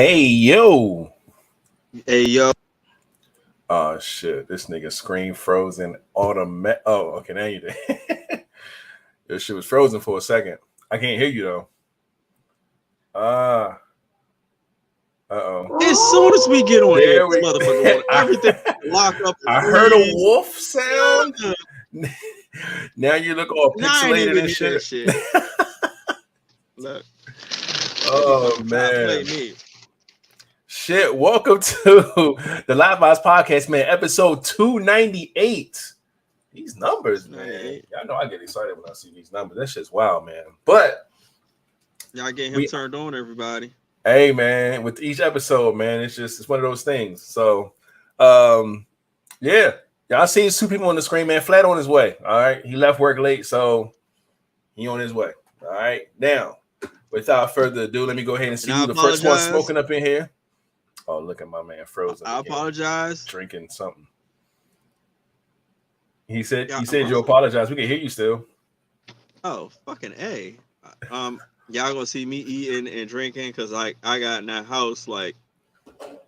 Hey, yo. Hey, yo. Oh, shit. This nigga screen frozen automatic. Oh, okay. Now you did. This shit was frozen for a second. I can't hear you, though. Uh-oh. As soon as we get on There here, this motherfucker everything lock up. I heard a wolf sound. Now you look all pixelated and shit. Look. Oh, man. Shit, welcome to the LiveVibez Podcast, man. Episode 298. These numbers, man. Y'all know I get excited when I see these numbers. That shit's wild, man. But y'all get him turned on, everybody. Hey, man, with each episode, man, it's one of those things. So, yeah. Y'all see two people on the screen, man. Flat on his way. All right. He left work late, so he on his way. All right. Now, without further ado, let me go ahead and see who the first one smoking up in here. Oh, look at my man frozen. I apologize. Drinking something. He said you apologize. We can hear you still. Oh, fucking A. Y'all gonna see me eating and drinking because I got in that house like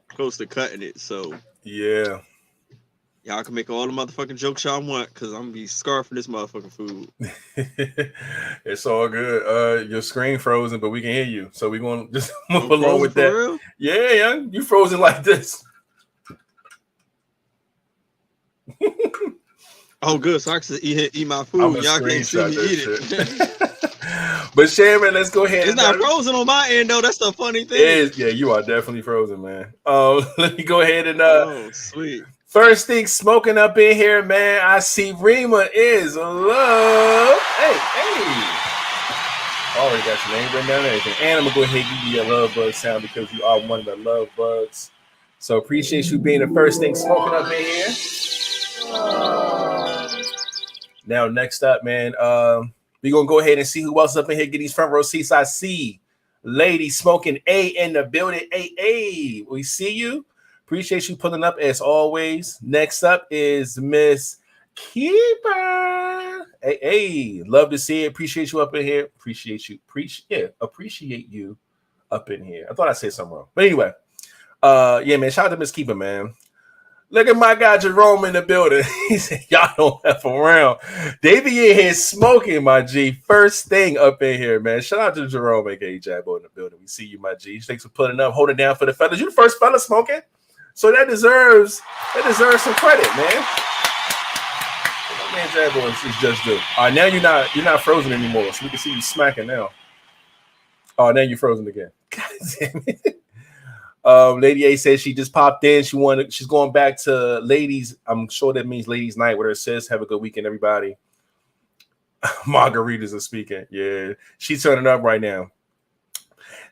close to cutting it. So yeah. Y'all can make all the motherfucking jokes y'all want because I'm gonna be scarfing this motherfucking food. It's all good. Your screen frozen, but we can hear you. So we're gonna just move along with that. Real? Yeah, young. You frozen like this. Oh, good. So I can eat my food. Y'all can't see me eat it. But Sharon, let's go ahead. It's not frozen on my end though. That's the funny thing. It is. Yeah, you are definitely frozen, man. Let me go ahead and oh, sweet. First thing smoking up in here, man. I see Rima is love. Hey. Already got your name written down and everything. And I'm gonna go ahead and give you your love bug sound because you are one of the love bugs. So appreciate you being the first thing smoking up in here. Now, next up, man, we're gonna go ahead and see who else is up in here. Get these front row seats. I see Lady Smoking A in the building. Hey, we see you. Appreciate you pulling up as always. Next up is Miss Keeper. Hey, love to see it. Appreciate you up in here. Appreciate you up in here. I thought I said something wrong. But anyway, yeah, man, shout out to Miss Keeper, man. Look at my guy Jerome in the building. He said, y'all don't F around. They be in here smoking, my G. First thing up in here, man. Shout out to Jerome, aka Jabbo, in the building. We see you, my G. Thanks for putting up, holding down for the fellas. You the first fella smoking. So that deserves some credit, man. My man Jabbo is just due. All right, now you're not frozen anymore, so we can see you smacking now. Oh, now you're frozen again. God damn it. Lady A says she just popped in. She's going back to ladies. I'm sure that means ladies' night with her sis. Have a good weekend, everybody. Margaritas are speaking. Yeah, she's turning up right now.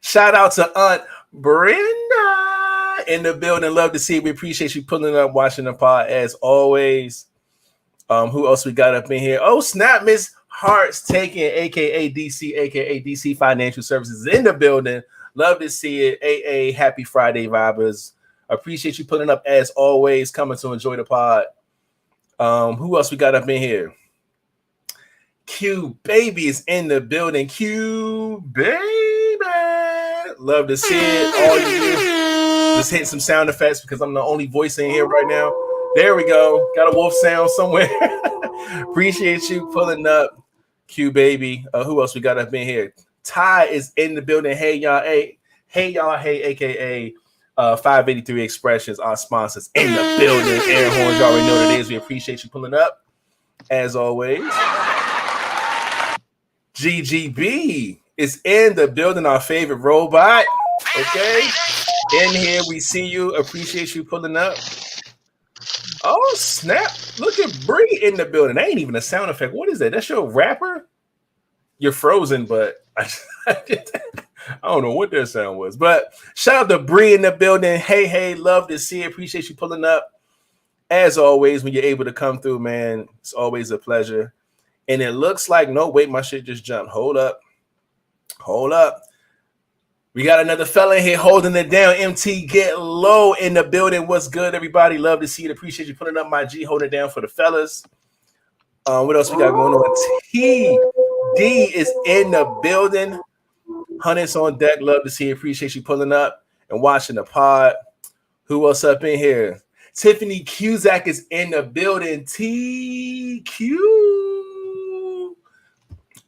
Shout out to Aunt Brenda in the building. Love to see it. We appreciate you pulling up, watching the pod as always. Who else we got up in here? Oh, snap, Miss Hearts taking, aka DC Financial Services in the building. Love to see it. AA, happy Friday, Vibez. Appreciate you putting up as always. Coming to enjoy the pod. Who else we got up in here? Q Baby is in the building. Q Baby. Love to see it. All you just hitting some sound effects because I'm the only voice in here right now. There we go. Got a wolf sound somewhere. Appreciate you pulling up. Q Baby. Who else we got up in here? Ty is in the building. Hey y'all, aka 583 Expressions, our sponsors in the building. Air horns, you already know what it is. We appreciate you pulling up as always. GGB is in the building, our favorite robot. Okay, in here we see you. Appreciate you pulling up. Oh snap! Look at Bree in the building. That ain't even a sound effect. What is that? That's your rapper. You're frozen, but I don't know what that sound was. But shout out to Bree in the building. Hey, love to see it. Appreciate you pulling up. As always, when you're able to come through, man, it's always a pleasure. And it looks like, no, wait, my shit just jumped. Hold up. We got another fella in here holding it down. MT Get Low in the building. What's good, everybody? Love to see it. Appreciate you putting up, my G, holding it down for the fellas. What else we got going on? TD is in the building. Hunters on deck. Love to see it. Appreciate you pulling up. and watching the pod. Who else up in here? Tiffany Cusack is in the building. TQ.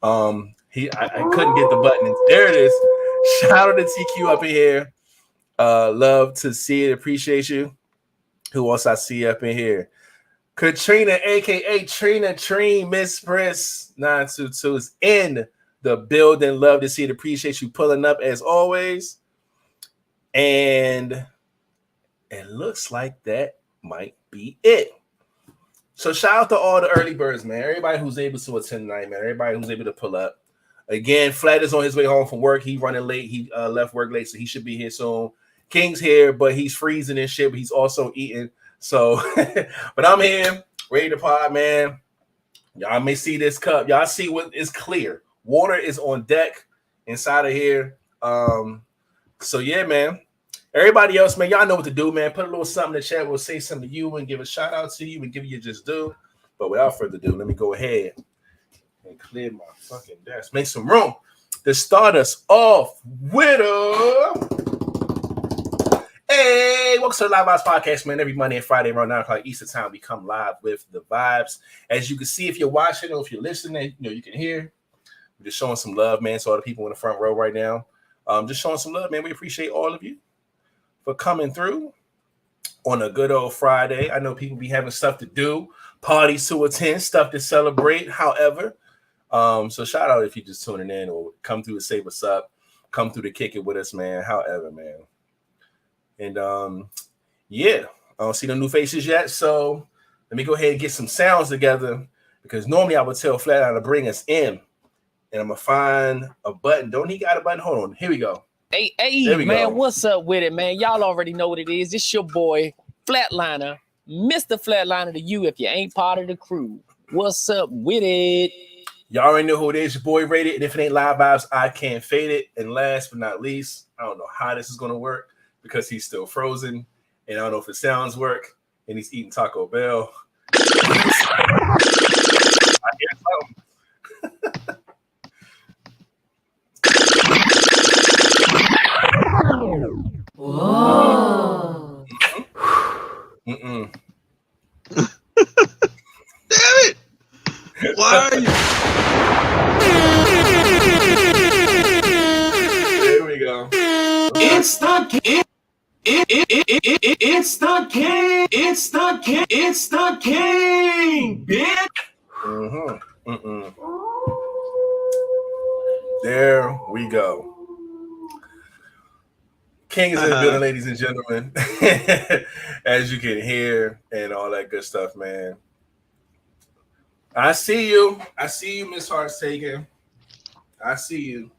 I couldn't get the button. There it is. Shout out to TQ up in here. Love to see it. Appreciate you. Who else I see up in here? Katrina, aka Trina Treen, Miss Press 922 is in the building. Love to see it. Appreciate you pulling up as always. And it looks like that might be it. So shout out to all the early birds, man. Everybody who's able to attend tonight, man. Everybody who's able to pull up. Again, Flat is on his way home from work. He running late. He left work late, so he should be here soon. King's here, but he's freezing and shit, but he's also eating. So, but I'm here, ready to pod, man. Y'all may see this cup. Y'all see what is clear. Water is on deck inside of here. So yeah, man. Everybody else, man, y'all know what to do, man. Put a little something in the chat. We'll say something to you and give a shout out to you and give you just due. But without further ado, let me go ahead and clear my fucking desk. Make some room to start us off with Hey, welcome to the LiveVibezPodcast, man. Every Monday and Friday around 9 o'clock Eastern time, we come live with the vibes. As you can see, if you're watching or if you're listening, you can hear. We're just showing some love, man, to all the people in the front row right now. Just showing some love, man. We appreciate all of you for coming through on a good old Friday. I know people be having stuff to do, parties to attend, stuff to celebrate, however. So shout out if you're just tuning in or come through to say what's up, come through to kick it with us, man, however, man. And yeah, I don't see no new faces yet, so let me go ahead and get some sounds together because normally I would tell Flat to bring us in, and I'm gonna find a button. Don't he got a button? Hold on, here we go. Hey, man, what's up with it, man? Y'all already know what it is. It's your boy, Flatliner, Mr. Flatliner to you if you ain't part of the crew. What's up with it? Y'all already know who it is. Your boy Rated, and if it ain't Live Vibes, I can't fade it. And last but not least, I don't know how this is gonna work because he's still frozen, and I don't know if his sounds work, and he's eating Taco Bell. I hear something. Whoa. Mm-mm. Damn it! Why are you? There we go. It's the king. It's the king. It's the king, bitch. Mm-hmm. Mm-mm. There we go. King is in the building, ladies and gentlemen. As you can hear and all that good stuff, man. I see you. I see you, Miss Heartsaken. I see you.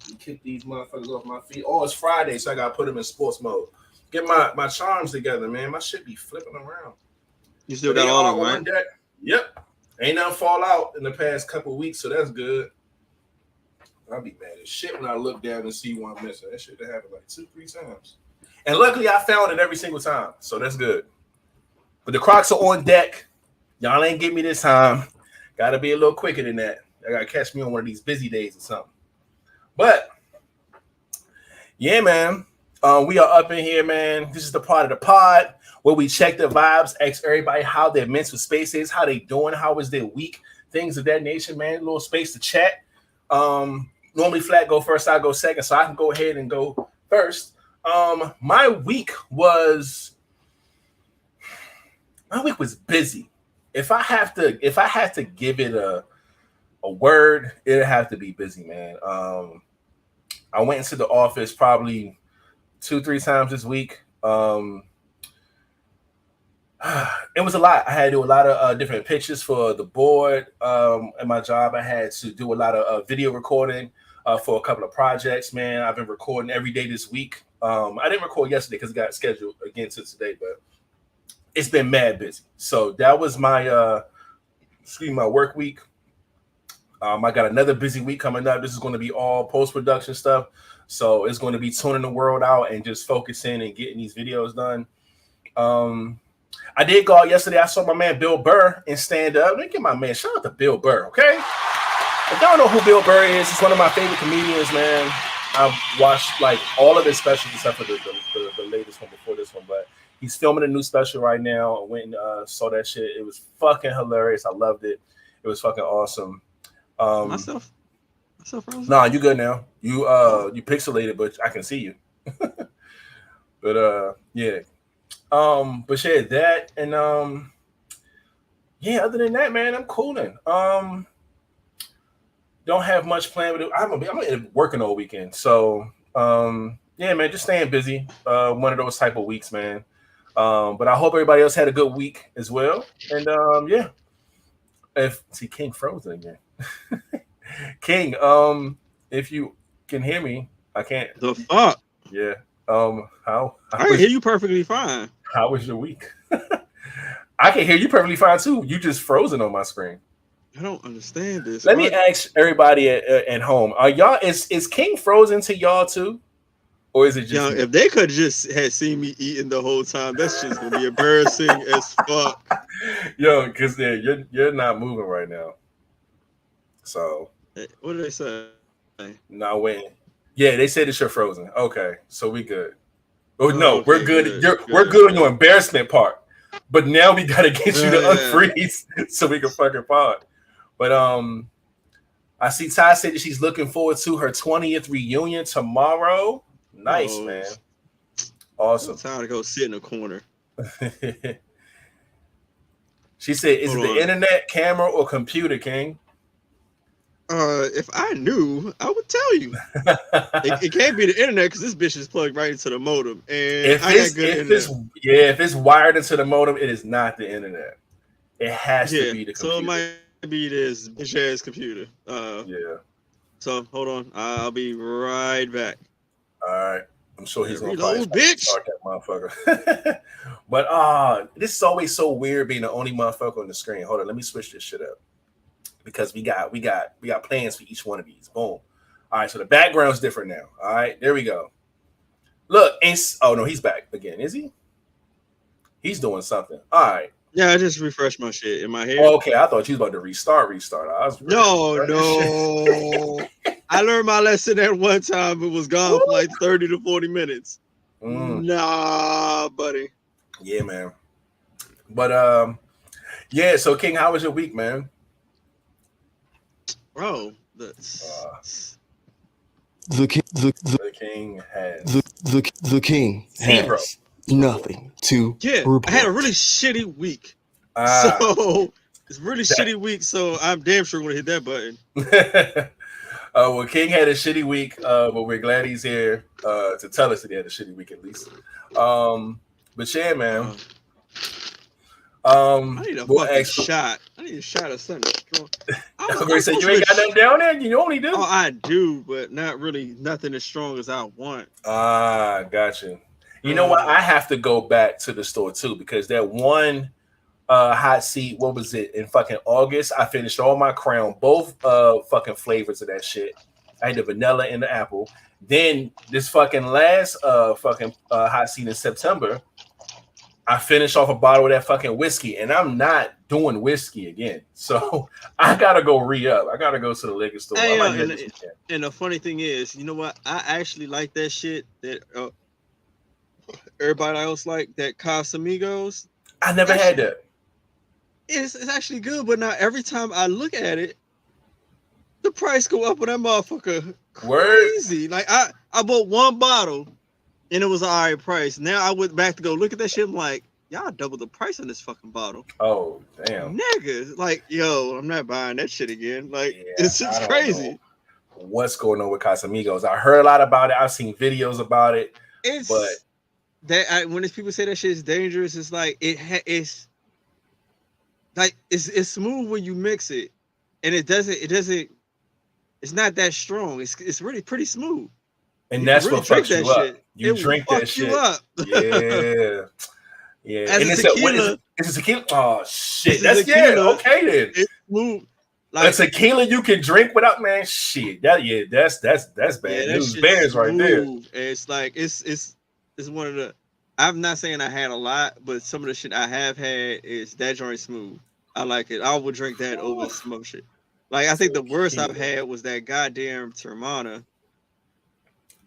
You kick these motherfuckers off my feet. Oh, it's Friday, so I gotta put them in sports mode. Get my charms together, man. My shit be flipping around. You still got all of them, right? Deck. Yep. Ain't nothing fall out in the past couple weeks, so that's good. I'll be mad as shit when I look down and see one missing. That shit happened like 2-3 times. And luckily I found it every single time. So that's good. But the Crocs are on deck. Y'all ain't get me this time. Gotta be a little quicker than that. I gotta catch me on one of these busy days or something. But yeah, man. We are up in here, man. This is the part of the pod where we check the vibes, ask everybody how their mental space is, how they doing, how was their week, things of that nature, man. A little space to chat. Normally Flat go first, I go second, so I can go ahead and go first. My week was busy. If I had to give it a word, it'd have to be busy, man. I went into the office probably 2-3 times this week. It was a lot. I had to do a lot of different pictures for the board at my job. I had to do a lot of video recording for a couple of projects, man. I've been recording every day this week. I didn't record yesterday because it got scheduled again to today, but it's been mad busy. So that was my work week. I got another busy week coming up. This is going to be all post-production stuff. So it's going to be tuning the world out and just focusing and getting these videos done. I did go out yesterday. I saw my man Bill Burr in stand-up. Let me get my man. Shout out to Bill Burr, okay? If y'all know who Bill Burr is, he's one of my favorite comedians, man. I watched like all of his specials except for the latest one before this one, but he's filming a new special right now. I went and saw that shit. It was fucking hilarious. I loved it. It was fucking awesome. Myself frozen? Nah, you good now. You pixelated, but I can see you. But yeah. But yeah, that and yeah, other than that, man, I'm cooling. Don't have much planned, but I'm gonna end up working all weekend. So yeah, man, just staying busy. One of those type of weeks, man. But I hope everybody else had a good week as well. And yeah. King frozen again. King, if you can hear me, I can't. The fuck? Yeah. I can hear you perfectly fine. How was your week? I can hear you perfectly fine too. You just frozen on my screen. I don't understand this. Let me ask everybody at home: are y'all is King frozen to y'all too, or is it just if they could just had seen me eating the whole time, that's just gonna be embarrassing as fuck. Yo, because you're not moving right now. So what did they say? Not waiting. Yeah, they said that you're frozen. Okay, so we good. Oh no, okay, we're good. We're good on your embarrassment part. But now we gotta get you to unfreeze so we can fucking pod. But I see Ty said that she's looking forward to her 20th reunion tomorrow. Nice, man. Awesome. I'm tired to go sit in a corner. She said, "Is it the internet, camera, or computer, King?" If I knew, I would tell you. It can't be the internet because this bitch is plugged right into the modem, and if it's wired into the modem, it is not the internet. It has to be the computer. So it might be this bitch ass computer. Yeah. So hold on, I'll be right back. All right. I'm sure he's gonna start that motherfucker. But this is always so weird being the only motherfucker on the screen. Hold on, let me switch this shit up. Because we got plans for each one of these. Boom. All right, so the background's different now. All right, there we go. Look, oh no, he's back again. Is he? He's doing something. All right. Yeah, I just refreshed my shit in my head. Oh, okay, I thought you was about to restart. No. I learned my lesson at one time. It was gone for like 30 to 40 minutes. Nah, buddy. Yeah, man. But yeah. So King, how was your week, man? Bro, the king has nothing to report. I had a really shitty week. So it's really shitty week. So I'm damn sure gonna hit that button. Well, King had a shitty week, but we're glad he's here to tell us that he had a shitty week at least. But yeah, man. I need a fucking shot. I need a shot of something strong. I was gonna say you ain't got nothing down there. You only do. Oh, I do, but not really. Nothing as strong as I want. Gotcha. You know what? I have to go back to the store too because that one hot seat. What was it in fucking August? I finished all my Crown, both fucking flavors of that shit. I had the vanilla and the apple. Then this fucking last hot seat in September. I finished off a bottle of that fucking whiskey, and I'm not doing whiskey again. So I gotta go re-up. I gotta go to the liquor store. And the funny thing is, you know what? I actually like that shit that everybody else like, that Casamigos. I never had that. It's actually good, but now every time I look at it, the price go up on that motherfucker crazy. Like I bought one bottle. And it was an alright price. Now I went back to go look at that shit. I'm like, y'all double the price on this fucking bottle. Oh, damn. Niggas. Like, yo, I'm not buying that shit again. Like, it's just crazy. What's going on with Casamigos? I heard a lot about it. I've seen videos about it. When people say that shit is dangerous, it's like it's smooth when you mix it. And it's not that strong. It's really pretty smooth. And that's what fucks you up. You drink that shit. Yeah. Yeah. As and it's tequila. It's a tequila. Oh shit. That's tequila. Okay then. It's smooth. Like a tequila you can drink without, man. Shit. That's bad news bears right there. It's like it's one of the, I'm not saying I had a lot, but some of the shit I have had is that joint smooth. I like it. I would drink that over some shit. Like I think the worst I've had was that goddamn Termana.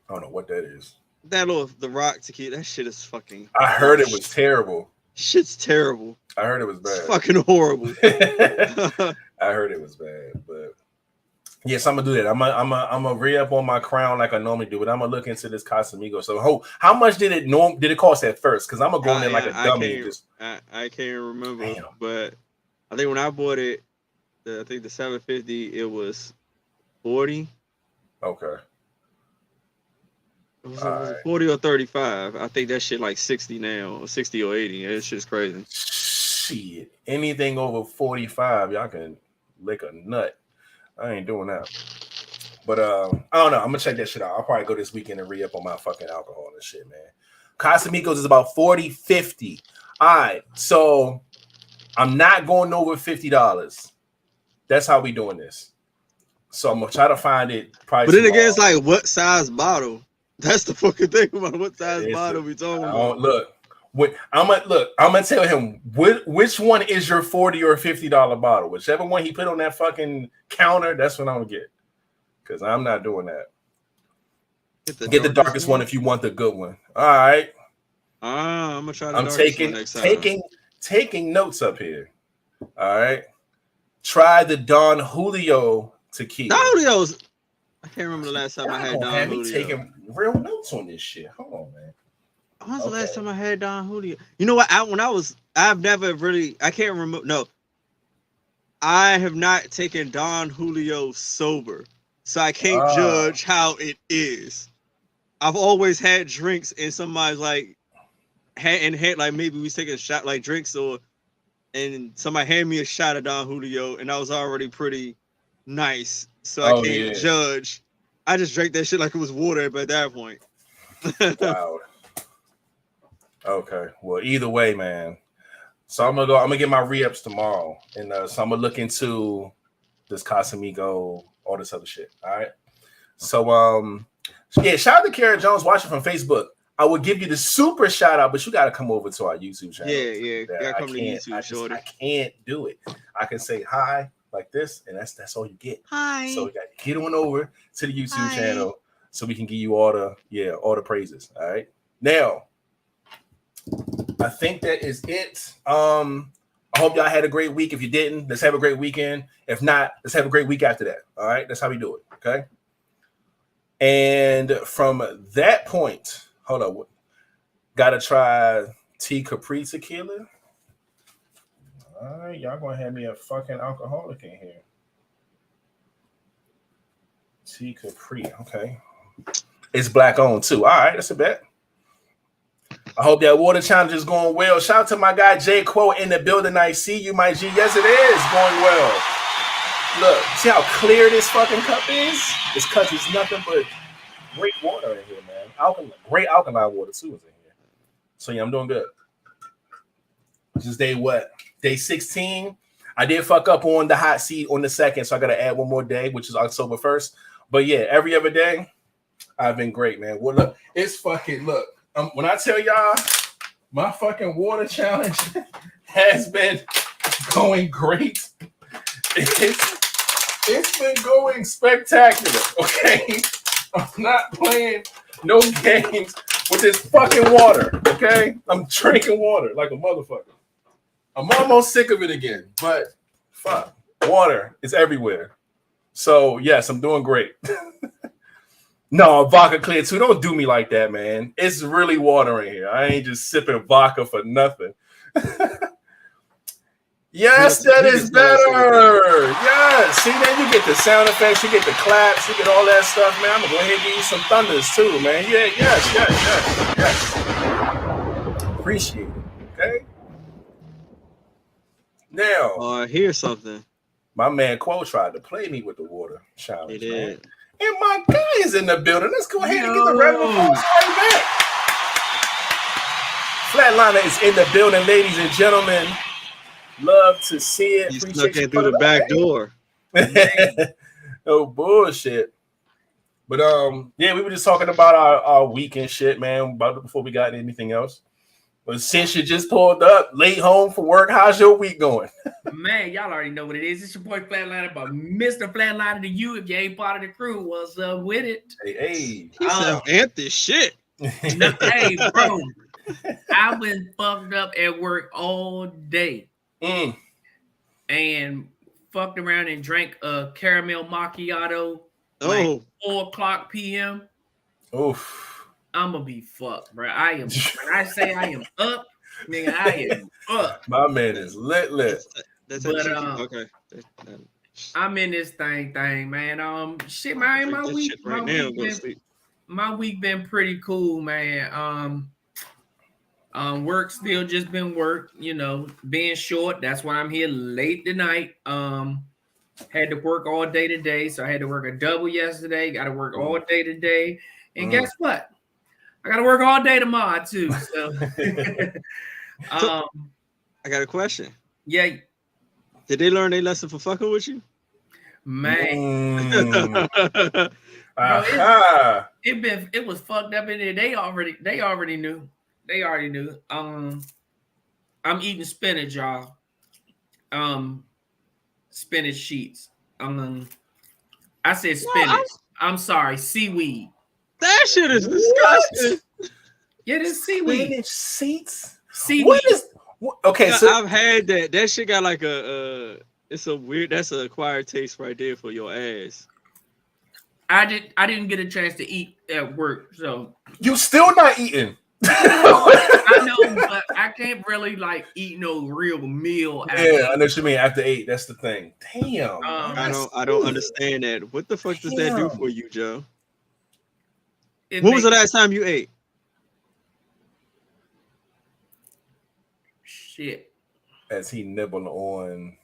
I don't know what that is. That little The Rock tequila, that shit is fucking. I heard it was terrible. Shit's terrible. I heard it was bad. It's fucking horrible. I heard it was bad, but yes, I'm gonna do that. I'm gonna re-up on my crown like I normally do, but I'm gonna look into this 𝐿𝐶𝐸𝐵𝐿. So how much did it cost at first? Because I'm gonna go in there like a dummy. I can't remember, but I think when I bought it, I think the 750 it was 40. Okay. It was 40 or 35. I think that shit like 60 now, or 60 or 80. That shit's crazy. Shit. Anything over 45, y'all can lick a nut. I ain't doing that. But I don't know. I'm gonna check that shit out. I'll probably go this weekend and re-up on my fucking alcohol and shit, man. 𝐿𝐶𝐸𝐵𝐿 is about 40-50. All right, so I'm not going over $50. That's how we doing this. So I'm gonna try to find it. Probably. But then again, it's like what size bottle? That's the fucking thing about what size bottle we talking about. Look, I'm gonna tell him which one is your $40 or $50 bottle. Whichever one he put on that fucking counter, that's what I'm gonna get. Because I'm not doing that. Get the darkest one if you want the good one. All right. I'm gonna try the darkest one next time. Taking notes up here. All right. Try the Don Julio tequila. Don Julio's. I can't remember the last time I had Don Julio. Taking real notes on this shit. Hold on, man. When's the last time I had Don Julio? You know what? I've never really. I can't remember. No, I have not taken Don Julio sober, so I can't judge how it is. I've always had drinks and somebody's like, had like maybe we was taking a shot like drinks and somebody handed me a shot of Don Julio and I was already pretty nice, so I can't judge. I just drank that shit like it was water at that point. Wow. Okay. Well, either way, man. So I'm gonna get my re-ups tomorrow, and so I'm gonna look into this 𝐿𝐶𝐸𝐵𝐿, all this other shit. All right. So yeah, shout out to Kara Jones watching from Facebook. I would give you the super shout out, but you got to come over to our YouTube channel. Yeah. Gotta come to YouTube, I can't do it. I can say hi like this, and that's all you get. Hi. So you got to get on over to the YouTube channel so we can give you all the praises. All right. Now, I think that is it. I hope y'all had a great week. If you didn't, let's have a great weekend. If not, let's have a great week after that. All right. That's how we do it. Okay. And from that point, hold on. Gotta try 𝐶 tequila. All right, y'all gonna have me a fucking alcoholic in here. 𝐶. Okay. It's black owned too. All right, that's a bet. I hope that water challenge is going well. Shout out to my guy 𝐤𝐿 in the building. I see you, my G. Yes, it is going well. Look, see how clear this fucking cup is? This cup is nothing but great water in here, man. Great alkaline water too is in here. So yeah, I'm doing good. This is day 16. I did fuck up on the hot seat on the 2nd, so I gotta add one more day, which is October 1st. But yeah, every other day, I've been great, man. Well, look, it's fucking when I tell y'all my fucking water challenge has been going great. It's been going spectacular, okay? I'm not playing no games with this fucking water, okay? I'm drinking water like a motherfucker. I'm almost sick of it again, but fuck, water is everywhere. So, yes, I'm doing great. No, vodka clear too. Don't do me like that, man. It's really water in here. I ain't just sipping vodka for nothing. Yes, that is better. Yes. See, then you get the sound effects, you get the claps, you get all that stuff, man. I'm gonna go ahead and give you some thunders too, man. Yeah, yes. Appreciate it. Okay. Now, here's something. My man 𝐿𝐶 tried to play me with the water challenge. He did. Man. And my guy is in the building. Let's go ahead and get the round of applause right back. Flatliner is in the building, ladies and gentlemen. Love to see it. You snuck in through the back door. No bullshit. But yeah, we were just talking about our week and shit, man. Before we got anything else. But since you just pulled up, late home from work, how's your week going? Man, y'all already know what it is. It's your boy Flatliner, but Mr. Flatliner to you if you ain't part of the crew. What's up with it? Hey. He sound empty shit. No, hey, bro. I've been fucked up at work all day. And fucked around and drank a caramel macchiato like 4:00 p.m. Oof. I'm gonna be fucked, bro. I am. When I say I am up, nigga, I am up. My man is lit. That's But okay. I'm in this thing, man. Shit, man. My week been pretty cool, man. Work still just been work, you know, being short. That's why I'm here late tonight. Had to work all day today, so I had to work a double yesterday. Got to work all day today, and guess what? I got to work all day tomorrow too. So, I got a question. Yeah. Did they learn their lesson for fucking with you? Man. It was fucked up in there. They already knew. I'm eating spinach, y'all. Spinach sheets. I said spinach. I'm sorry, seaweed. That shit is disgusting. Yeah, this seaweed. Spinach seats. Seaweed. Okay, so I've had that. That shit got like it's a weird. That's an acquired taste right there for your ass. I didn't get a chance to eat at work, so you still not eating. I know, but I can't really like eat no real meal. Yeah, I know what you mean. After 8, that's the thing. Damn. I don't understand that. What the fuck does that do for you, Joe? When was the last time you ate? Shit. As he nibbled on.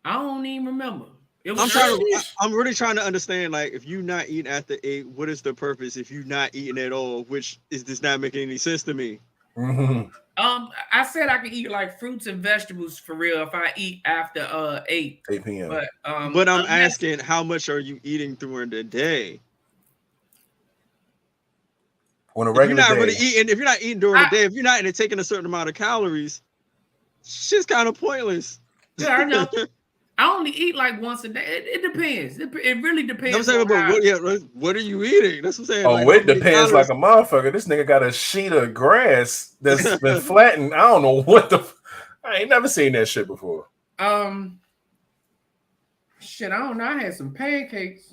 I don't even remember. I'm really trying to understand, like, if you're not eating after 8, what is the purpose if you're not eating at all? Which does not make any sense to me. Mm-hmm. I said I could eat like fruits and vegetables for real if I eat after 8 p.m. But I'm asking, how much are you eating during the day? On a regular day. If you're not eating during the day, if you're not taking a certain amount of calories, shit's kind of pointless. Yeah, I know. I only eat like once a day. It depends. It really depends. I'm saying, what are you eating? That's what I'm saying. Oh, it depends like a motherfucker. This nigga got a sheet of grass that's been flattened. I don't know what I ain't never seen that shit before. Shit, I don't know. I had some pancakes.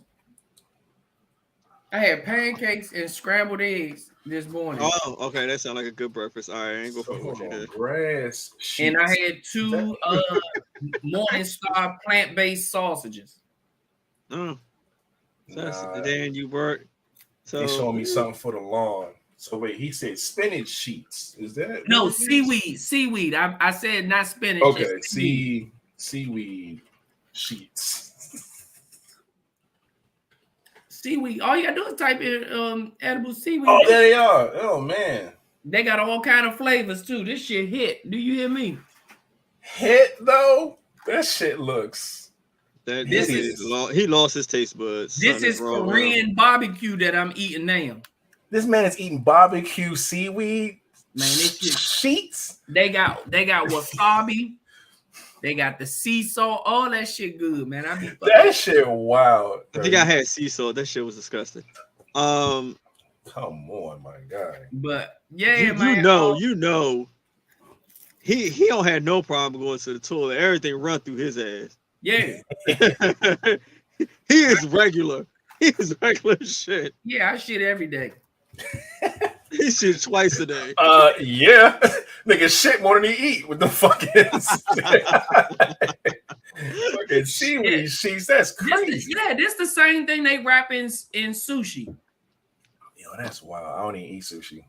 I had pancakes and scrambled eggs this morning. Oh, okay. That sounds like a good breakfast. All right, I ain't gonna fuck with you there. Grass. And I had 2 Morningstar plant-based sausages. Oh. So that's the day and you work. So he's showing me something for the lawn. So wait, he said spinach sheets. Is that no seaweed? Seaweed. I said not spinach. Okay, seaweed sheets. Seaweed. All you gotta do is type in edible seaweed. Oh, there they are. Oh man. They got all kind of flavors too. This shit hit. Do you hear me? Hit though? That shit looks. He lost his taste buds. This is Korean barbecue that I'm eating now. This man is eating barbecue seaweed. Man, this shit sheets. They got wasabi. They got the sea salt. All that shit good, man. That shit wild. I think I had sea salt. That shit was disgusting. Come on, my guy. But yeah, man. You know. He don't have no problem going to the toilet. Everything run through his ass. Yeah. He is regular. He is regular shit. Yeah, I shit every day. He shit twice a day. Yeah. Nigga shit more than he eat with the fucking fucking seaweed sheets. That's crazy. This the same thing they wrap in sushi. Yo, that's wild. I don't even eat sushi.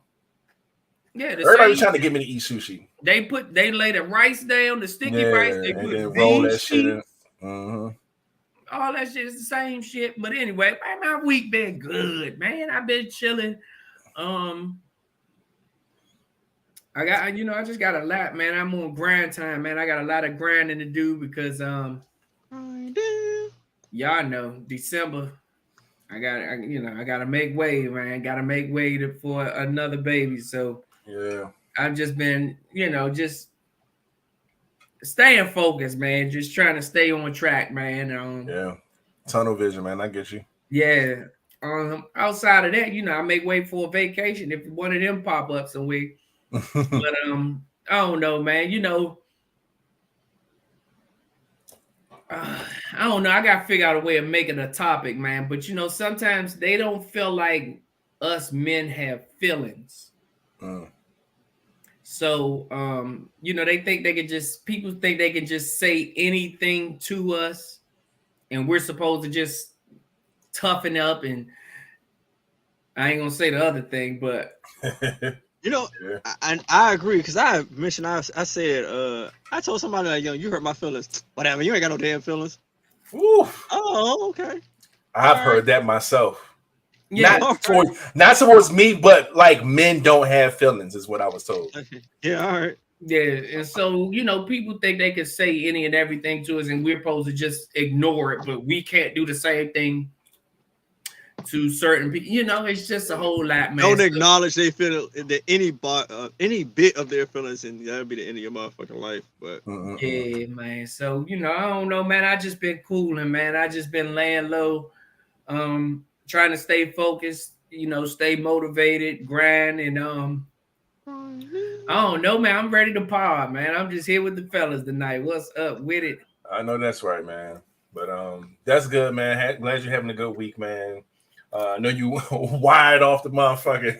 Yeah, everybody's trying to get me to eat sushi. They lay the rice down, the sticky rice, they put roll that shit in. Mm-hmm. All that shit is the same shit. But anyway, man, my week been good, man. I've been chilling. I just got a lot, man. I'm on grind time, man. I got a lot of grinding to do because y'all know December. I gotta make way, man. Gotta make way for another baby. So yeah, I've just been, just staying focused, man. Just trying to stay on track, man. Yeah, tunnel vision, man. I get you. Yeah. Outside of that, I make way for a vacation if one of them pop up somewhere. But I don't know, man. I don't know. I gotta figure out a way of making a topic, man. But sometimes they don't feel like us men have feelings. So they think people think they can just say anything to us, and we're supposed to just toughen up. And I ain't gonna say the other thing, but I agree, because I mentioned I said I told somebody like, you hurt my feelings. Whatever, you ain't got no damn feelings. Oof. Oh, okay. I've heard that myself. Yeah, not towards me, but like men don't have feelings is what I was told. Okay. Yeah, all right. Yeah, and so people think they can say any and everything to us, and we're supposed to just ignore it, but we can't do the same thing to certain people. It's just a whole lot, man. Don't acknowledge they feel that any bit of their feelings, and that'll be the end of your motherfucking life. But yeah, man. So I don't know, man. I just been cooling, man. I just been laying low, trying to stay focused, stay motivated, grind, and I don't know, man. I'm ready to pod, man. I'm just here with the fellas tonight. What's up with it? I know that's right, man. But that's good, man. Glad you're having a good week, man. I know you wired off the motherfucker.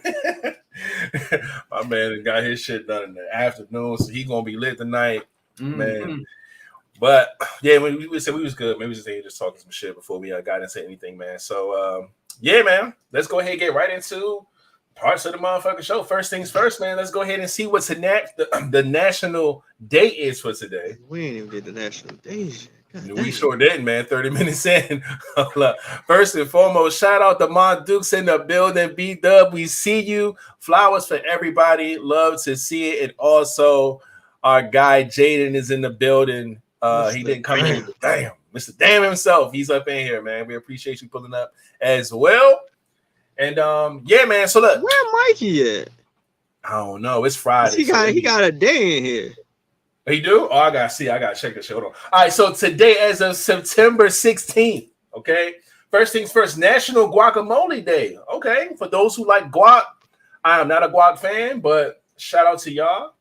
My man got his shit done in the afternoon, so he gonna be lit tonight, man. But yeah, we said we was good. Maybe just talking some shit before we got into anything, man. So yeah, man. Let's go ahead and get right into parts of the motherfucking show. First things first, man. Let's go ahead and see what the national day is for today. We ain't even get the national day. We sure didn't, man. 30 minutes in. First and foremost, shout out to Mon Dukes in the building. B-Dub, we see you. Flowers for everybody. Love to see it. And also, our guy Jaden is in the building. He didn't come in. Damn. Mr. Damn himself. He's up in here, man. We appreciate you pulling up as well. And yeah, man. So look, where Mikey at? I don't know. It's Friday. He got a day in here. You do? Oh, I gotta see. I gotta check this shit. Hold on. All right. So today, as of September 16th, okay. First things first, National Guacamole Day. Okay. For those who like guac, I am not a guac fan, but shout out to y'all.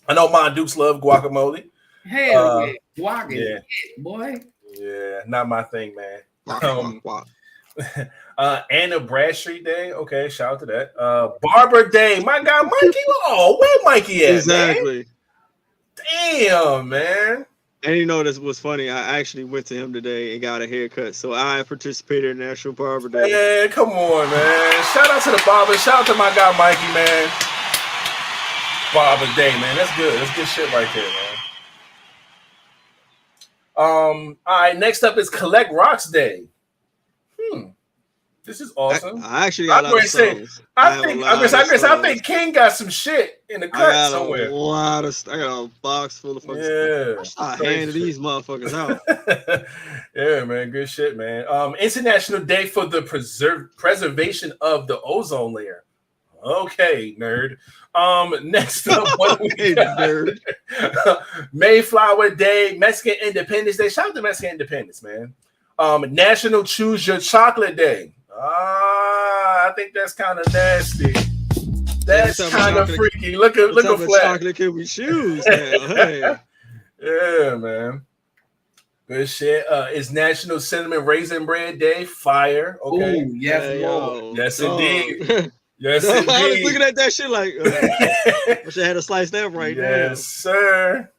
I know my Dukes love guacamole. Hell yeah, guac is it, boy. Yeah, not my thing, man. Guac. Anna Bradstreet Day. Okay, shout out to that. Barber Day. My guy Mikey. Oh, where Mikey at? Exactly. Man? Damn, man. And this was funny. I actually went to him today and got a haircut. So I participated in National Barber Day. Yeah, come on, man. Shout out to the barber. Shout out to my guy Mikey, man. Barber Day, man. That's good. That's good shit right there, man. All right, next up is Collect Rocks Day. This is awesome. I actually got a lot of songs. I think King got some shit in the cut somewhere. I got a box full of fucking stuff. I handed these motherfuckers out. Yeah, man. Good shit, man. International Day for the preservation of the ozone layer. Okay, nerd. Next up, what we got? Nerd. Mayflower Day, Mexican Independence Day. Shout out to Mexican Independence, man. National Choose Your Chocolate Day. I think that's kind of nasty. That's kind of freaky. Look at Flat. Chocolate can we choose now? Hey. Yeah, man. Good shit. It's National Cinnamon Raisin Bread Day. Fire. Okay. Ooh, yes, Lord. Yes, indeed. Yes, indeed. I was looking at that shit like, wish I had to slice that right now. Yes, sir.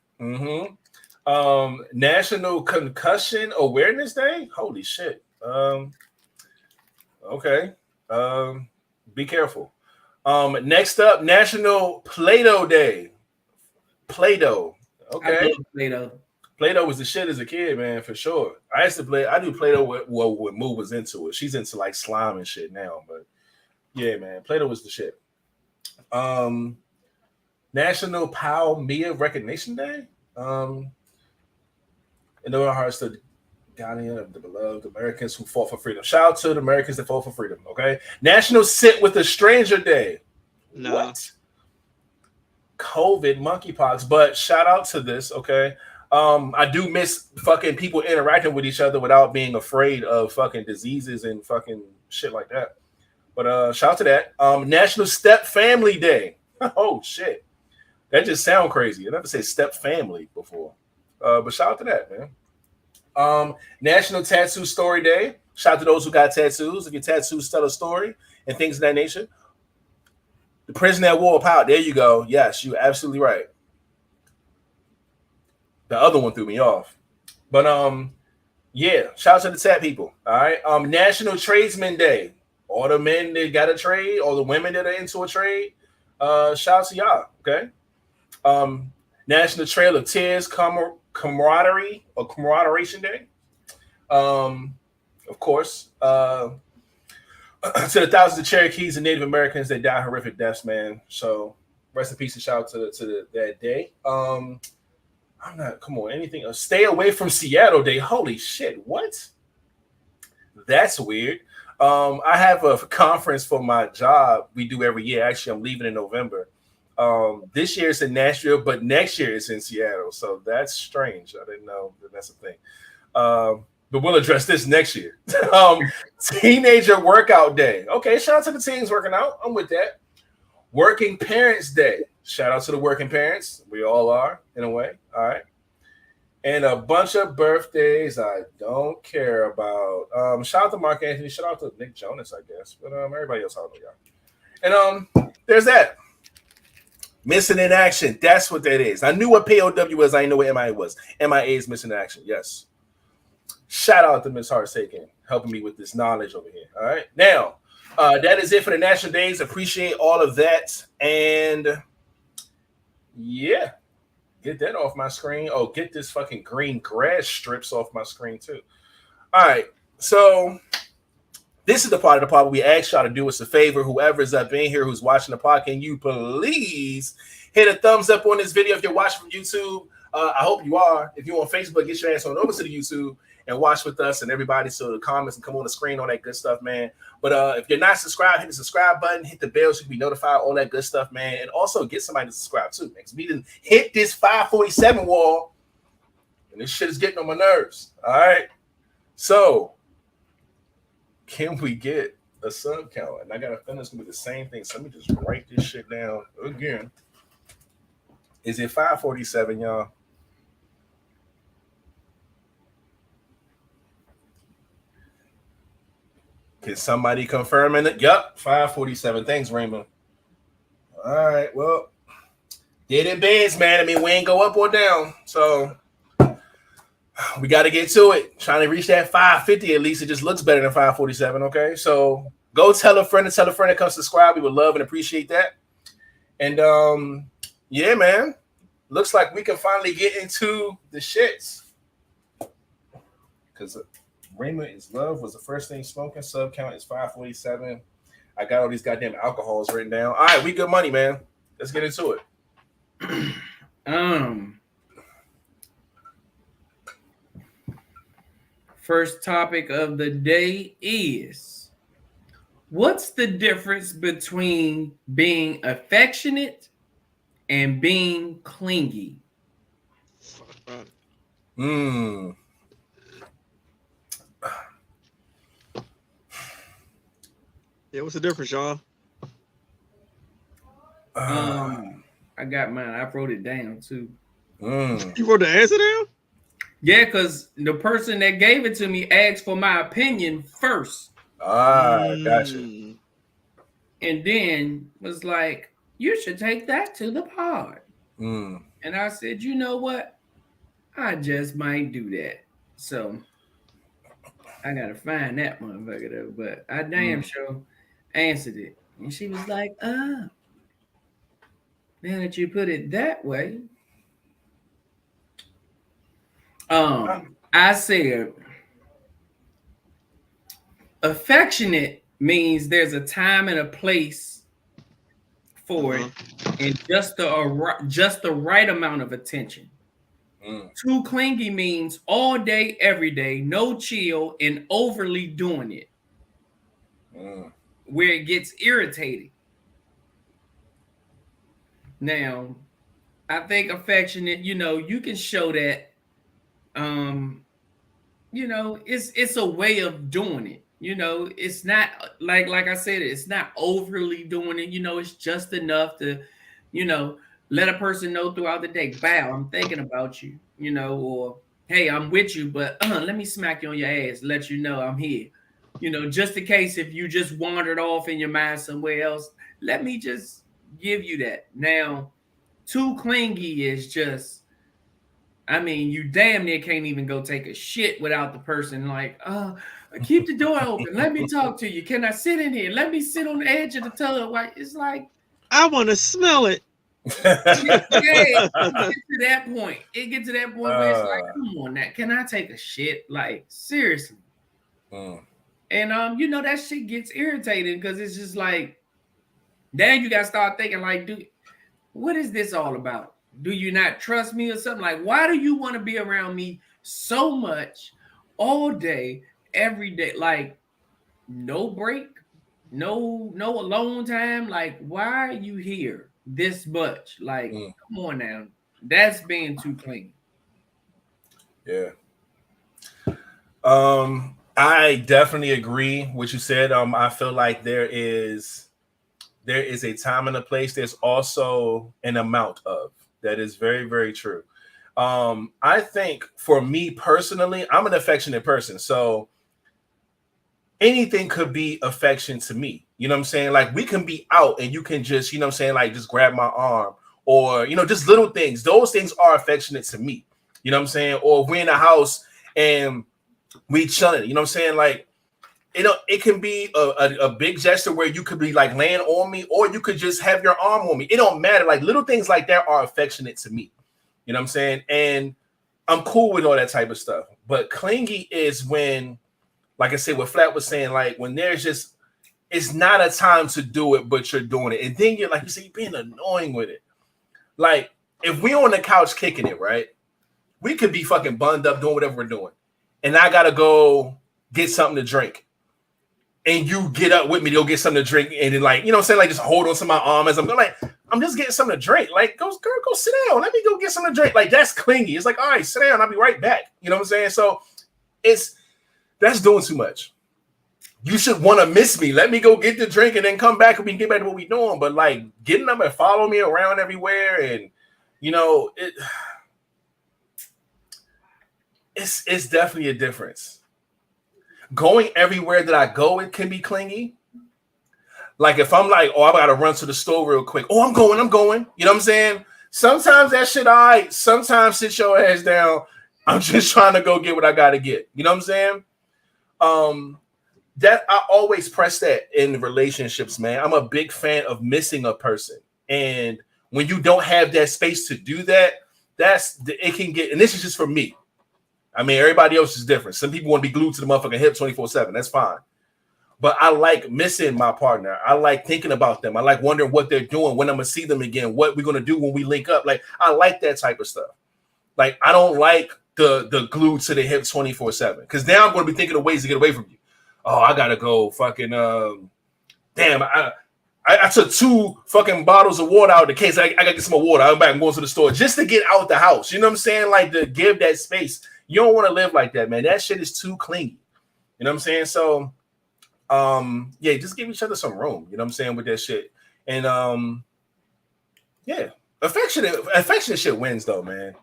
National Concussion Awareness Day. Holy shit. Okay. Be careful. Next up, National Play-Doh Day. Play-Doh. Okay. I love Play-Doh. Play-Doh was the shit as a kid, man, for sure. I do Play-Doh when Moo was into it. She's into like slime and shit now, but yeah, man, Play-Doh was the shit. National Palmia Recognition Day. In our hearts, the guardian of the beloved Americans who fought for freedom. Shout out to the Americans that fought for freedom. Okay. National Sit with a Stranger Day. No. What? COVID monkeypox. But shout out to this, okay? I do miss fucking people interacting with each other without being afraid of fucking diseases and fucking shit like that. But shout out to that. National Step Family Day. Oh shit. That just sound crazy. I never said step family before. But shout out to that, man. National Tattoo Story Day. Shout out to those who got tattoos. If your tattoos tell a story and things of that nature. The prison that wore power. There you go. Yes, you're absolutely right. The other one threw me off. But yeah, shout out to the tat people. All right. National Tradesman Day. All the men that got a trade, all the women that are into a trade. Shout out to y'all. Okay. National Trail of Tears Camaraderie or Camaraderation Day. Of course. To the thousands of Cherokees and Native Americans that died horrific deaths, man. So rest in peace and shout out to that day. I'm not, come on, anything else. Stay away from Seattle Day. Holy shit, what? That's weird. I have a conference for my job we do every year. Actually, I'm leaving in November. This year it's in Nashville, but next year it's in Seattle. So that's strange. I didn't know that's a thing. But we'll address this next year. Teenager Workout Day. Okay, shout out to the teens working out. I'm with that. Working Parents Day. Shout out to the working parents. We all are, in a way. All right. And a bunch of birthdays I don't care about. Shout out to Mark Anthony. Shout out to Nick Jonas, I guess. But everybody else, I don't know y'all. And there's that. Missing in action. That's what that is. I knew what POW was. I didn't know what MIA was. MIA is missing in action. Yes. Shout out to Ms. 𝐒𝐻𝐻𝐿 helping me with this knowledge over here. All right. Now, that is it for the National Days. Appreciate all of that. And yeah, get that off my screen. Oh, get this fucking green grass strips off my screen too. All right. So this is the part of the pod where we ask y'all to do us a favor. Whoever's up in here who's watching the pod, can you please hit a thumbs up on this video if you're watching from YouTube? I hope you are. If you're on Facebook, get your ass on over to the YouTube and watch with us and everybody so the comments can come on the screen, all that good stuff, man. But if you're not subscribed, hit the subscribe button, hit the bell so you can be notified, all that good stuff, man. And also get somebody to subscribe too, man. Because we didn't hit this 547 wall, and this shit is getting on my nerves. All right. So, can we get a sub count? And I got a feeling it's going to be the same thing. So let me just write this shit down again. Is it 547, y'all? Can somebody confirm in it? Yep, 547. Thanks, Raymond. All right, well, did it biz, man. I mean, we ain't go up or down. So we got to get to it. Trying to reach that 550 at least. It just looks better than 547, okay? So go tell a friend to come subscribe. We would love and appreciate that. And yeah, man. Looks like we can finally get into the shits. Because Raymond is love was the first thing smoking. Sub count is 547. I got all these goddamn alcohols written down. All right, we good money, man. Let's get into it. First topic of the day is, what's the difference between being affectionate and being clingy? Yeah, what's the difference, y'all? I got mine. I wrote it down too. You wrote the answer down? Yeah, because the person that gave it to me asked for my opinion first. Gotcha. And then was like, you should take that to the pod. And I said, you know what? I just might do that. So I gotta find that motherfucker though. But I damn sure answered it. And she was like, now that you put it that way. I said affectionate means there's a time and a place for it, and just the right amount of attention. Too clingy means all day, every day, no chill, and overly doing it, where it gets irritating. Now, I think affectionate, you can show that. It's a way of doing it. It's not like I said, it's not overly doing it. It's just enough to, let a person know throughout the day, "Bow, I'm thinking about you," or "Hey, I'm with you, but let me smack you on your ass, let you know I'm here." Just in case if you just wandered off in your mind somewhere else, let me just give you that. Now, too clingy is just, you damn near can't even go take a shit without the person like, keep the door open. Let me talk to you. Can I sit in here? Let me sit on the edge of the toilet. Like, it's like, I want to smell it. It gets to that point. It gets to that point where it's like, come on, now, can I take a shit? Like, seriously. And that shit gets irritating because it's just like, then you gotta start thinking like, dude, what is this all about? Do you not trust me or something? Like, why do you want to be around me so much all day, every day? Like, no break, no alone time. Like, why are you here this much? Like, come on now. That's being too clean. Yeah. I definitely agree with what you said. I feel like there is a time and a place. There's also an amount of. That is very, very true. I think for me personally, I'm an affectionate person. So anything could be affection to me. You know what I'm saying? Like, we can be out and you can just, like just grab my arm or, just little things. Those things are affectionate to me. You know what I'm saying? Or we're in a house and we chilling. You know what I'm saying? Like, it can be a big gesture where you could be like laying on me, or you could just have your arm on me. It don't matter. Like, little things like that are affectionate to me. You know what I'm saying? And I'm cool with all that type of stuff. But clingy is when, like I said, what Flat was saying, like when there's just, it's not a time to do it, but you're doing it. And then you're like, you say, you're being annoying with it. Like, if we on the couch kicking it, right? We could be fucking bunned up doing whatever we're doing. And I got to go get something to drink. And you get up with me to go get something to drink, and then like, like just hold on to my arm as I'm going, like, I'm just getting something to drink. Like, girl, go sit down. Let me go get something to drink. Like, that's clingy. It's like, all right, sit down. I'll be right back. You know what I'm saying? So that's doing too much. You should want to miss me. Let me go get the drink and then come back and we can get back to what we're doing. But like getting up and follow me around everywhere, and it's definitely a difference. Going everywhere that I go, it can be clingy. Like if I'm like, I gotta run to the store real quick. I'm going. You know what I'm saying? Sometimes that shit, sometimes sit your ass down. I'm just trying to go get what I gotta get. You know what I'm saying? That I always press that in relationships, man. I'm a big fan of missing a person. And when you don't have that space to do that, it can get, and this is just for me. I mean, everybody else is different. Some people want to be glued to the motherfucking hip 24/7. That's fine. But I like missing my partner. I like thinking about them. I like wondering what they're doing, when I'm going to see them again, what we're going to do when we link up. Like, I like that type of stuff. Like, I don't like the glued to the hip 24/7. Because now I'm going to be thinking of ways to get away from you. I got to go fucking, damn, I took 2 fucking bottles of water out of the case. I got to get some more water. I'm back and going to the store just to get out the house. You know what I'm saying? Like, to give that space. You don't want to live like that, man. That shit is too clingy. You know what I'm saying? So, yeah, just give each other some room. You know what I'm saying, with that shit. And yeah, affectionate shit wins though, man.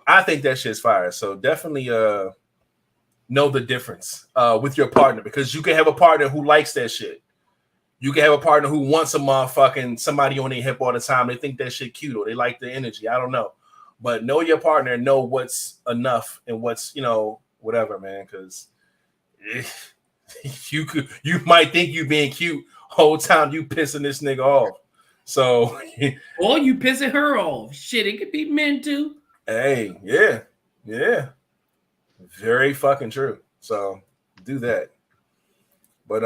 I think that shit's fire. So definitely know the difference with your partner, because you can have a partner who likes that shit. You can have a partner who wants a motherfucking somebody on their hip all the time. They think that shit cute or they like the energy. I don't know. But know your partner and know what's enough and what's, whatever, man. Because you might think you being cute whole time you pissing this nigga off. So, or you pissing her off. Shit, it could be men too. Hey, yeah, very fucking true. So do that. But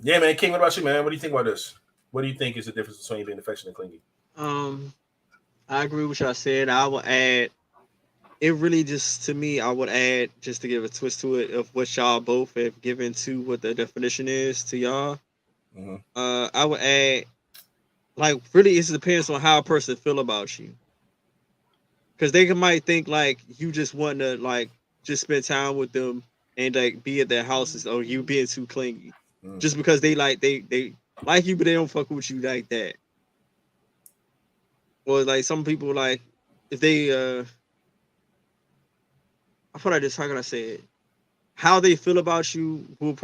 yeah, man, King, what about you, man? What do you think about this? What do you think is the difference between being affectionate and clingy? I agree with what y'all said. I would add, it really just, to me, I would add, just to give a twist to it, of what y'all both have given to what the definition is to y'all. Mm-hmm. I would add, like really, it depends on how a person feel about you. Because they might think like you just want to like just spend time with them and like be at their houses, or you being too clingy, just because they like you, but they don't fuck with you like that. Or like some people like if they I feel like this, how can I say it? How they feel about you will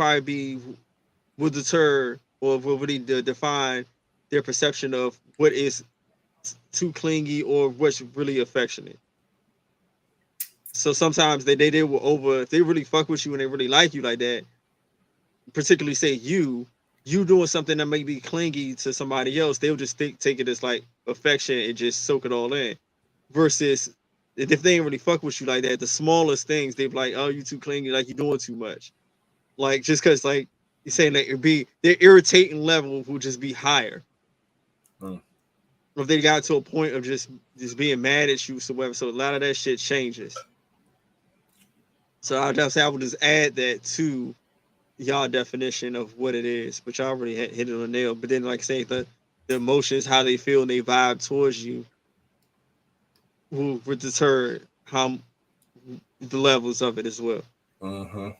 deter or will really define their perception of what is too clingy or what's really affectionate. So sometimes they will if they really fuck with you and they really like you like that, particularly say you doing something that may be clingy to somebody else, they'll just take it as like affection and just soak it all in. Versus if they ain't really fuck with you like that, the smallest things they'll be like, oh, you too clingy, like you're doing too much. Like just because like you're saying that their irritating level will just be higher. If they got to a point of just being mad at you, so whatever. So a lot of that shit changes. So I would just add that to y'all definition of what it is, but y'all already hit it on the nail. But then, like I say, the emotions, how they feel, and they vibe towards you, will deter how the levels of it as well. You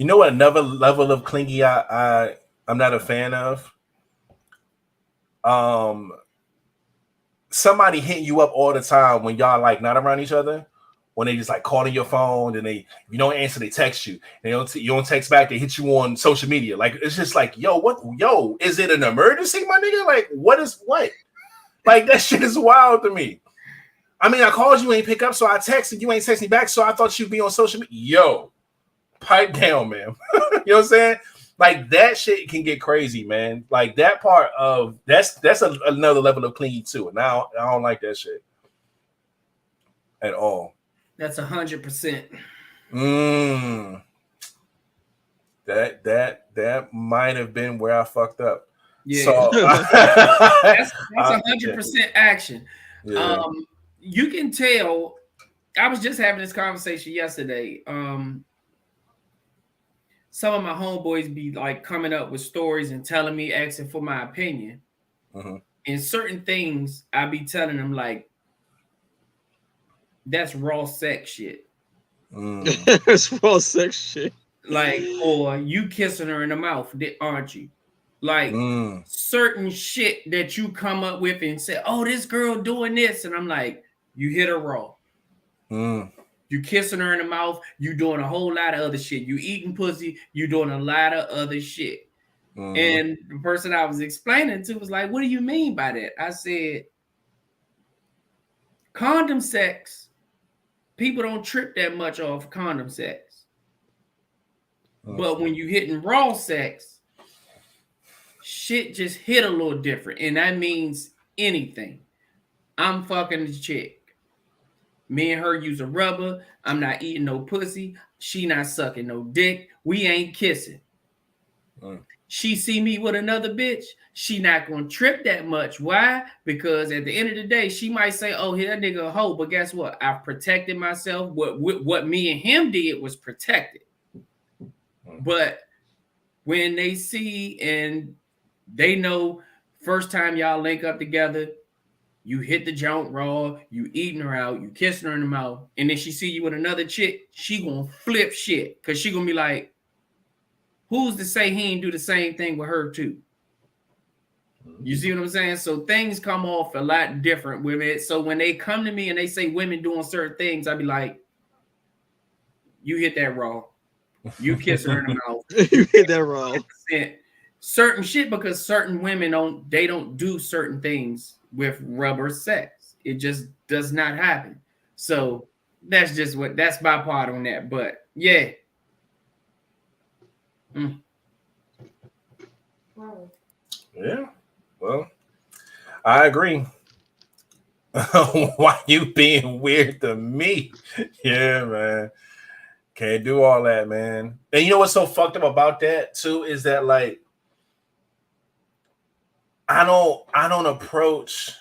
know what? Another level of clingy I'm not a fan of. Somebody hitting you up all the time when y'all like not around each other. When they just like calling your phone and if you don't answer, they text you. You don't text back, they hit you on social media. Like it's just like, yo, is it an emergency, my nigga? Like what? Like that shit is wild to me. I mean, I called you, ain't pick up, so I texted you, ain't text me back, so I thought you'd be on social media. Yo, pipe down, man. You know what I'm saying? Like that shit can get crazy, man. Like that part of that's another level of clingy too. And now I don't like that shit at all. That's 100%. That might have been where I fucked up. Yeah, so, that's 100% action. Yeah. You can tell. I was just having this conversation yesterday. Some of my homeboys be like coming up with stories and telling me, asking for my opinion. And certain things I be telling them like, that's raw sex shit. That's raw sex shit. Like, or you kissing her in the mouth, aren't you? Like certain shit that you come up with and say, oh, this girl doing this. And I'm like, you hit her raw. You kissing her in the mouth, you doing a whole lot of other shit. You eating pussy, you doing a lot of other shit. And the person I was explaining to was like, what do you mean by that? I said, condom sex, people don't trip that much off condom sex. But when you hitting raw sex, shit just hit a little different. And that means anything. I'm fucking the chick. Me and her use a rubber. I'm not eating no pussy. She not sucking no dick. We ain't kissing. She see me with another bitch. She not gonna trip that much. Why? Because at the end of the day, she might say, oh, that nigga a hoe. But guess what? I've protected myself. What me and him did was protected. But when they see and they know first time y'all link up together, you hit the joint raw, you eating her out, you kissing her in the mouth, and then she see you with another chick, she gonna flip shit. Cause she gonna be like, who's to say he ain't do the same thing with her too? You see what I'm saying? So things come off a lot different with it. So when they come to me and they say women doing certain things, I be like, you hit that raw. You kiss her in the mouth. You hit that raw. Certain shit, because certain women don't do certain things with rubber sex. It just does not happen. So that's my part on that. But yeah. Yeah. Well, I agree. Why you being weird to me? Yeah, man. Can't do all that, man. And you know what's so fucked up about that too is that like I don't approach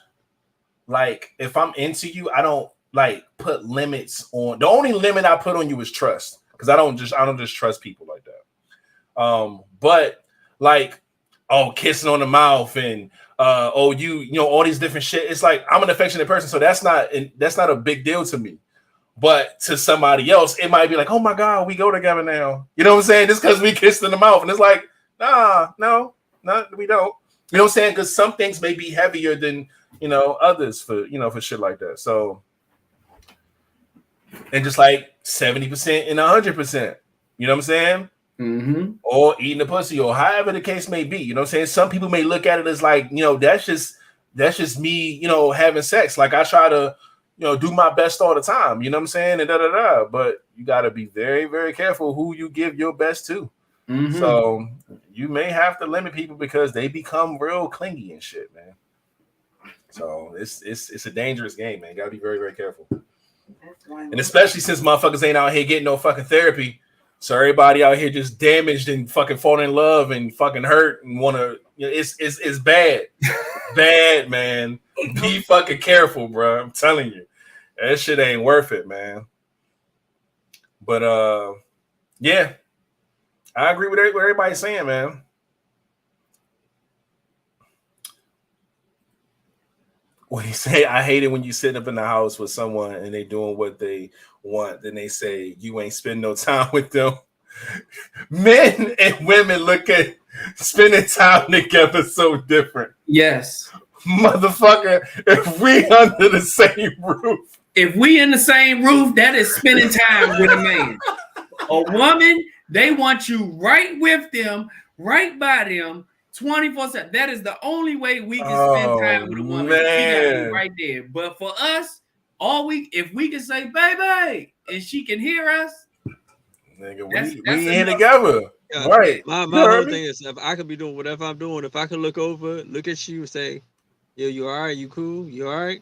like if I'm into you, I don't like put limits on. The only limit I put on you is trust, because I don't just trust people like that. But like kissing on the mouth and you know, all these different shit. It's like I'm an affectionate person, so that's not a big deal to me. But to somebody else, it might be like, oh my God, we go together now. You know what I'm saying? Just because we kissed in the mouth. And it's like, no, we don't. You know what I'm saying? Because some things may be heavier than, you know, others for shit like that. So, and just like 70% and 100%. You know what I'm saying? Mm-hmm. Or eating the pussy, or however the case may be. You know what I'm saying? Some people may look at it as like, you know, that's just me, you know, having sex. Like I try to, you know, do my best all the time. You know what I'm saying? And But you got to be very, very careful who you give your best to. Mm-hmm. So you may have to limit people because they become real clingy and shit, man. So it's a dangerous game, man. You got to be very, very careful. And especially since motherfuckers ain't out here getting no fucking therapy. So everybody out here just damaged and fucking falling in love and fucking hurt and want to, you know, it's bad. Bad, man. Be fucking careful, bro. I'm telling you. That shit ain't worth it, man. But yeah. I agree with what everybody's saying, man. What he say? I hate it when you sit up in the house with someone and they doing what they want. Then they say you ain't spend no time with them. Men and women look at spending time together so different. Yes. Motherfucker, if we under the same roof. If we in the same roof, that is spending time with a man. A woman, they want you right with them, right by them, 24/7. That is the only way we can spend time with a woman. We gotta be right there. But for us, if we can say baby and she can hear us, nigga, we in together. Yeah, right. My whole thing is if I could be doing whatever I'm doing, if I could look at you and say, yo, you all right? You cool? You all right?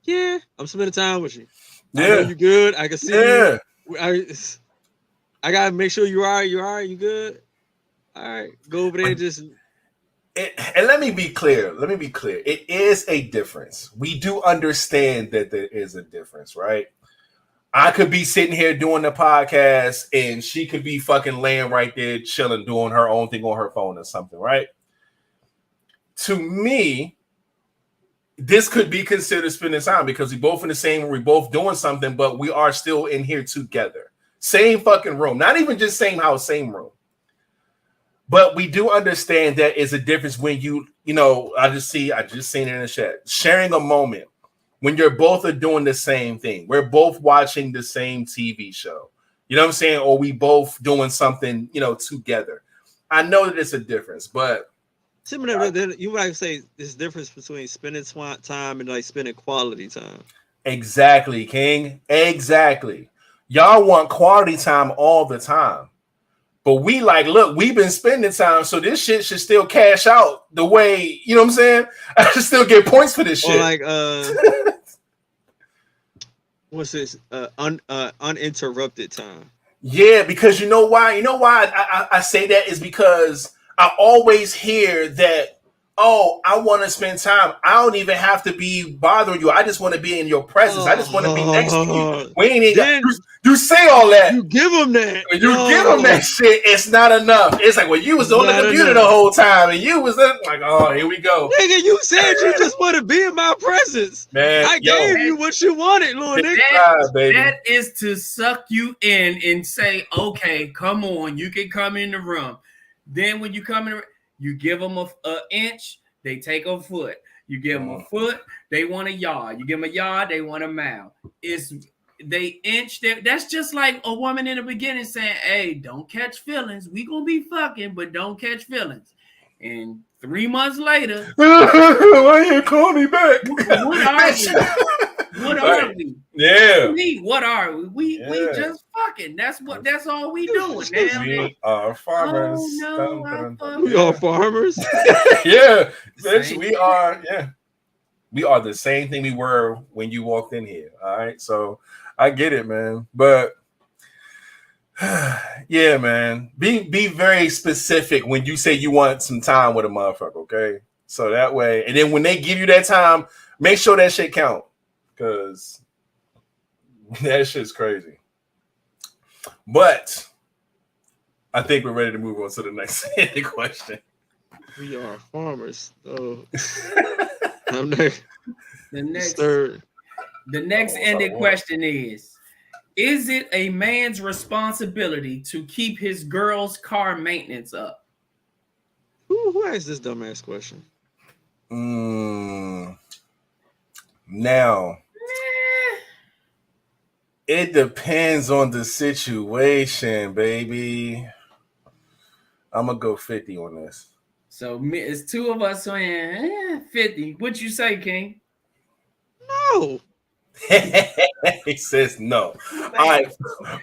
Yeah, I'm spending time with you. Yeah. I know you good. I can see you. I gotta make sure you all right. You all right? You good? All right. Go over there and and let me be clear. It is a difference. We do understand that there is a difference, right? I could be sitting here doing the podcast and she could be fucking laying right there chilling, doing her own thing on her phone or something, right? To me, this could be considered spending time because we both in the same room, we both doing something, but we are still in here together. Same fucking room. Not even just same house, same room. But we do understand that is a difference when you know, I just seen it in the chat. Sharing a moment when you're both are doing the same thing. We're both watching the same TV show. You know what I'm saying? Or we both doing something, you know, together. I know that it's a difference, but similar, you might say there's difference between spending time and like spending quality time. Exactly, King. Exactly. Y'all want quality time all the time. But we like, look, we've been spending time, so this shit should still cash out the way, you know what I'm saying? I should still get points for this shit. Or like, what's this? Uninterrupted time. Yeah, because you know why? You know why I say that is because I always hear that, oh, I want to spend time. I don't even have to be bothering you. I just want to be in your presence. I just want to be next to you. We ain't even you say all that. You give them that. When you give them that shit, it's not enough. It's like, well, you was on the computer the whole time, and you was like, oh, here we go. Nigga, you said you just want to be in my presence. Man, I gave you what you wanted, little nigga. That is to suck you in and say, okay, come on, you can come in the room. Then when you come in, you give them an inch, they take a foot. You give them a foot, they want a yard. You give them a yard, they want a mile. They inch there. That's just like a woman in the beginning saying, hey, don't catch feelings. We gonna be fucking, but don't catch feelings. And 3 months later, why you call me back? What are we? What are we? Yeah. What are we? We just fucking. That's all we doing. We are farmers. Oh, no, we are farmers. Yeah. Bitch, we are, yeah. We are the same thing we were when you walked in here. All right. So I get it, man. But yeah, man. Be very specific when you say you want some time with a motherfucker, okay? So that way, and then when they give you that time, make sure that shit count. Because that shit's crazy. But I think we're ready to move on to the next question. We are farmers. Oh, I'm next. The next ended question is it a man's responsibility to keep his girl's car maintenance up? Who asked this dumbass question? Now, it depends on the situation, baby. I'm gonna go 50 on this. So it's two of us saying 50. What you say, King? No. He says no. All right.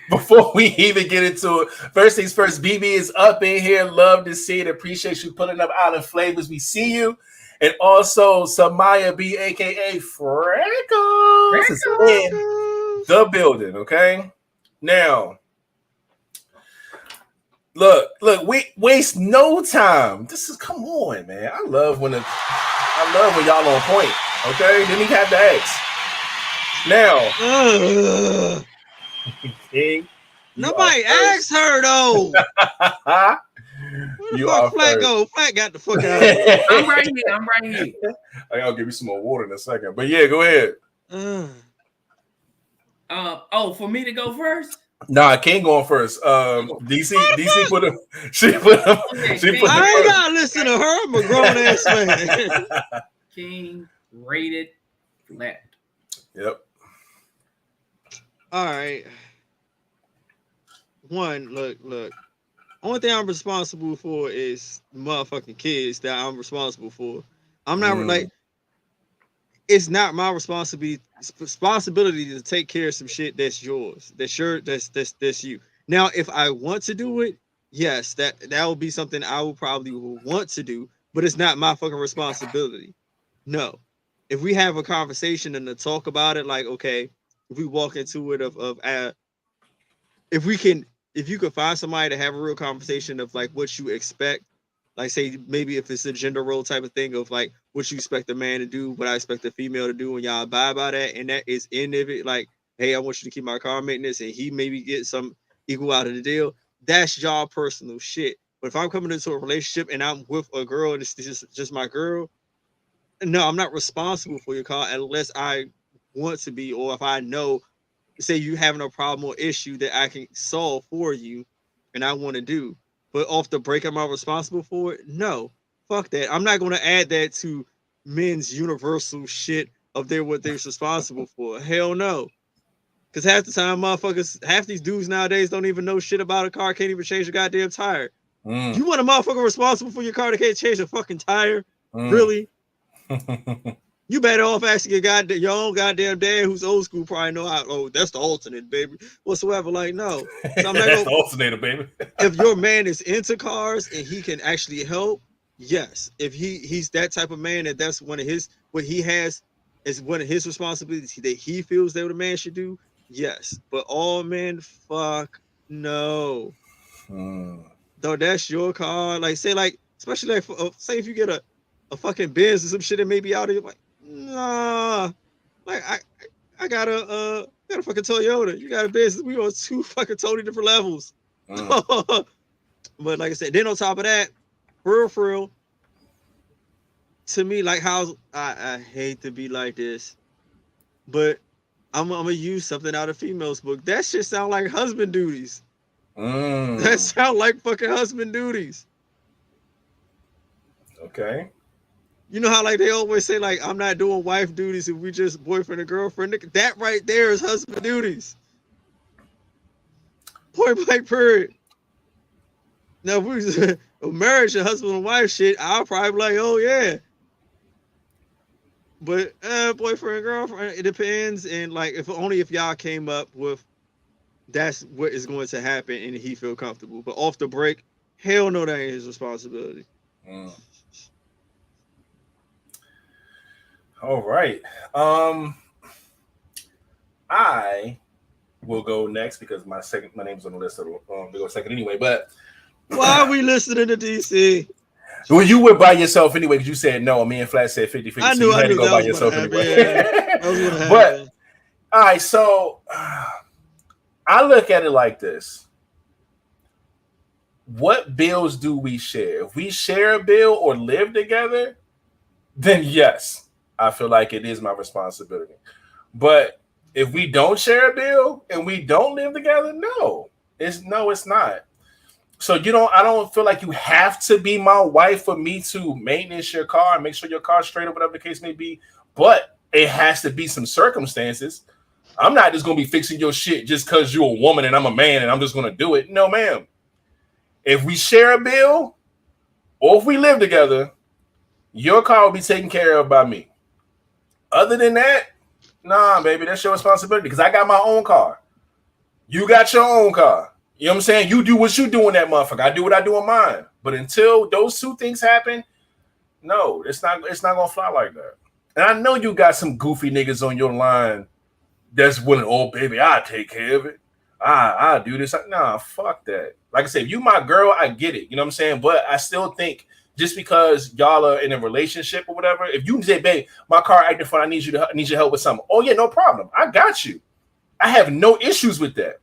Before we even get into it, first things first, BB is up in here. Love to see it. Appreciate you putting up Island Flavors. We see you. And also Samaya B, aka Freckles, is in the building. Okay. Now, look, we waste no time. Come on, man. I love when y'all on point. Okay, then he have to ask. Now, King, nobody asked her though. Where the fuck Flat go? Flat got the fuck out of here. I'm right here. I'll give you some more water in a second. But yeah, go ahead. For me to go first? Nah, King going first. DC put him. I ain't gotta listen to her. I'm a grown ass man. King rated flat. Yep. All right. One, look. Only thing I'm responsible for is motherfucking kids that I'm responsible for. I'm not like, it's not my responsibility to take care of some shit that's yours. That's you. Now, if I want to do it, yes, that will be something I will probably want to do, but it's not my fucking responsibility. No. If we have a conversation and to talk about it, like, okay, if we walk into it if you could find somebody to have a real conversation of like what you expect, like say maybe if it's a gender role type of thing of like what you expect a man to do, what I expect a female to do, and y'all abide by that, and that is end of it, like, hey, I want you to keep my car maintenance, and he maybe get some equal out of the deal. That's y'all personal shit. But if I'm coming into a relationship and I'm with a girl and it's just my girl, no, I'm not responsible for your car unless I want to be, or if I know, say you having a problem or issue that I can solve for you and I want to do. But off the break, am I responsible for it? No. Fuck that. I'm not going to add that to men's universal shit of what they're responsible for. Hell no. Because half the time, half these dudes nowadays don't even know shit about a car, can't even change a goddamn tire. You want a motherfucker responsible for your car that can't change a fucking tire? Really? You better off asking your own goddamn dad who's old school, probably know how, oh, that's the alternate, baby. Whatsoever, like, no. So that's the alternator, baby. If your man is into cars and he can actually help, yes. If he's that type of man that that's one of his, what he has is one of his responsibilities that he feels that a man should do, yes. But all men, fuck no. Though that's your car. Like, say, like, especially like, say if you get a fucking Benz or some shit that may be out of your, like, nah, like I got a fucking Toyota. You got a Benz. We on two fucking totally different levels. But like I said, then on top of that, for real, to me, like how I hate to be like this, but I'm gonna use something out of females book. That shit sound like husband duties. That sound like fucking husband duties. Okay. You know how like they always say like I'm not doing wife duties if we just boyfriend and girlfriend. That right there is husband duties. Point blank period. Now if we was a marriage and husband and wife shit, I'll probably be like, oh yeah. But boyfriend and girlfriend, it depends. And like if y'all came up with that's what is going to happen and he feel comfortable. But off the break, hell no, that ain't his responsibility. All right. I will go next because my name's on the list. So we'll go second anyway. But why are we listening to DC? Well, you went by yourself anyway because you said no. Me and Flat said 50-50. I knew, so you had to go by yourself anyway. Yeah. But all right, so I look at it like this: what bills do we share? If we share a bill or live together, then yes, I feel like it is my responsibility. But if we don't share a bill and we don't live together, no, it's not. So I don't feel like you have to be my wife for me to maintenance your car and make sure your car's straight or whatever the case may be. But it has to be some circumstances. I'm not just gonna be fixing your shit just because you're a woman and I'm a man and I'm just gonna do it. No, ma'am. If we share a bill or if we live together, your car will be taken care of by me. Other than that, nah, baby, that's your responsibility because I got my own car. You got your own car. You know what I'm saying? You do what you do in that motherfucker. I do what I do in mine. But until those two things happen, no, it's not gonna fly like that. And I know you got some goofy niggas on your line that's willing, oh baby, I'll take care of it. I'll do this. Nah, fuck that. Like I said, if you my girl, I get it. You know what I'm saying? But I still think just because y'all are in a relationship or whatever, if you say, babe, my car acting fun, I need your help with something. Oh yeah, no problem. I got you. I have no issues with that.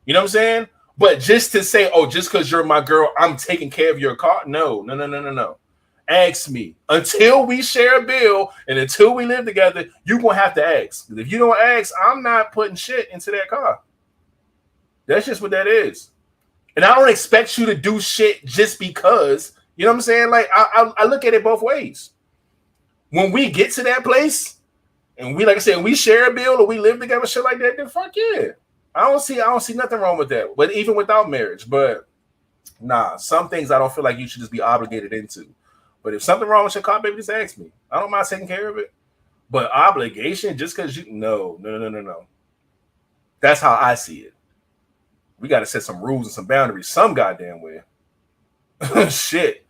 You know what I'm saying? But just to say, oh, just because you're my girl, I'm taking care of your car. No. Ask me. Until we share a bill and until we live together, you're going to have to ask. If you don't ask, I'm not putting shit into that car. That's just what that is. And I don't expect you to do shit just because, you know what I'm saying? Like, I look at it both ways. When we get to that place and we, like I said, we share a bill or we live together, shit like that, then fuck yeah. I don't see nothing wrong with that. But even without marriage, but nah, some things I don't feel like you should just be obligated into. But if something wrong with your car, baby, just ask me. I don't mind taking care of it. But obligation, just because you no. That's how I see it. We got to set some rules and some boundaries some goddamn way. Shit.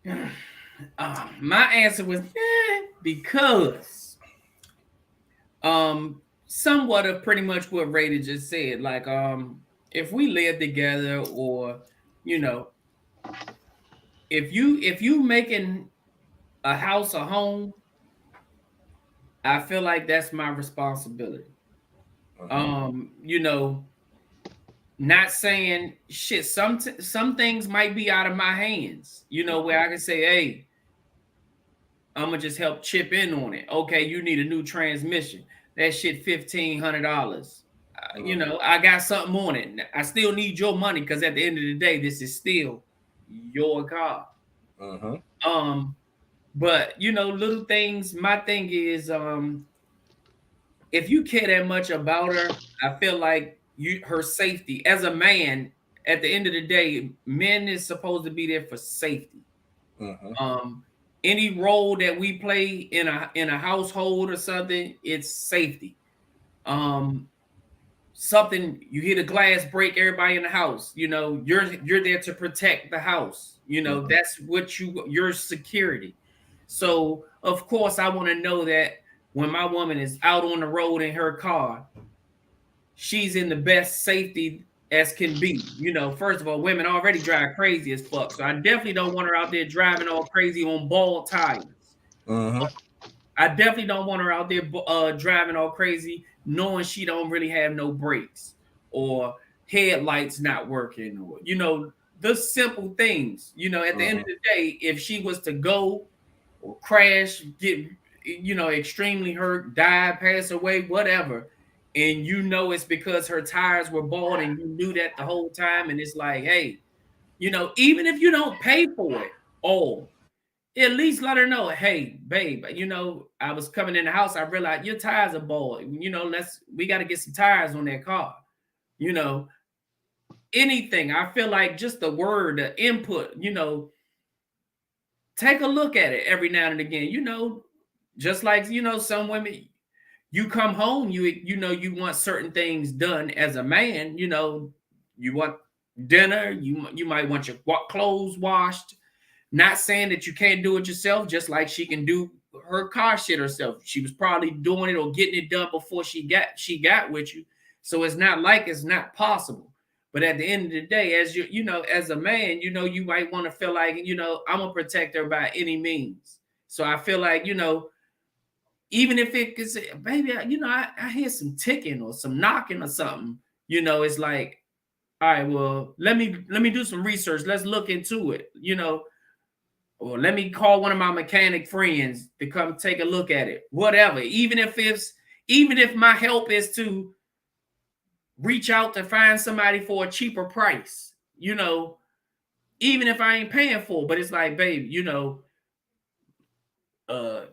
My answer was because somewhat of pretty much what Raider just said. Like, if we live together, or if you making a house a home, I feel like that's my responsibility. Not saying shit. Some things might be out of my hands. Where I can say, hey, I'm gonna just help chip in on it. Okay, you need a new transmission. That shit $1,500. I got something on it. I still need your money because at the end of the day, this is still your car. But little things. My thing is, if you care that much about her, I feel like her safety as a man. At the end of the day, men is supposed to be there for safety. Any role that we play in a household or something, it's safety. Something you hit a glass break, everybody in the house. You're there to protect the house. That's what your security. So of course I want to know that when my woman is out on the road in her car, she's in the best safety as can be. First of all, women already drive crazy as fuck. So I definitely don't want her out there driving all crazy on bald tires. I definitely don't want her out there driving all crazy knowing she don't really have no brakes or headlights not working, or the simple things. At the end of the day, if she was to go or crash, get extremely hurt, die, pass away, whatever, and it's because her tires were bald and you knew that the whole time, and it's like, hey, even if you don't pay for it all, at least let her know, hey, babe, I was coming in the house, I realized your tires are bald. We got to get some tires on that car. Anything. I feel like just the word, the input, take a look at it every now and again. Just like, some women, you come home, you want certain things done as a man. You want dinner, you might want your clothes washed. Not saying that you can't do it yourself, just like she can do her car shit herself. She was probably doing it or getting it done before she got with you. So it's not like it's not possible. But at the end of the day, as as a man, you might want to feel like, I'm gonna protect her by any means. So I feel like, even if it is, baby, I hear some ticking or some knocking or something, it's like, All right, well, let me do some research. Let's look into it. You know, or let me call one of my mechanic friends to come take a look at it. Whatever. Even if my help is to reach out to find somebody for a cheaper price, you know, even if I ain't paying for it, but it's like, babe, you know, the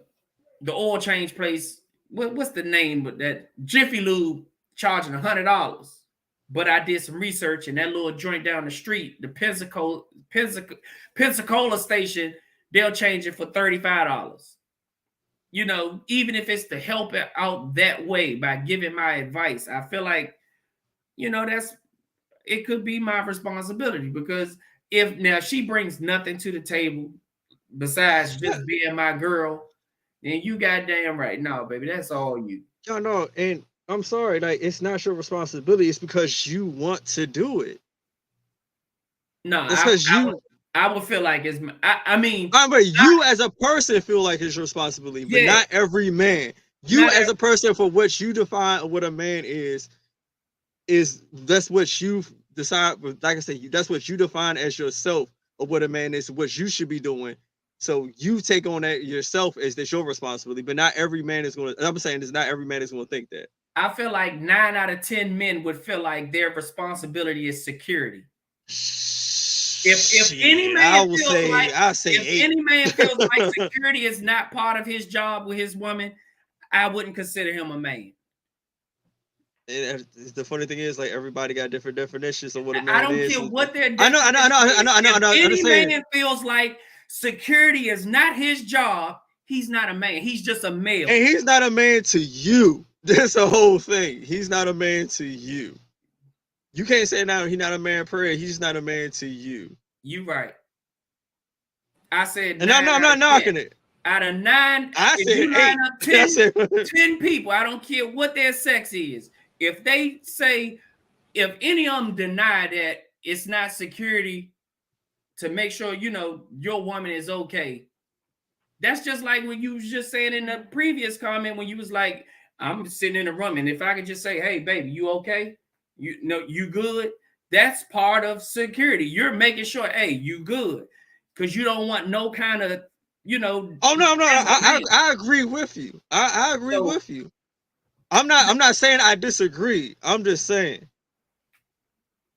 oil change place, what's the name of that? Jiffy Lube charging $100. But I did some research, and that little joint down the street, the Pensacola station, they'll change it for $35. You know, even if it's to help it out that way by giving my advice, I feel like, you know, it could be my responsibility, because if now she brings nothing to the table besides just being my girl, then you goddamn right. No, baby, that's all you. Y'all know, and I'm sorry, like, it's not your responsibility. It's because you want to do it. No, it's because I would feel like it's. I mean, but you as a person feel like it's your responsibility, but not every man. You as a person, for what you define what a man is that's what you decide. Like I said, that's what you define as yourself of what a man is, what you should be doing. So you take on that yourself as that's your responsibility, but not every man is going to. I'm saying is not every man is going to think that. I feel like 9 out of 10 men would feel like their responsibility is security. If any man feels like security is not part of his job with his woman, I wouldn't consider him a man. And the funny thing is, like, everybody got different definitions of what a man is. I don't care what their I know. If any man feels like security is not his job, he's not a man. He's just a male. And he's not a man to you. That's the whole thing. He's not a man to you. You can't say now he's not a man per se. He's just not a man to you. You right. I said, and I'm not knocking it. Out of 9, I said you line up 10 people, I don't care what their sex is. If they say, if any of them deny that it's not security to make sure, you know, your woman is okay, that's just like when you was just saying in the previous comment when you was like, I'm sitting in the room, and if I could just say, hey, baby, you okay? You know, you good? That's part of security. You're making sure, hey, you good, because you don't want no kind of, you know. Oh no, I agree with you. I agree with you. I'm not saying I disagree. I'm just saying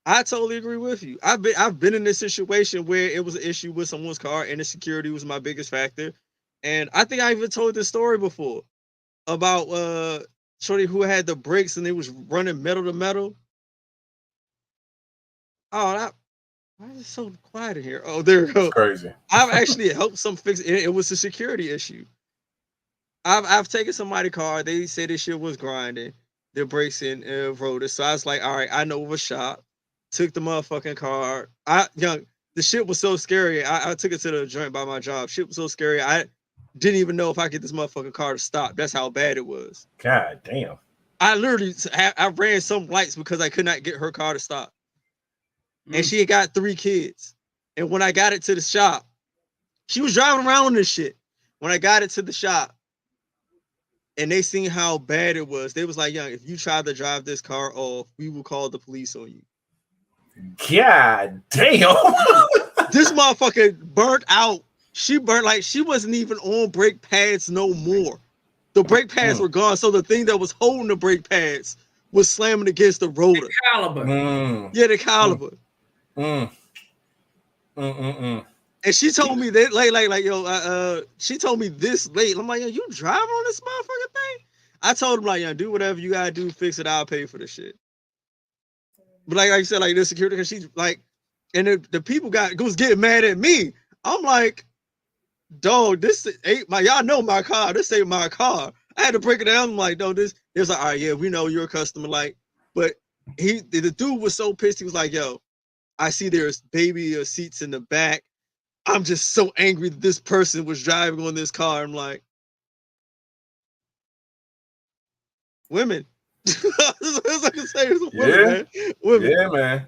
I totally agree with you. I've been in this situation where it was an issue with someone's car, and the security was my biggest factor. And I think I even told this story before about shorty who had the brakes and they was running metal to metal. Oh, why is it so quiet in here? Oh, there we go. It's crazy. I've actually helped some fix it. It was a security issue. I've taken somebody's car. They said this shit was grinding. Their brakes in rotor. So I was like, all right, I know of a shop. Took the motherfucking car. The shit was so scary. I took it to the joint by my job. Shit was so scary. I didn't even know if I could get this motherfucking car to stop. That's how bad it was. God damn. I literally I ran some lights because I could not get her car to stop. And she had got 3 kids. And when I got it to the shop, she was driving around this shit. When I got it to the shop and they seen how bad it was, they was like, young, if you try to drive this car off, we will call the police on you. God damn. This motherfucker burnt out. She burnt like she wasn't even on brake pads no more. The brake pads were gone. So the thing that was holding the brake pads was slamming against the rotor. The caliber. Yeah, the caliber. And she told me that like yo, she told me this late. I'm like, yo, you driving on this motherfucking thing? I told him like, yo, do whatever you gotta do, fix it, I'll pay for the shit. But like I said, like the security, because she's like, and the people was getting mad at me. I'm like, dog, this ain't my, y'all know my car. This ain't my car. I had to break it down. I'm like, no, this. It was like, all right, yeah, we know you're a customer. Like, but the dude was so pissed. He was like, yo, I see there's baby seats in the back. I'm just so angry that this person was driving on this car. I'm like, women. Man. Yeah, man.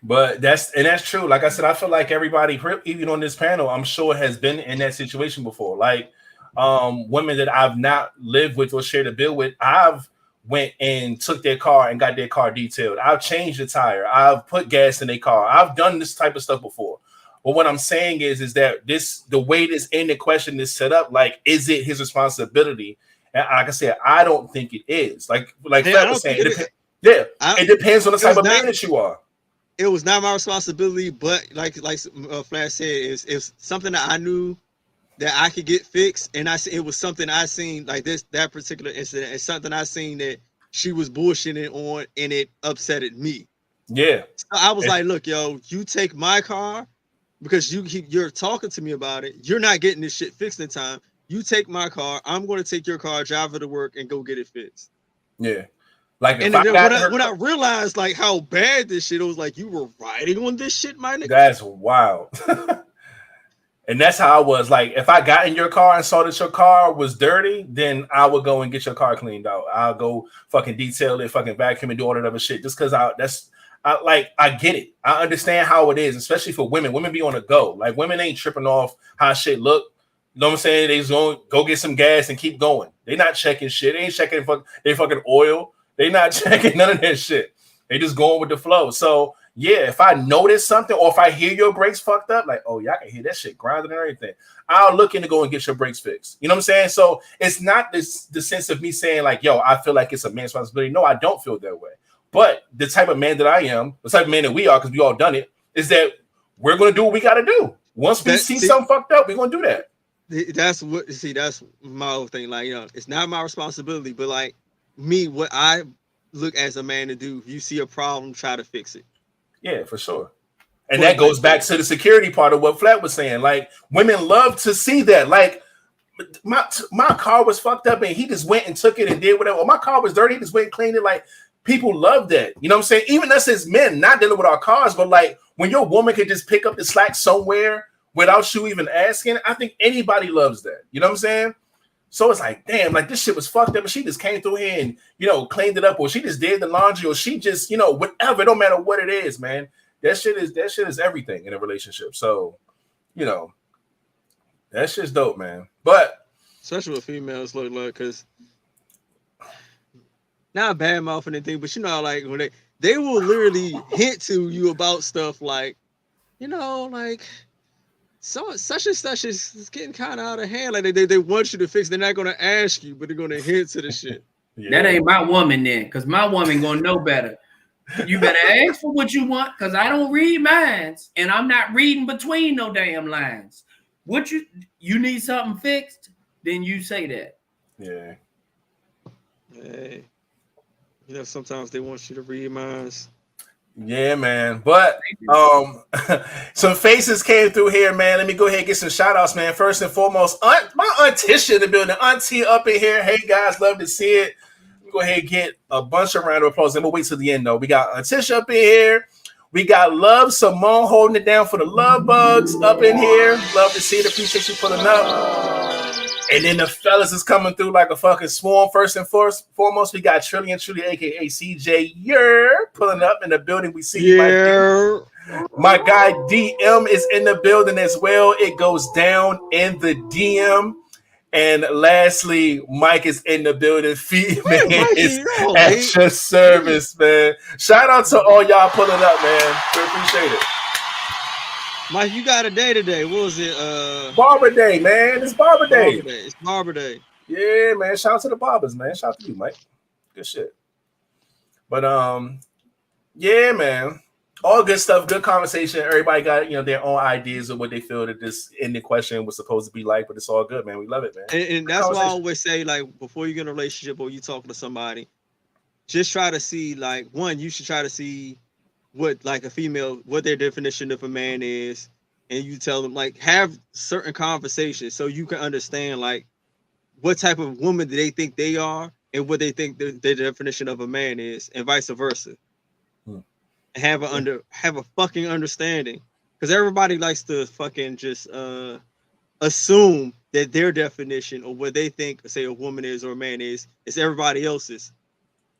But that's true. Like I said, I feel like everybody, even on this panel, I'm sure has been in that situation before. Like women that I've not lived with or shared a bill with, I've went and took their car and got their car detailed. I've changed the tire. I've put gas in their car. I've done this type of stuff before. But what I'm saying is that the way this in the question is set up, like, is it his responsibility? And like I said, I don't think it is. Like Fred was saying, it depends on the type of man that you are. It was not my responsibility, but like Flash said, it's something that I knew that I could get fixed, and it was something I seen, like that particular incident. It's something I seen that she was bullshitting on, and it upsetted me. Yeah. So I was like, look, yo, you take my car. Because you're talking to me about it, you're not getting this shit fixed in time. You take my car, I'm going to take your car, drive it to work, and go get it fixed. Yeah, like and then when I realized like how bad this shit, it was like you were riding on this shit, my nigga. That's wild. And that's how I was. Like, if I got in your car and saw that your car was dirty, then I would go and get your car cleaned out. I'll go fucking detail it, fucking vacuum and do all that other shit. Just because I get it. I understand how it is, especially for women. Women be on the go. Like, women ain't tripping off how shit look. You know what I'm saying? They just go get some gas and keep going. They not checking shit. They ain't checking they fucking oil. They not checking none of that shit. They just going with the flow. So yeah, if I notice something or if I hear your brakes fucked up, like, oh yeah, I can hear that shit grinding and everything, I'll look in to go and get your brakes fixed. You know what I'm saying? So it's not the sense of me saying like, yo, I feel like it's a man's responsibility. No, I don't feel that way. But the type of man that I am, the type of man that we are, because we all done it, is that we're going to do what we got to do. Once we see something fucked up, we're going to do that. That's my whole thing. Like, you know, it's not my responsibility, but like me, what I look as a man to do, if you see a problem, try to fix it. Yeah, for sure. And that goes back to the security part of what Flat was saying. Like, women love to see that. Like, my car was fucked up and he just went and took it and did whatever. Or my car was dirty, he just went and cleaned it. Like, people love that. You know what I'm saying? Even us as men, not dealing with our cars, but like when your woman can just pick up the slack somewhere without you even asking, I think anybody loves that. You know what I'm saying? So it's like, damn, like this shit was fucked up, and she just came through here and, you know, cleaned it up, or she just did the laundry, or she just, you know, whatever. It don't matter what it is, man. That shit is everything in a relationship. So, you know, that shit's dope, man. But especially what females look like, because not bad mouth or anything, but you know, like when they will literally hint to you about stuff like, you know, like such and such is getting kind of out of hand. Like they want you to fix. They're not gonna ask you, but they're gonna hint to the shit. Yeah. That ain't my woman then, because my woman gonna know better. You better ask for what you want, because I don't read minds, and I'm not reading between no damn lines. What you need something fixed, then you say that. Yeah. Hey. You know, sometimes they want you to read minds. Yeah, man. But some faces came through here, man. Let me go ahead and get some shout outs, man. First and foremost, my Aunt Tisha in the building. Auntie up in here. Hey guys, love to see it. Let me go ahead and get a bunch of round of applause. Then we'll wait till the end though. We got Aunt Tisha up in here. We got Love Simone holding it down for the Love Bugs up in here. Love to see it. Appreciate you pulling up. And then the fellas is coming through like a fucking swarm. First and foremost, we got Trillian Truly, aka 𝐒𝐭𝐳 pulling up in the building. We see you, my guy DM is in the building as well. It goes down in the DM. And lastly, Mike is in the building. Man is at your service, man. Shout out to all y'all pulling up, man. We appreciate it. Mike, you got a day today. What was it? Barber Day, man. It's Barber Day. It's Barber Day. Yeah, man. Shout out to the barbers, man. Shout out to you, Mike. Good shit. But yeah, man. All good stuff, good conversation. Everybody got, you know, their own ideas of what they feel that this ending question was supposed to be like, but it's all good, man. We love it, man. And that's why I always say, like, before you get in a relationship or you talking to somebody, just try to see, like, one, you should try to see what, like, a female, what their definition of a man is, and you tell them, like, have certain conversations so you can understand, like, what type of woman do they think they are and what they think their definition of a man is, and vice versa. Have a fucking understanding, because everybody likes to fucking just assume that their definition or what they think, say, a woman is or a man is everybody else's.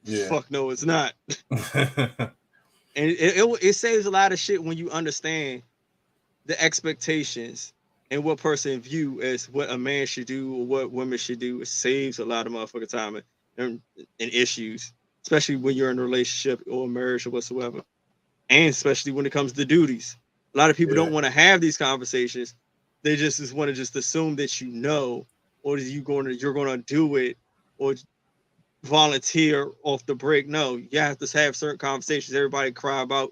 Yeah. Fuck no, it's not. And it saves a lot of shit when you understand the expectations and what person view as what a man should do or what women should do. It saves a lot of motherfucking time. and issues, especially when you're in a relationship or a marriage or whatsoever, and especially when it comes to duties. A lot of people don't want to have these conversations. They just want to just assume that you know, or you're gonna do it, or volunteer off the break. No, you have to have certain conversations. Everybody cry about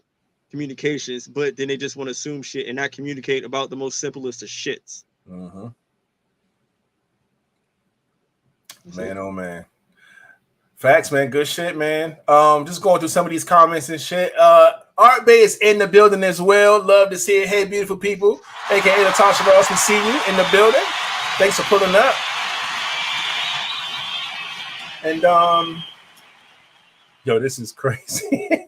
communications, but then they just want to assume shit and not communicate about the most simplest of shits. Man, oh man. Facts, man. Good shit, man. Just going through some of these comments and shit. Art Bay is in the building as well. Love to see it. Hey, beautiful people. AKA Natasha Ross, we see you in the building. Thanks for pulling up. And yo, this is crazy.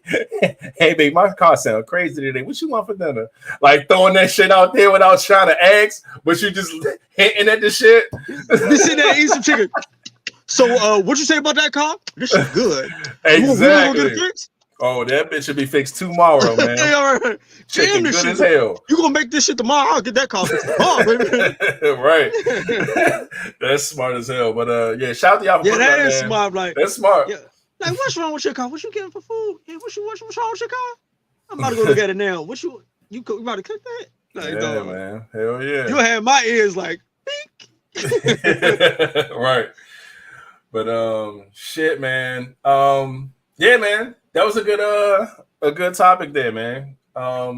Hey, babe, my car sound crazy today. What you want for dinner? Like throwing that shit out there without trying to ask, but you just hitting at the shit. You sit there eat some chicken. So, what you say about that car? This shit good. Exactly. Oh, that bitch should be fixed tomorrow, man. Hey, all right. Chicken good as hell. You gonna make this shit tomorrow? I'll get that car fixed tomorrow, baby. Right. That's smart as hell. But yeah, shout out to y'all. Yeah, that is smart. Like that's smart. Yeah. Like, what's wrong with your car? What you getting for food? Hey, what's wrong with your car? I'm about to go look at it now. What you about to cook that? Like, yeah, man. Hell yeah. You had my ears like, right. But shit, man. Yeah, man. That was a good topic there, man. A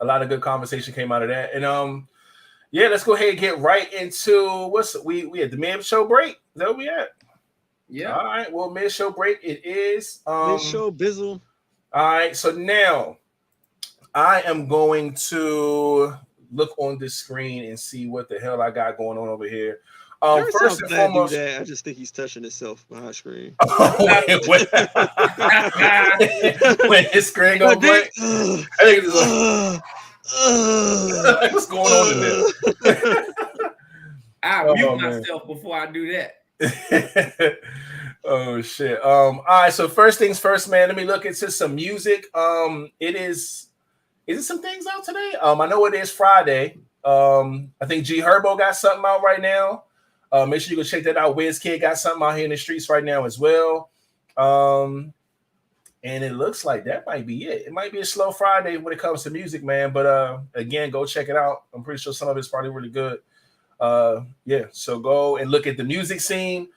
lot of good conversation came out of that. And yeah, let's go ahead and get right into we at the mid-show break. Is that where we at? Yeah. All right. Well, mid-show break it is. Mid-show bizzle. All right. So now I am going to look on this screen and see what the hell I got going on over here. First and foremost, I just think he's touching himself behind screen. When his screen goes blank, I think it's like, what's going on in there? I'll mute myself before I do that. Oh shit. All right. So first things first, man. Let me look into some music. Is it some things out today? I know it is Friday. I think 𝐒𝐻𝐕𝐿 got something out right now. Make sure you go check that out. 𝐻𝐳𝐾 got something out here in the streets right now as well. And it looks like that might be it. It might be a slow Friday when it comes to music, man. But again, go check it out. I'm pretty sure some of it's probably really good. Yeah, so go and look at the music scene.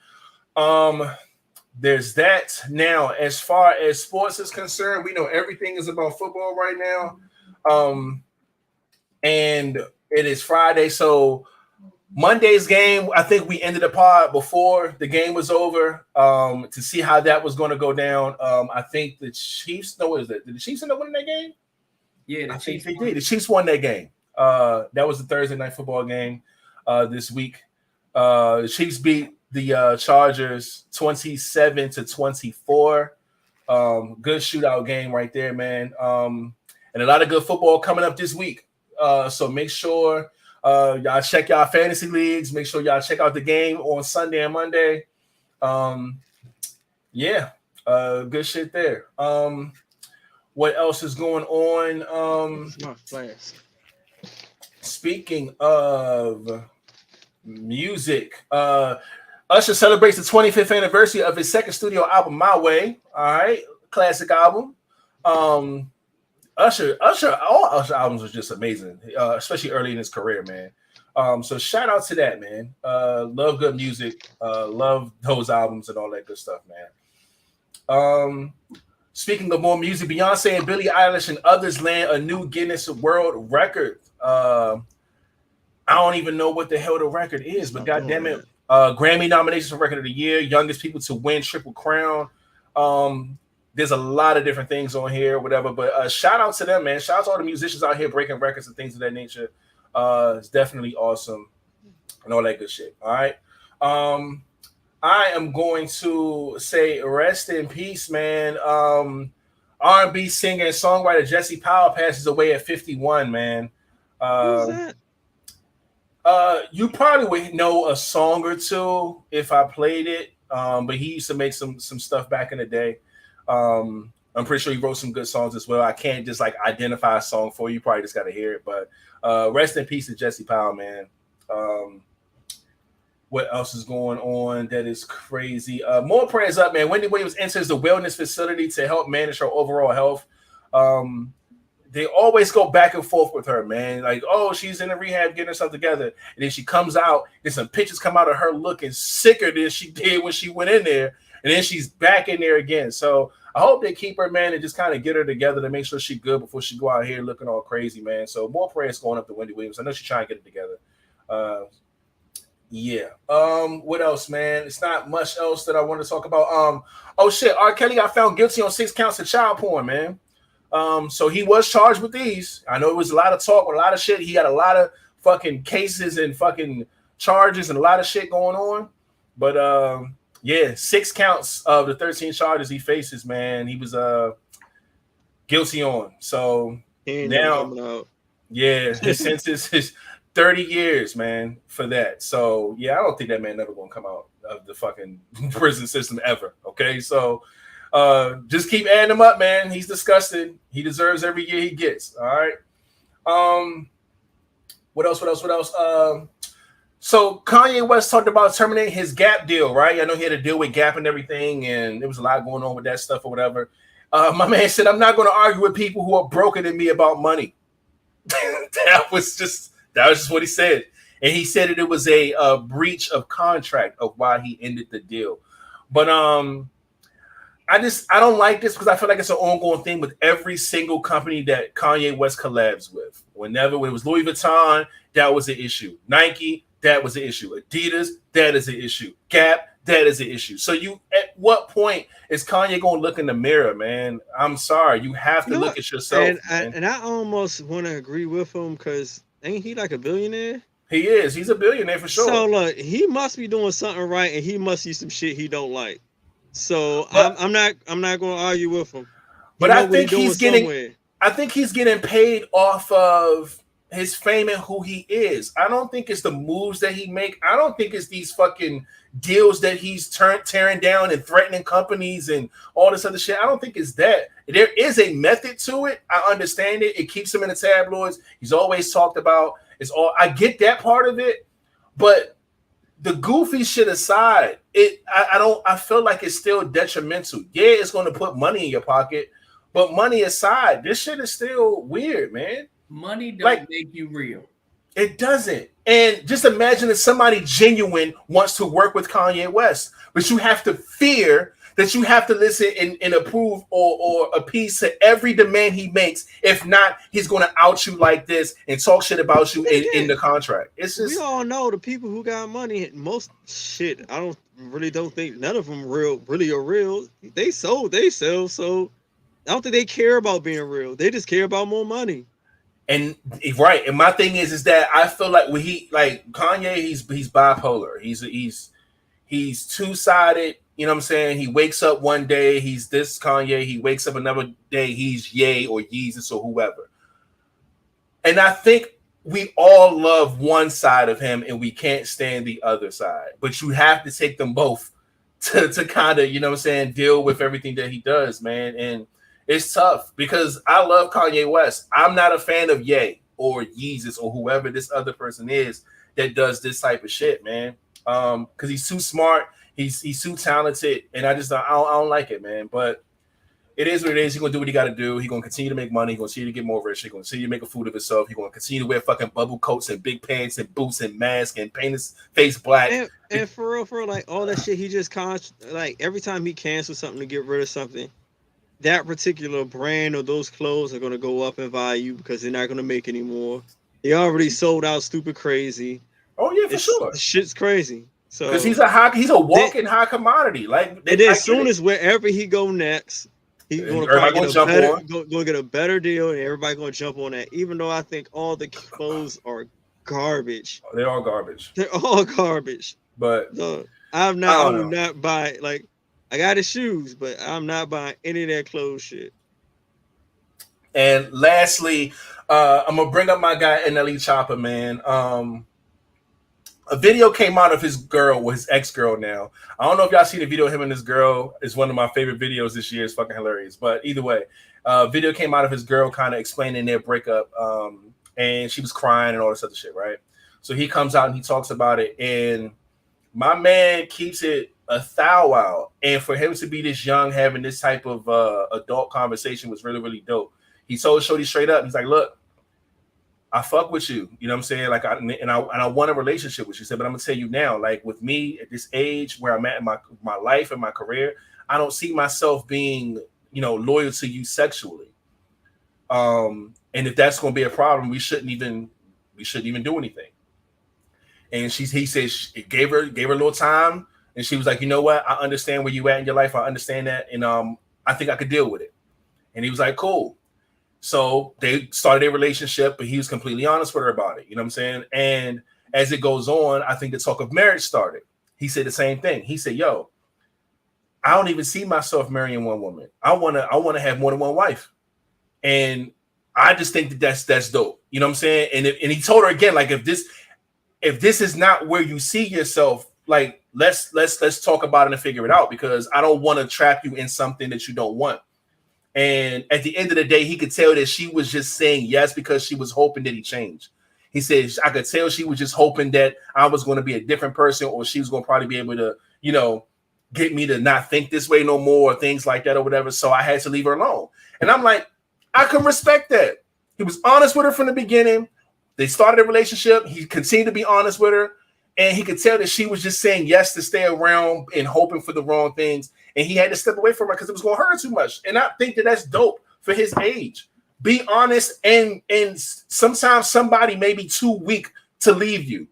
There's that. Now, as far as sports is concerned, we know everything is about football right now. And it is Friday, so Monday's game, I think we ended the pod before the game was over to see how that was going to go down. I think the Chiefs, no, what is that? Did the Chiefs end up winning that game? Yeah, I think they did. The Chiefs won that game. That was the Thursday night football game this week. The Chiefs beat the Chargers 27-24. Good shootout game right there, man. And a lot of good football coming up this week. So make sure y'all check y'all fantasy leagues. Make sure y'all check out the game on Sunday and Monday. Yeah, good shit there. What else is going on? Speaking of music, Usher celebrates the 25th anniversary of his second studio album, My Way. All right, classic album. Usher, all Usher albums are just amazing, especially early in his career, man. So shout out to that, man. Love good music. Love those albums and all that good stuff, man. Speaking of more music, Beyonce and Billie Eilish and others land a new Guinness World Record. I don't even know what the hell the record is, but goddamn it, Grammy nominations for Record of the Year, youngest people to win Triple Crown. There's a lot of different things on here, whatever. But shout out to them, man. Shout out to all the musicians out here breaking records and things of that nature. It's definitely awesome and all that good shit. All right. I am going to say rest in peace, man. R&B singer and songwriter Jesse Powell passes away at 51, man. Who's that? You probably would know a song or two if I played it. But he used to make some stuff back in the day. I'm pretty sure he wrote some good songs as well. I can't just like identify a song for you. Probably just got to hear it. But rest in peace to Jesse Powell, man. What else is going on that is crazy? More prayers up, man. Wendy Williams enters the wellness facility to help manage her overall health. They always go back and forth with her, man. Like, oh, she's in the rehab getting herself together. And then she comes out, and some pictures come out of her looking sicker than she did when she went in there. And then she's back in there again. So I hope they keep her, man, and just kind of get her together to make sure she's good before she go out here looking all crazy, man. So more prayers going up to Wendy Williams. I know she's trying to get it together. Yeah. What else, man? It's not much else that I want to talk about. Oh shit, R. Kelly got found guilty on 6 counts of child porn, man. So he was charged with these. I know it was a lot of talk with a lot of shit. He got a lot of fucking cases and fucking charges and a lot of shit going on. But yeah, 6 counts of the 13 charges he faces, man. He was guilty on. So now, yeah, his sentence is 30 years, man, for that. So yeah, I don't think that man never gonna come out of the fucking prison system ever. Okay, so just keep adding him up, man. He's disgusting. He deserves every year he gets. All right. What else? So Kanye West talked about terminating his Gap deal, right? I know he had a deal with Gap and everything, and there was a lot going on with that stuff or whatever. My man said, "I'm not going to argue with people who are broker than me about money." That was just what he said, and he said that it was a breach of contract of why he ended the deal. But I don't like this because I feel like it's an ongoing thing with every single company that Kanye West collabs with. When it was Louis Vuitton, that was an issue. Nike, that was an issue. Adidas, that is an issue. Gap, that is an issue. So at what point is Kanye going to look in the mirror, man? I'm sorry. You have to look at yourself. And I almost want to agree with him because ain't he like a billionaire? He is. He's a billionaire for sure. So look, he must be doing something right, and he must see some shit he don't like. So I'm not going to argue with him. But I think he's getting paid off of his fame and who he is. I don't think it's the moves that he make. I don't think it's these fucking deals that he's tearing down and threatening companies and all this other shit. I don't think it's that. There is a method to it. I understand it. It keeps him in the tabloids. He's always talked about. I get that part of it, but the goofy shit aside, I feel like it's still detrimental. Yeah, it's going to put money in your pocket, but money aside, this shit is still weird, man. Money don't make you real. It doesn't. And just imagine if somebody genuine wants to work with Kanye West, but you have to fear that you have to listen and approve or appease to every demand he makes. If not, he's going to out you like this and talk shit about you in the contract. It's just, we all know the people who got money. Most shit, I don't think none of them really are real. They sell. So I don't think they care about being real. They just care about more money. And right. And my thing is that I feel like when Kanye, he's bipolar. He's two-sided. You know what I'm saying? He wakes up one day, he's this Kanye. He wakes up another day, he's Ye or Yeezus or whoever. And I think we all love one side of him and we can't stand the other side. But you have to take them both to kind of, you know what I'm saying, deal with everything that he does, man. And it's tough because I love Kanye West. I'm not a fan of Ye or Yeezus or whoever this other person is that does this type of shit, man. Because he's too smart. He's too talented, and I don't like it, man. But it is what it is. He's gonna do what he got to do. He's gonna continue to make money. He's gonna continue to get more rich. He's gonna continue to make a fool of himself. He's gonna continue to wear fucking bubble coats and big pants and boots and masks and paint his face black. And for real, like all that shit, he just like every time he cancels something to get rid of something, that particular brand or those clothes are gonna go up in value because they're not gonna make any more. They already sold out stupid crazy. Oh yeah, for sure. Shit's crazy. So because he's a walking high commodity. Like, and then as soon as wherever he go next, he's gonna get a better deal, and everybody gonna jump on that. Even though I think all the clothes are garbage. They're all garbage. They're all garbage. But so I would not buy, like, I got his shoes, but I'm not buying any of that clothes shit. And lastly, I'm gonna bring up my guy NLE Chopper, man. A video came out of his girl, with his ex-girl now. I don't know if y'all seen the video of him and his girl. It's one of my favorite videos this year. It's fucking hilarious. But either way, video came out of his girl kind of explaining their breakup. And she was crying and all this other shit, right? So he comes out and he talks about it. And my man keeps it a thou wow, and for him to be this young, having this type of adult conversation was really, really dope. He told Shorty straight up, he's like, look, I fuck with you, you know what I'm saying? Like, I want a relationship with you. He said, but I'm gonna tell you now, like, with me at this age where I'm at in my life and my career, I don't see myself being, you know, loyal to you sexually. And if that's gonna be a problem, we shouldn't even do anything. And he said it gave her a little time, and she was like, you know what? I understand where you at in your life. I understand that, and I think I could deal with it. And he was like, cool. So they started a relationship, but he was completely honest with her about it. You know what I'm saying? And as it goes on, I think the talk of marriage started. He said the same thing. He said, yo, I don't even see myself marrying one woman. I wanna have more than one wife. And I just think that's dope. You know what I'm saying? And he told her again, like, if this is not where you see yourself, like, let's talk about it and figure it out, because I don't want to trap you in something that you don't want. And at the end of the day, he could tell that she was just saying yes because she was hoping that he changed. He said, I could tell she was just hoping that I was going to be a different person, or she was going to probably be able to, you know, get me to not think this way no more, or things like that or whatever. So I had to leave her alone. And I'm like, I can respect that. He was honest with her from the beginning. They started a relationship. He continued to be honest with her. And he could tell that she was just saying yes to stay around and hoping for the wrong things. And he had to step away from her because it was going to hurt her too much. And I think that that's dope for his age. Be honest, and sometimes somebody may be too weak to leave you,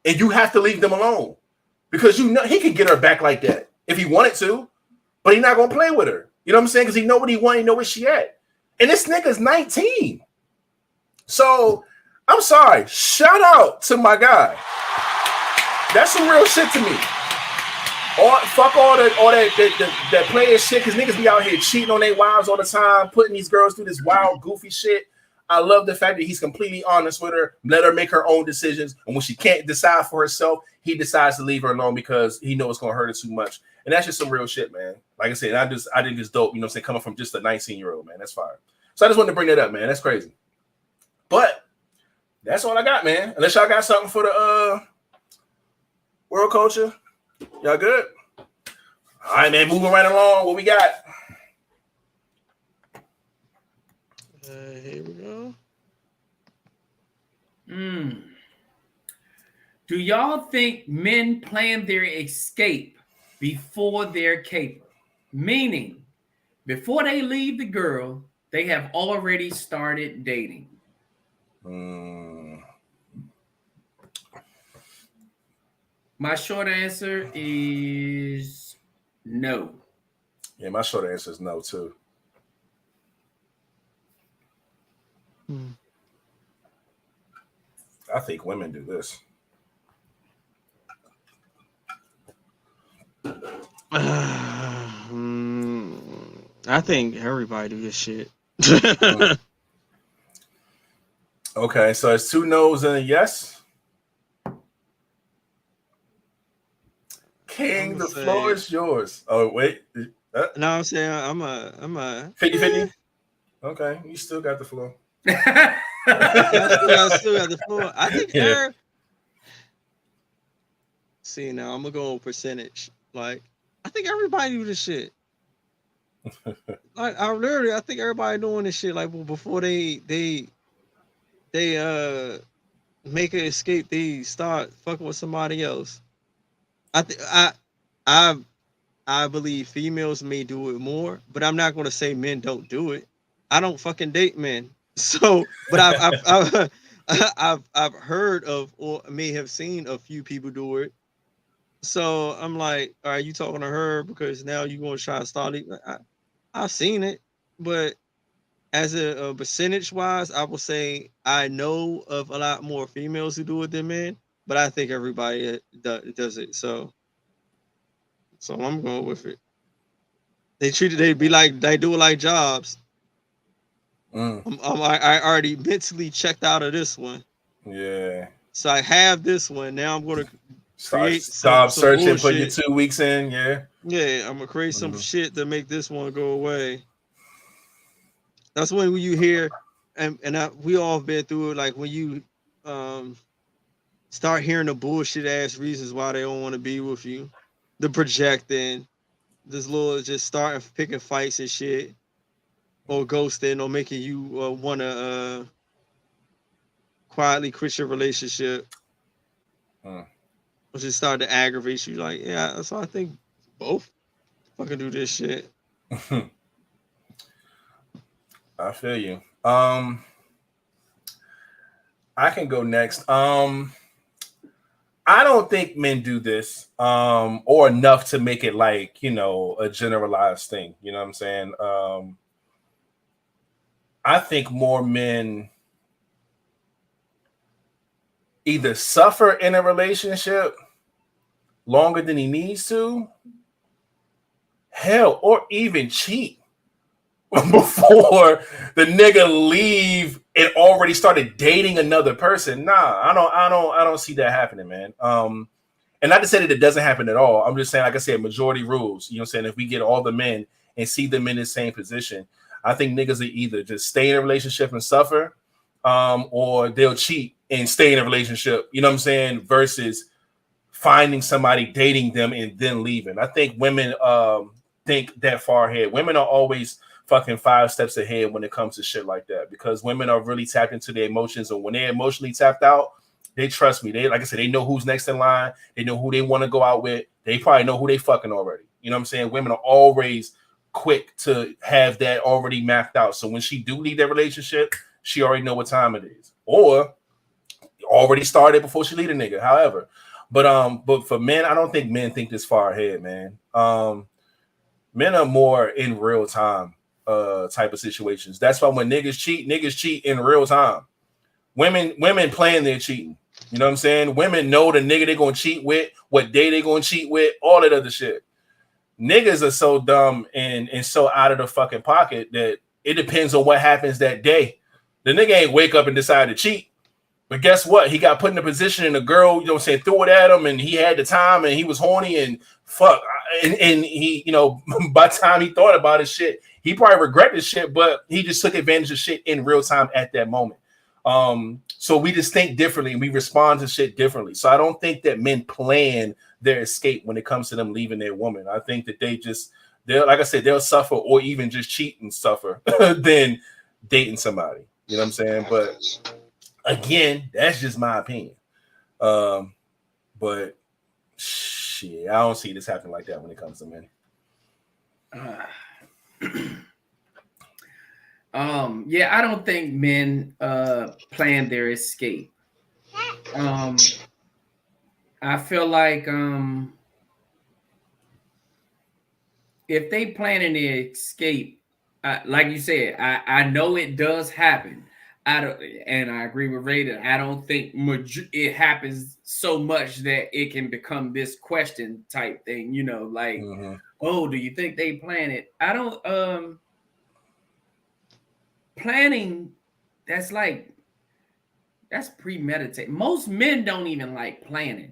and you have to leave them alone, because you know he could get her back like that if he wanted to, but he's not going to play with her. You know what I'm saying? Because he know what he wants, he know where she at. And this nigga's 19. So I'm sorry. Shout out to my guy. That's some real shit to me. Fuck all that player shit, because niggas be out here cheating on their wives all the time, putting these girls through this wild, goofy shit. I love the fact that he's completely honest with her, let her make her own decisions, and when she can't decide for herself, he decides to leave her alone because he knows it's gonna hurt her too much. And that's just some real shit, man. Like I said, I think it's dope, you know what I'm saying, coming from just a 19-year-old, man. That's fire. So I just wanted to bring that up, man. That's crazy. But that's all I got, man. Unless y'all got something for the world culture. Y'all good? All right, man. Moving right along. What we got? Here we go. Do y'all think men plan their escape before their caper? Meaning, before they leave the girl, they have already started dating. My short answer is no. Yeah, my short answer is no, too. I think women do this. I think everybody do this shit. Okay, so it's 2 no's and a yes. King, the floor is yours. Oh, wait. No, I'm saying I'm a 50-50? Okay, you still got the floor. I still got the floor. I think See, now I'm gonna go on percentage. Like, I think everybody do this shit. Like, I think everybody doing this shit. Like, before they make an escape, they start fucking with somebody else. I believe females may do it more, but I'm not gonna say men don't do it. I don't fucking date men, so but I've heard of, or may have seen a few people do it. So I'm like, all right, you talking to her because now you're gonna try to start it. I've seen it, but as a percentage wise, I will say I know of a lot more females who do it than men, but I think everybody does it. So I'm going with it. They do it like jobs. I already mentally checked out of this one. Yeah. So I have this one. Now I'm going to stop searching, put your 2 weeks in. Yeah. Yeah, I'm going to create some shit to make this one go away. That's when you hear, we all have been through it, like when you start hearing the bullshit ass reasons why they don't want to be with you, the projecting, this little just starting picking fights and shit, or ghosting, or making you want to quietly quit your relationship, or just start to aggravate you. Like, yeah, so I think both fucking do this shit. I feel you. I can go next. I don't think men do this or enough to make it like, you know, a generalized thing. You know what I'm saying? I think more men either suffer in a relationship longer than he needs to, hell, or even cheat before the nigga leave and already started dating another person. Nah, I don't see that happening, man. And not to say that it doesn't happen at all. I'm just saying, like I said, majority rules. You know what I'm saying? If we get all the men and see them in the same position, I think niggas will either just stay in a relationship and suffer, or they'll cheat and stay in a relationship. You know what I'm saying? Versus finding somebody, dating them, and then leaving. I think women think that far ahead. Women are always fucking 5 steps ahead when it comes to shit like that, because women are really tapped into their emotions, and when they're emotionally tapped out, they trust me. They, like I said, they know who's next in line. They know who they want to go out with. They probably know who they fucking already. You know what I'm saying? Women are always quick to have that already mapped out. So when she do leave that relationship, she already know what time it is, or already started before she leave the nigga. However, but for men, I don't think men think this far ahead, man. Men are more in real time type of situations. That's why when niggas cheat in real time. Women plan their cheating. You know what I'm saying? Women know the nigga they're gonna cheat with, what day they're gonna cheat with, all that other shit. Niggas are so dumb and so out of the fucking pocket that it depends on what happens that day. The nigga ain't wake up and decide to cheat. But guess what? He got put in a position and the girl, you know what I'm saying, threw it at him and he had the time and he was horny and fuck. And he, you know, by the time he thought about his shit, he probably regretted shit, but he just took advantage of shit in real time at that moment. So we just think differently and we respond to shit differently. So I don't think that men plan their escape when it comes to them leaving their woman. I think that they'll, like I said, they'll suffer or even just cheat and suffer than dating somebody. You know what I'm saying? But again, that's just my opinion. But shit, I don't see this happening like that when it comes to men. Yeah, I don't think men plan their escape. I feel like if they planning their escape, like you said, I know it does happen. And I agree with Ray that I don't think it happens so much that it can become this question type thing, you know, like, oh, do you think they plan it? I don't, planning, that's premeditated. Most men don't even like planning.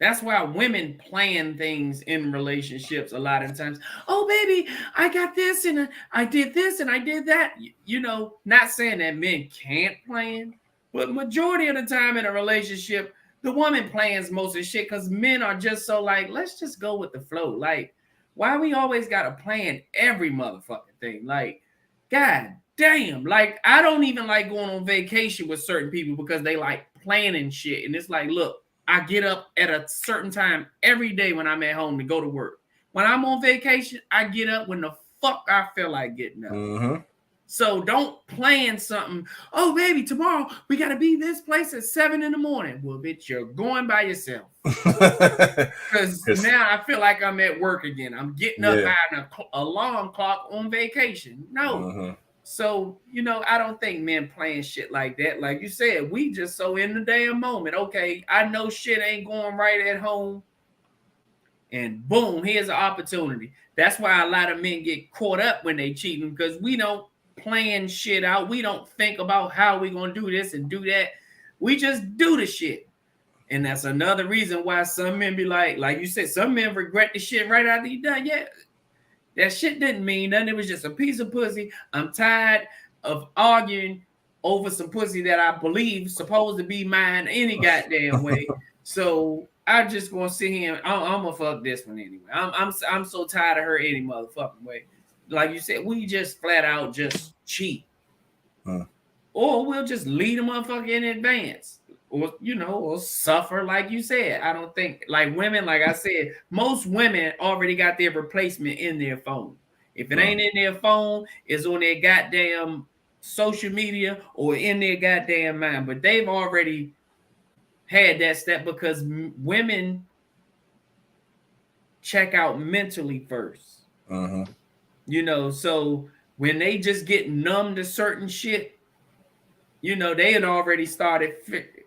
That's why women plan things in relationships a lot of times. Oh, baby, I got this and I did this and I did that. You know, not saying that men can't plan, but majority of the time in a relationship, the woman plans most of the shit because men are just so like, let's just go with the flow. Like, why we always got to plan every motherfucking thing? Like, God damn. Like, I don't even like going on vacation with certain people because they like planning shit. And it's like, look, I get up at a certain time every day when I'm at home to go to work. When I'm on vacation, I get up when the fuck I feel like getting up. So don't plan something. Oh, baby, tomorrow we got to be this place at 7 a.m. Well, bitch, you're going by yourself. Because now I feel like I'm at work again. I'm getting up having an alarm clock on vacation. No. So, you know, I don't think men playing shit like that. Like you said, we just so in the damn moment. Okay, I know shit ain't going right at home. And boom, here's an opportunity. That's why a lot of men get caught up when they cheating, because we don't plan shit out. We don't think about how we going to do this and do that. We just do the shit. And that's another reason why some men be like you said, some men regret the shit right after you done. Yeah. That shit didn't mean nothing. It was just a piece of pussy. I'm tired of arguing over some pussy that I believe supposed to be mine any goddamn way. So I'm just gonna sit here and I'm gonna fuck this one anyway. I'm so tired of her any motherfucking way. Like you said, we just flat out just cheat. Or we'll just lead a motherfucker in advance. Or or suffer, like you said. I don't think like women, like I said, most women already got their replacement in their phone. If it ain't in their phone, it's on their goddamn social media or in their goddamn mind. But they've already had that step because women check out mentally first. So when they just get numb to certain shit, they had already started.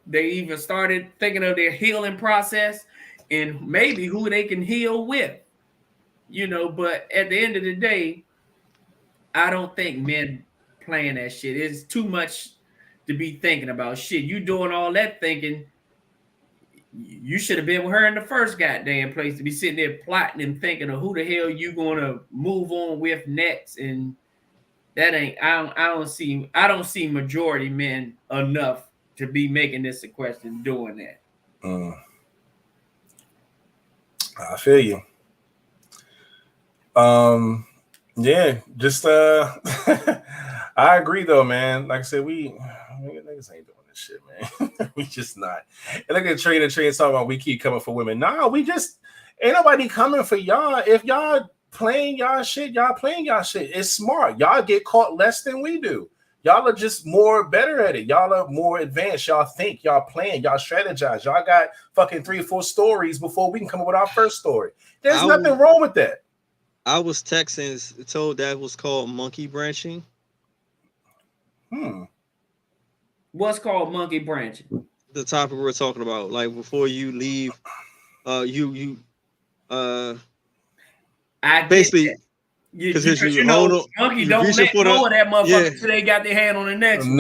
They even started thinking of their healing process and maybe who they can heal with. But at the end of the day, I don't think men playing that shit. It's too much to be thinking about shit. You doing all that thinking. You should have been with her in the first goddamn place to be sitting there plotting and thinking of who the hell you gonna move on with next. And that ain't. I don't see majority men enough to be making this a question doing that. I feel you. Yeah, just I agree though, man. Like I said, we niggas ain't doing this shit, man. We just not. And look at Trey talking about we keep coming for women. Nah, we just ain't nobody coming for y'all. If y'all playing y'all shit, y'all playing y'all shit. It's smart. Y'all get caught less than we do. Y'all are just more better at it. Y'all are more advanced. Y'all think, y'all plan, y'all strategize. Y'all got fucking 3 or 4 stories before we can come up with our first story. There's nothing wrong with that. I was told that was called monkey branching. What's called monkey branching? The topic we're talking about, like before you leave, I basically because monkey don't let go of that motherfucker until they got their hand on the next one.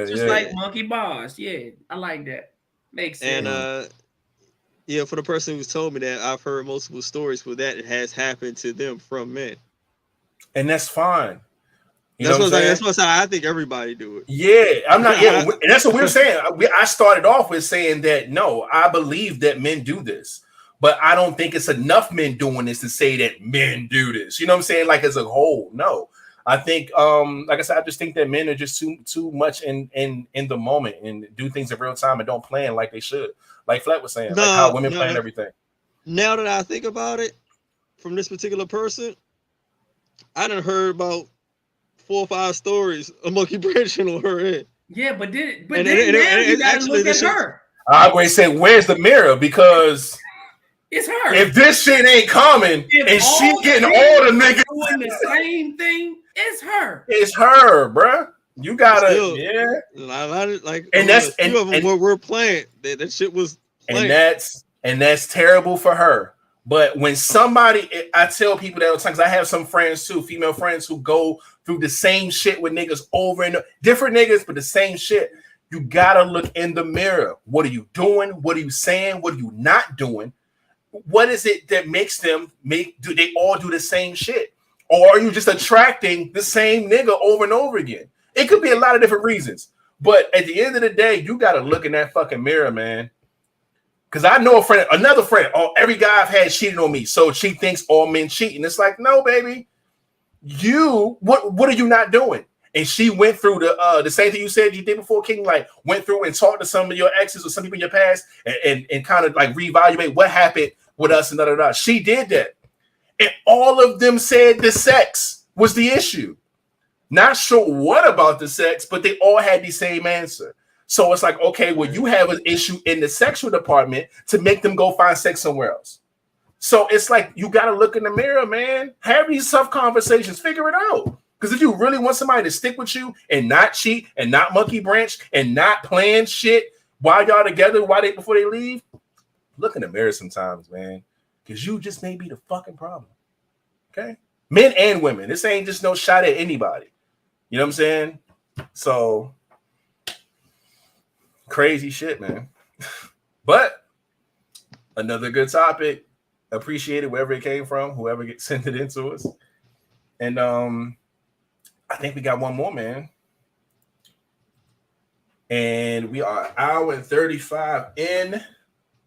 Just like monkey bars. Yeah, I like that. Makes sense. And for the person who's told me that, I've heard multiple stories where that has happened to them from men, and that's fine. That's what I think everybody do it. Yeah, I'm not. Yeah, and that's what we're saying. I started off with saying that no, I believe that men do this, but I don't think it's enough men doing this to say that men do this. You know what I'm saying? Like as a whole, no. I think, like I said, I just think that men are just too much in the moment and do things in real time and don't plan like they should. Like Flat was saying, like how women plan everything. Now that I think about it, from this particular person, I done heard about 4 or 5 stories of monkey branching on her end. Yeah, but then you gotta look at her. I'm going to say, where's the mirror? Because it's her. If this shit ain't coming and she getting all the niggas doing the same thing, it's her. It's her, bruh. You gotta, and that's we're playing. That shit was playing. And that's terrible for her. But when somebody, I tell people that all the time, because I have some friends too, female friends who go through the same shit with niggas over and different niggas, but the same shit. You gotta look in the mirror. What are you doing? What are you saying? What are you not doing? What is it that makes them do they all do the same shit? Or are you just attracting the same nigga over and over again? It could be a lot of different reasons. But at the end of the day, you got to look in that fucking mirror, man. Because I know another friend, every guy I've had cheated on me. So she thinks all men cheat. And it's like, no, baby. What are you not doing? And she went through the same thing you said you did before, King. Like, went through and talked to some of your exes or some people in your past and kind of like reevaluate what happened with us and da. She did that. And all of them said the sex was the issue. Not sure what about the sex, but they all had the same answer. So it's like, okay, well, you have an issue in the sexual department to make them go find sex somewhere else. So it's like, you got to look in the mirror, man. Have these tough conversations. Figure it out. Because if you really want somebody to stick with you and not cheat and not monkey branch and not plan shit while y'all together, before they leave, look in the mirror sometimes, man. Because you just may be the fucking problem. Okay? Men and women. This ain't just no shot at anybody. You know what I'm saying? So, crazy shit, man. But, another good topic. Appreciate it wherever it came from, whoever sent it into us. And I think we got one more, man. And we are 1:35 in.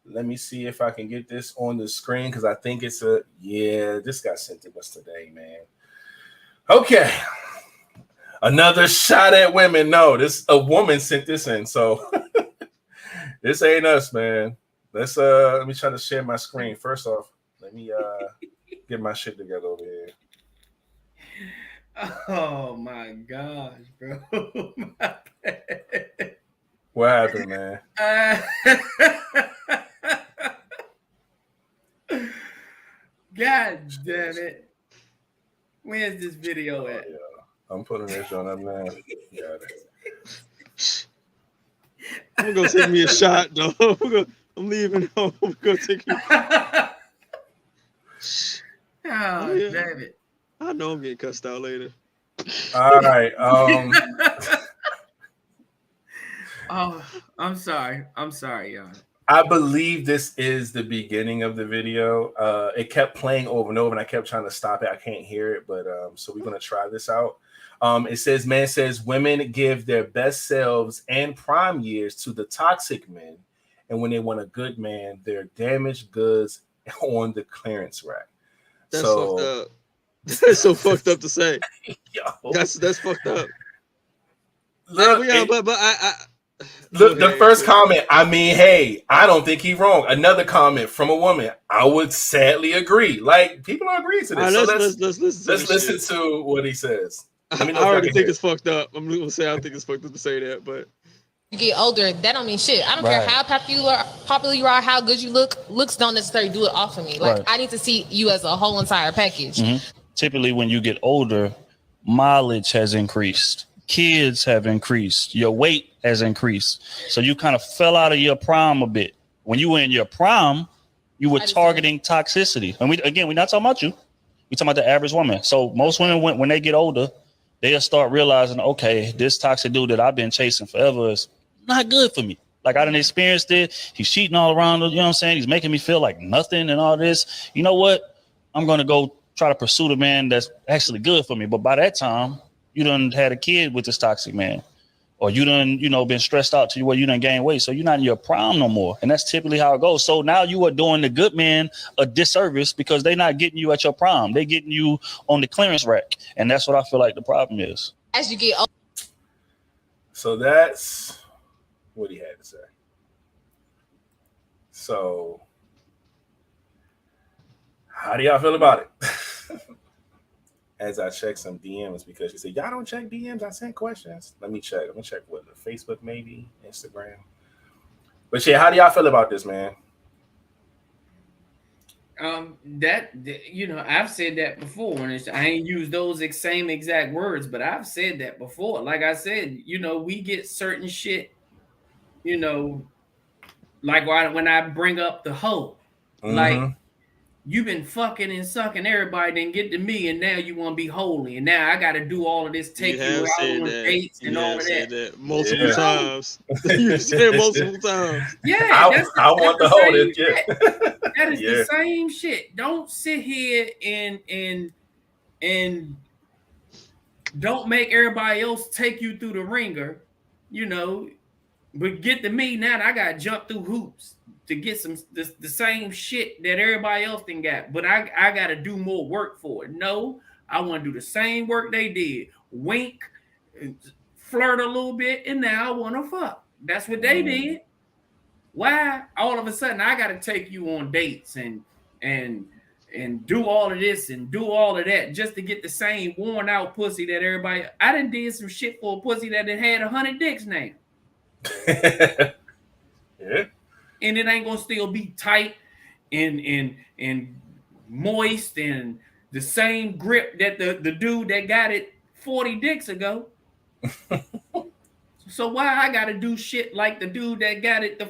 Let me see if I can get this on the screen because I think it's this got sent to us today, man. Okay. Another shot at women. No, a woman sent this in, so this ain't us, man. Let me try to share my screen. First off, let me get my shit together over here. Oh my gosh, bro. My bad. What happened, man? God damn it. Where's this video at? Yeah. I'm putting this on up now. Got it. I'm gonna take me a shot, though. I'm leaving home. I'm gonna take you. Oh, damn it. I know I'm getting cussed out later. All right. Oh, I'm sorry, y'all. I believe this is the beginning of the video. It kept playing over and over, and I kept trying to stop it. I can't hear it, but so we're gonna try this out. It says, man says women give their best selves and prime years to the toxic men, and when they want a good man, they're damaged goods on the clearance rack. That's fucked up. That's so fucked up to say. Yo. That's fucked up. Look, the first comment, I mean, hey, I don't think he's wrong. Another comment from a woman, I would sadly agree. Like, people don't agree to this. Right, let's listen to what he says. I already think it's fucked up. I'm gonna say I think it's fucked up to say that, but you get older, that don't mean shit. I don't care how popular you are, how good you look. Looks don't necessarily do it off of me. Like I need to see you as a whole entire package. Mm-hmm. Typically, when you get older, mileage has increased, kids have increased, your weight has increased, so you kind of fell out of your prime a bit. When you were in your prime, you were targeting toxicity, and we're not talking about you. We're talking about the average woman. So most women, when they get older, they'll start realizing, okay, this toxic dude that I've been chasing forever is not good for me. Like, I done experienced it. He's cheating all around. You know what I'm saying? He's making me feel like nothing and all this. You know what? I'm going to go try to pursue the man that's actually good for me. But by that time, you done had a kid with this toxic man. Or you done, been stressed out to where you done gained weight. So you're not in your prime no more. And that's typically how it goes. So now you are doing the good man a disservice because they're not getting you at your prime. They're getting you on the clearance rack. And that's what I feel like the problem is. As you get older. So that's what he had to say. So how do y'all feel about it? As I check some DMs, because she said, y'all don't check DMs. I sent questions. Let me check. I'm going to check what, Facebook, maybe, Instagram. But yeah, how do y'all feel about this, man? I've said that before, and I ain't used those same exact words, but I've said that before. Like I said, we get certain shit, like when I bring up the hoe, like, you've been fucking and sucking everybody, then get to me, and now you want to be holy, and now I got to do all of this, take you out on dates and all of that. Multiple times. You said multiple times. Yeah, I want the hoe. That is the same shit. Don't sit here and don't make everybody else take you through the ringer, but get to me now. I got to jump through hoops to get the same shit that everybody else done got, but I got to do more work for it. No, I want to do the same work they did. Wink, flirt a little bit, and now I want to fuck. That's what they did. Why? All of a sudden, I got to take you on dates and do all of this and do all of that just to get the same worn out pussy that everybody. I done did some shit for a pussy that had 100 dicks now. Yeah. And it ain't gonna still be tight and moist and the same grip that the dude that got it 40 dicks ago. So why I gotta do shit like the dude that got it the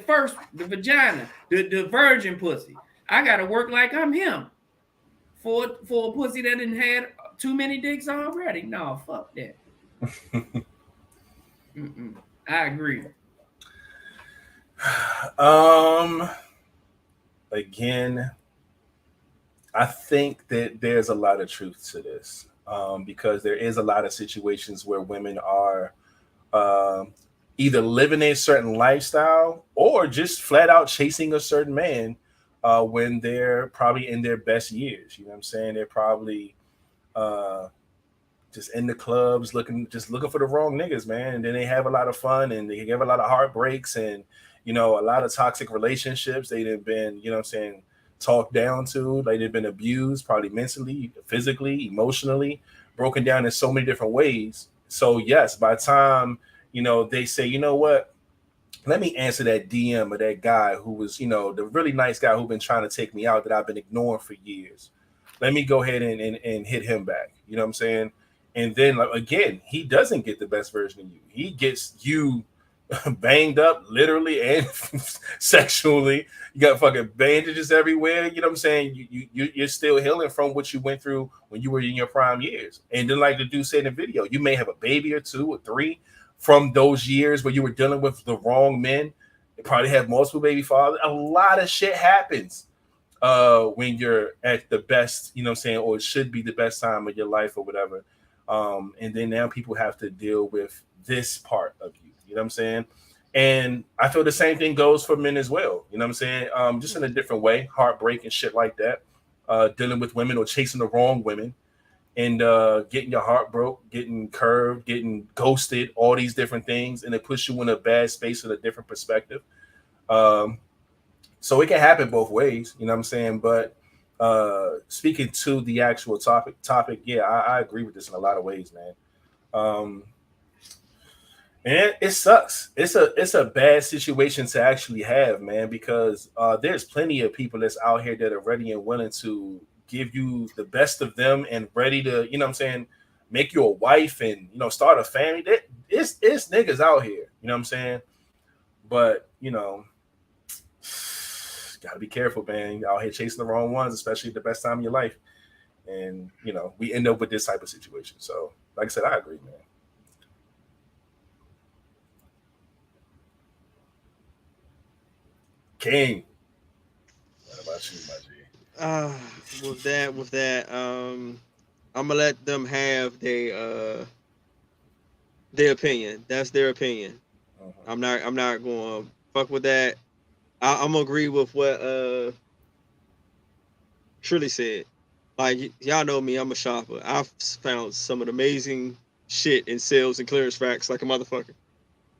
vagina, the virgin pussy? I gotta work like I'm him for a pussy that didn't had too many dicks already. No, fuck that. I agree. Again, I think that there's a lot of truth to this, because there is a lot of situations where women are either living a certain lifestyle or just flat out chasing a certain man when they're probably in their best years. You know what I'm saying? They're probably just in the clubs looking for the wrong niggas, man. And then they have a lot of fun and they have a lot of heartbreaks and, you know, a lot of toxic relationships. They've been, you know what I'm saying, talked down to, like they've been abused, probably mentally, physically, emotionally, broken down in so many different ways. So yes, by the time, you know, they say, you know what, let me answer that DM of that guy who was, you know, the really nice guy who's been trying to take me out that I've been ignoring for years. Let me go ahead and hit him back. You know what I'm saying? And then, like, again, he doesn't get the best version of you. He gets you banged up literally and sexually. You got fucking bandages everywhere. You know what I'm saying? You're still healing from what you went through when you were in your prime years. And then, like the dude said in the video, you may have a baby or 2 or 3 from those years where you were dealing with the wrong men. You probably have multiple baby fathers. A lot of shit happens when you're at the best, you know what I'm saying, or it should be the best time of your life or whatever. And then now people have to deal with this part of you. You know what I'm saying? And I feel the same thing goes for men as well. You know what I'm saying? Just in a different way, heartbreak and shit like that. Dealing with women or chasing the wrong women and getting your heart broke, getting curved, getting ghosted, all these different things. And it puts you in a bad space with a different perspective. So it can happen both ways. You know what I'm saying? But speaking to the actual topic, yeah, I agree with this in a lot of ways, man. And it sucks. It's a bad situation to actually have, man, because there's plenty of people that's out here that are ready and willing to give you the best of them and ready to, you know what I'm saying, make you a wife and, you know, start a family. It's niggas out here, you know what I'm saying? But, you know, gotta be careful, man. You're out here chasing the wrong ones, especially at the best time of your life. And, you know, we end up with this type of situation. So, like I said, I agree, man. King, what about you, my G? With that, I'm gonna let them have their opinion. That's their opinion. I'm not going to fuck with that. I'm gonna agree with what Shirley said. Like, y'all know me, I'm a shopper. I've found some of the amazing shit in sales and clearance racks like a motherfucker.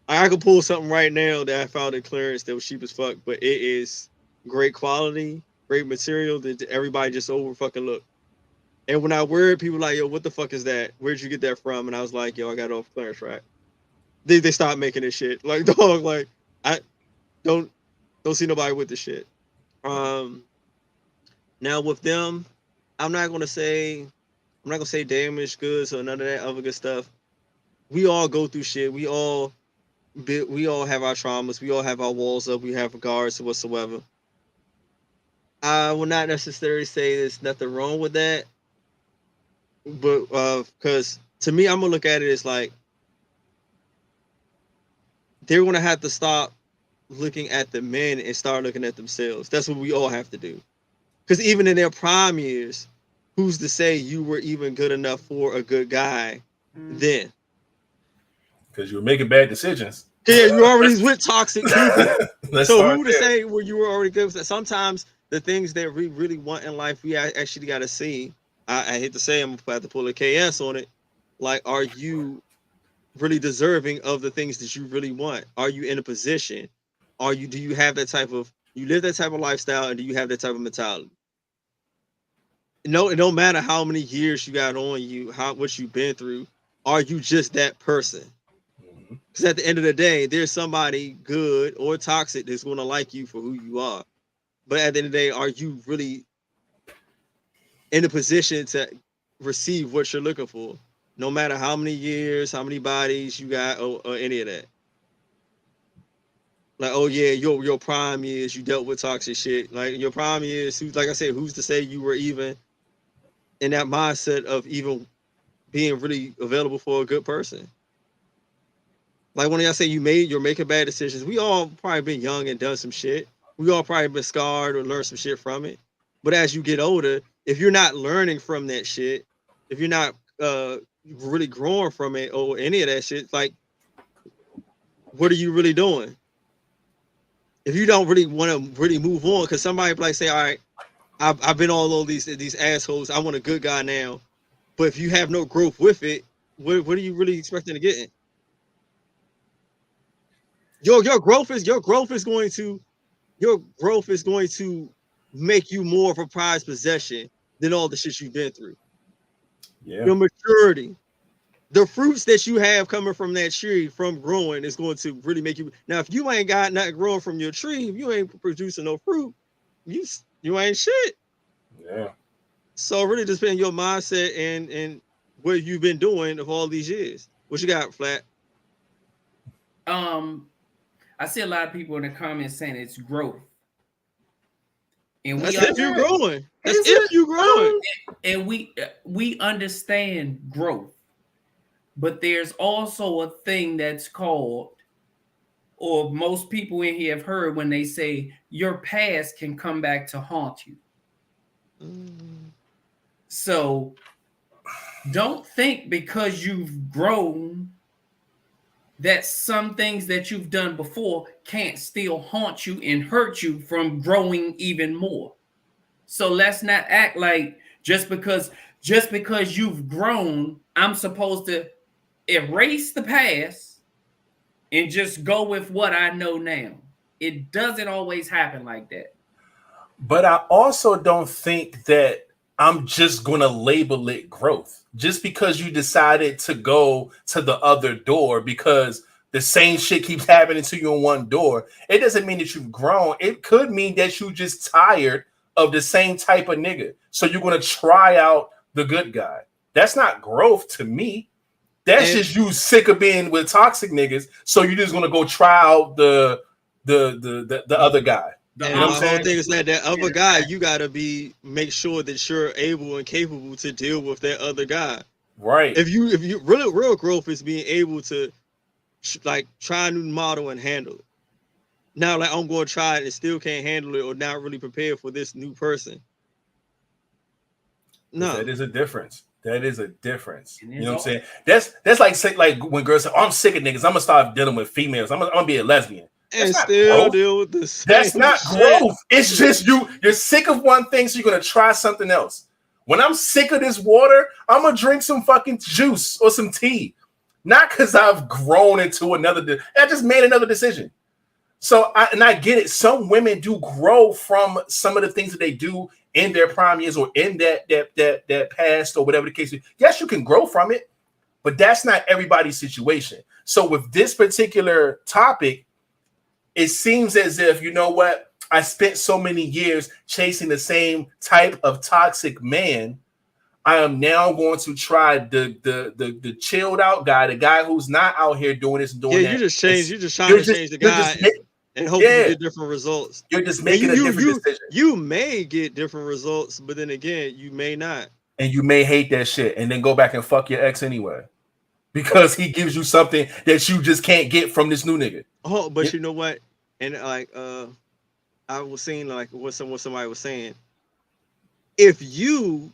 I could pull something right now that I found in clearance that was cheap as fuck, but it is great quality, great material that everybody just over fucking look. And when I wear it, people like, yo, what the fuck is that? Where'd you get that from? And I was like, yo, I got it off clearance rack. They stopped making this shit. Like, dog, like, I don't see nobody with this shit. Now with them, I'm not gonna say damaged goods or none of that other good stuff. We all go through shit. We all have our traumas. We all have our walls up. We have guards whatsoever. I will not necessarily say there's nothing wrong with that, but because to me, I'm gonna look at it as like they're gonna have to stop looking at the men and start looking at themselves. That's what we all have to do. Because even in their prime years, who's to say you were even good enough for a good guy then? Because you were making bad decisions. Yeah, you already with toxic people. So who to say where you were already good with that? Sometimes the things that we really want in life, we actually got to see. I hate to say I'm going to have to pull a KS on it. Like, are you really deserving of the things that you really want? Are you in a position? Do you have that type of, you live that type of lifestyle, and do you have that type of mentality? No, it don't matter how many years you got on you, what you've been through. Are you just that person? Because at the end of the day, there's somebody good or toxic that's going to like you for who you are. But at the end of the day, are you really in a position to receive what you're looking for? No matter how many years, how many bodies you got, or any of that. Like, oh yeah, your prime years, you dealt with toxic shit. Like, your prime years, like I said, who's to say you were even in that mindset of even being really available for a good person? Like, when I say you're making bad decisions, we all probably been young and done some shit. We all probably been scarred or learned some shit from it. But as you get older, if you're not learning from that shit, if you're not really growing from it or any of that shit, like, what are you really doing? If you don't really want to really move on, because somebody like say, all right, I've been all over these assholes. I want a good guy now. But if you have no growth with it, what are you really expecting to get in? Your growth is going to make you more of a prized possession than all the shit you've been through. Yeah. Your maturity, the fruits that you have coming from that tree from growing is going to really make you. Now, if you ain't got nothing growing from your tree, if you ain't producing no fruit, you ain't shit. Yeah. So it really depends on your mindset and what you've been doing of all these years. What you got, Flat? I see a lot of people in the comments saying it's growth. And that's if you're growing. That's if you're growing. And we understand growth. But there's also a thing that's called, or most people in here have heard when they say your past can come back to haunt you. So don't think because you've grown that some things that you've done before can't still haunt you and hurt you from growing even more. So let's not act like just because you've grown, I'm supposed to erase the past and just go with what I know now. It doesn't always happen like that. But I also don't think that I'm just going to label it growth. Just because you decided to go to the other door because the same shit keeps happening to you in one door, it doesn't mean that you've grown. It could mean that you just tired of the same type of nigga. So you're going to try out the good guy. That's not growth to me. That's just you sick of being with toxic niggas. So you're just going to go try out the other guy. The whole thing is that other guy, you gotta make sure that you're able and capable to deal with that other guy. Right. If you really real growth is being able to try a new model and handle it. Now, like I'm going to try it and still can't handle it or not really prepared for this new person. No, that is a difference. That is a difference. You know what I'm saying? That's like when girls say, oh, I'm sick of niggas. I'm gonna start dealing with females. I'm gonna be a lesbian. And still deal with the same That's not growth. It's just you're sick of one thing, so you're gonna try something else. When I'm sick of this water, I'm gonna drink some fucking juice or some tea. Not because I've grown into another. I just made another decision. So I get it. Some women do grow from some of the things that they do in their prime years or in that past or whatever the case is. Yes, you can grow from it, but that's not everybody's situation. So with this particular topic, it seems as if, you know what, I spent so many years chasing the same type of toxic man. I am now going to try the chilled out guy, the guy who's not out here doing this and doing that. You're just trying to change the guy and hope you get different results. You're just making a different decision. You may get different results, but then again, you may not. And you may hate that shit and then go back and fuck your ex anyway. Because he gives you something that you just can't get from this new nigga. Oh, but you know what? And I was seeing what somebody was saying. If you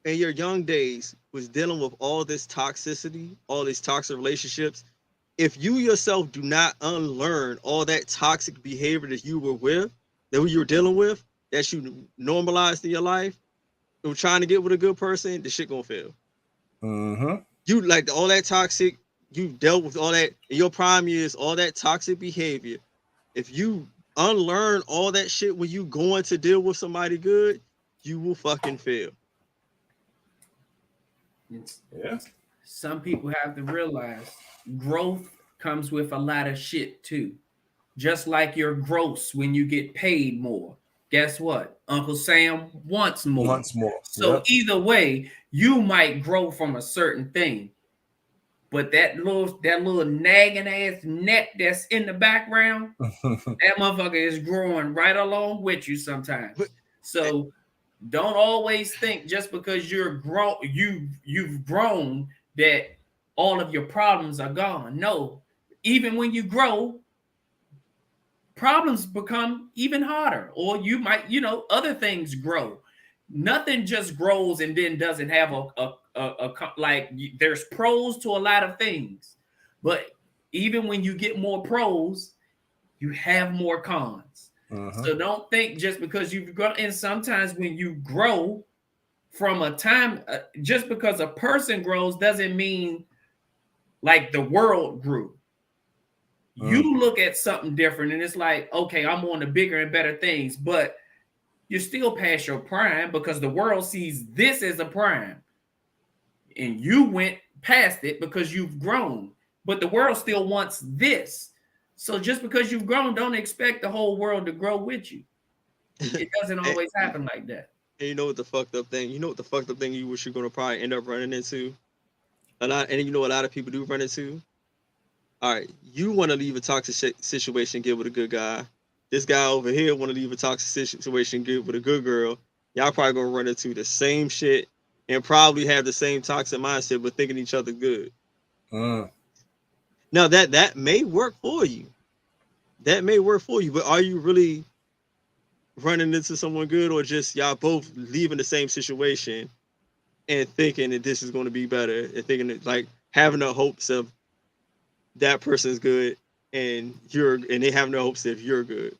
in your young days was dealing with all this toxicity, all these toxic relationships, if you yourself do not unlearn all that toxic behavior that you were dealing with, that you normalized in your life, and trying to get with a good person, the shit gonna fail. Mm-hmm. You like all that toxic, you dealt with all that in your prime years, all that toxic behavior. If you unlearn all that shit when you going to deal with somebody good, you will fucking fail. Yeah. Some people have to realize growth comes with a lot of shit too. Just like you're gross when you get paid more. Guess what? Uncle Sam wants more. So either way, you might grow from a certain thing. But that little nagging ass net that's in the background, that motherfucker is growing right along with you sometimes. So don't always think just because you've grown that all of your problems are gone. No, even when you grow, problems become even harder, or you might, other things grow. Nothing just grows and then doesn't have there's pros to a lot of things, but even when you get more pros, you have more cons. So don't think just because you've grown. And sometimes when you grow from a time, just because a person grows doesn't mean like the world grew. You look at something different and it's like, okay, I'm on to bigger and better things, but you're still past your prime because the world sees this as a prime. And you went past it because you've grown, but the world still wants this. So just because you've grown, don't expect the whole world to grow with you. It doesn't always happen like that. And you know what the fucked up thing? You know what the fucked up thing you wish you're gonna probably end up running into? A lot, and you know a lot of people do run into. All right, you want to leave a toxic situation, get with a good guy. This guy over here want to leave a toxic situation, get with a good girl. Y'all probably gonna run into the same shit and probably have the same toxic mindset, but thinking each other good. Now that may work for you. That may work for you, but are you really running into someone good, or just y'all both leaving the same situation and thinking that this is going to be better, and thinking that, like, having the hopes of that person's good and they have no hopes that you're good.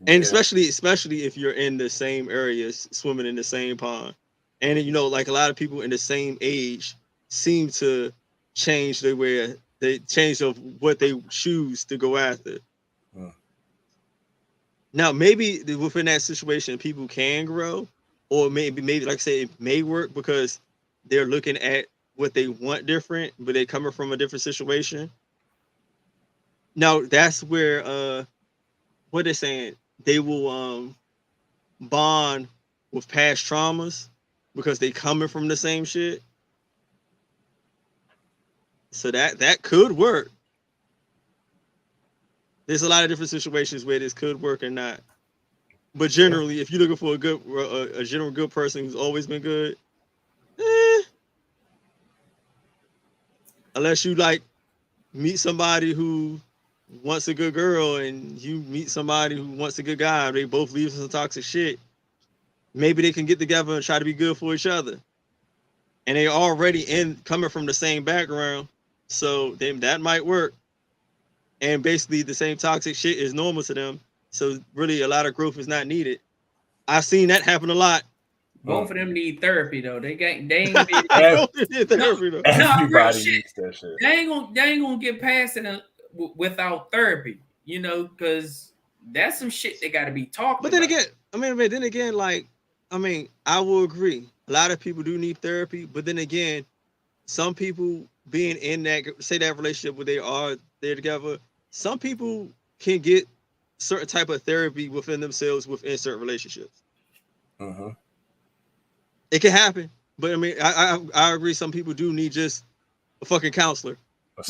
And especially if you're in the same areas, swimming in the same pond. And you know, like a lot of people in the same age seem to change their way, they change of what they choose to go after. Now, maybe within that situation, people can grow, or maybe like I say, it may work because they're looking at what they want different, but they're coming from a different situation. Now, that's where what they're saying, they will bond with past traumas because they coming from the same shit. So that could work. There's a lot of different situations where this could work or not. But generally, if you're looking for a general good person who's always been good, unless you like meet somebody who wants a good girl and you meet somebody who wants a good guy, they both leave some toxic shit, maybe they can get together and try to be good for each other. And they already coming from the same background, so that might work. And basically the same toxic shit is normal to them. So really a lot of growth is not needed. I've seen that happen a lot. Both of them need therapy though. They ain't gonna be everybody needs that shit. They ain't gonna get past it without therapy, you know, because that's some shit they gotta be talking about. But then again, I will agree. A lot of people do need therapy, but then again, some people being in that relationship where they're together, some people can get certain type of therapy within themselves within certain relationships. It can happen, but I mean, I agree. Some people do need just a fucking counselor. I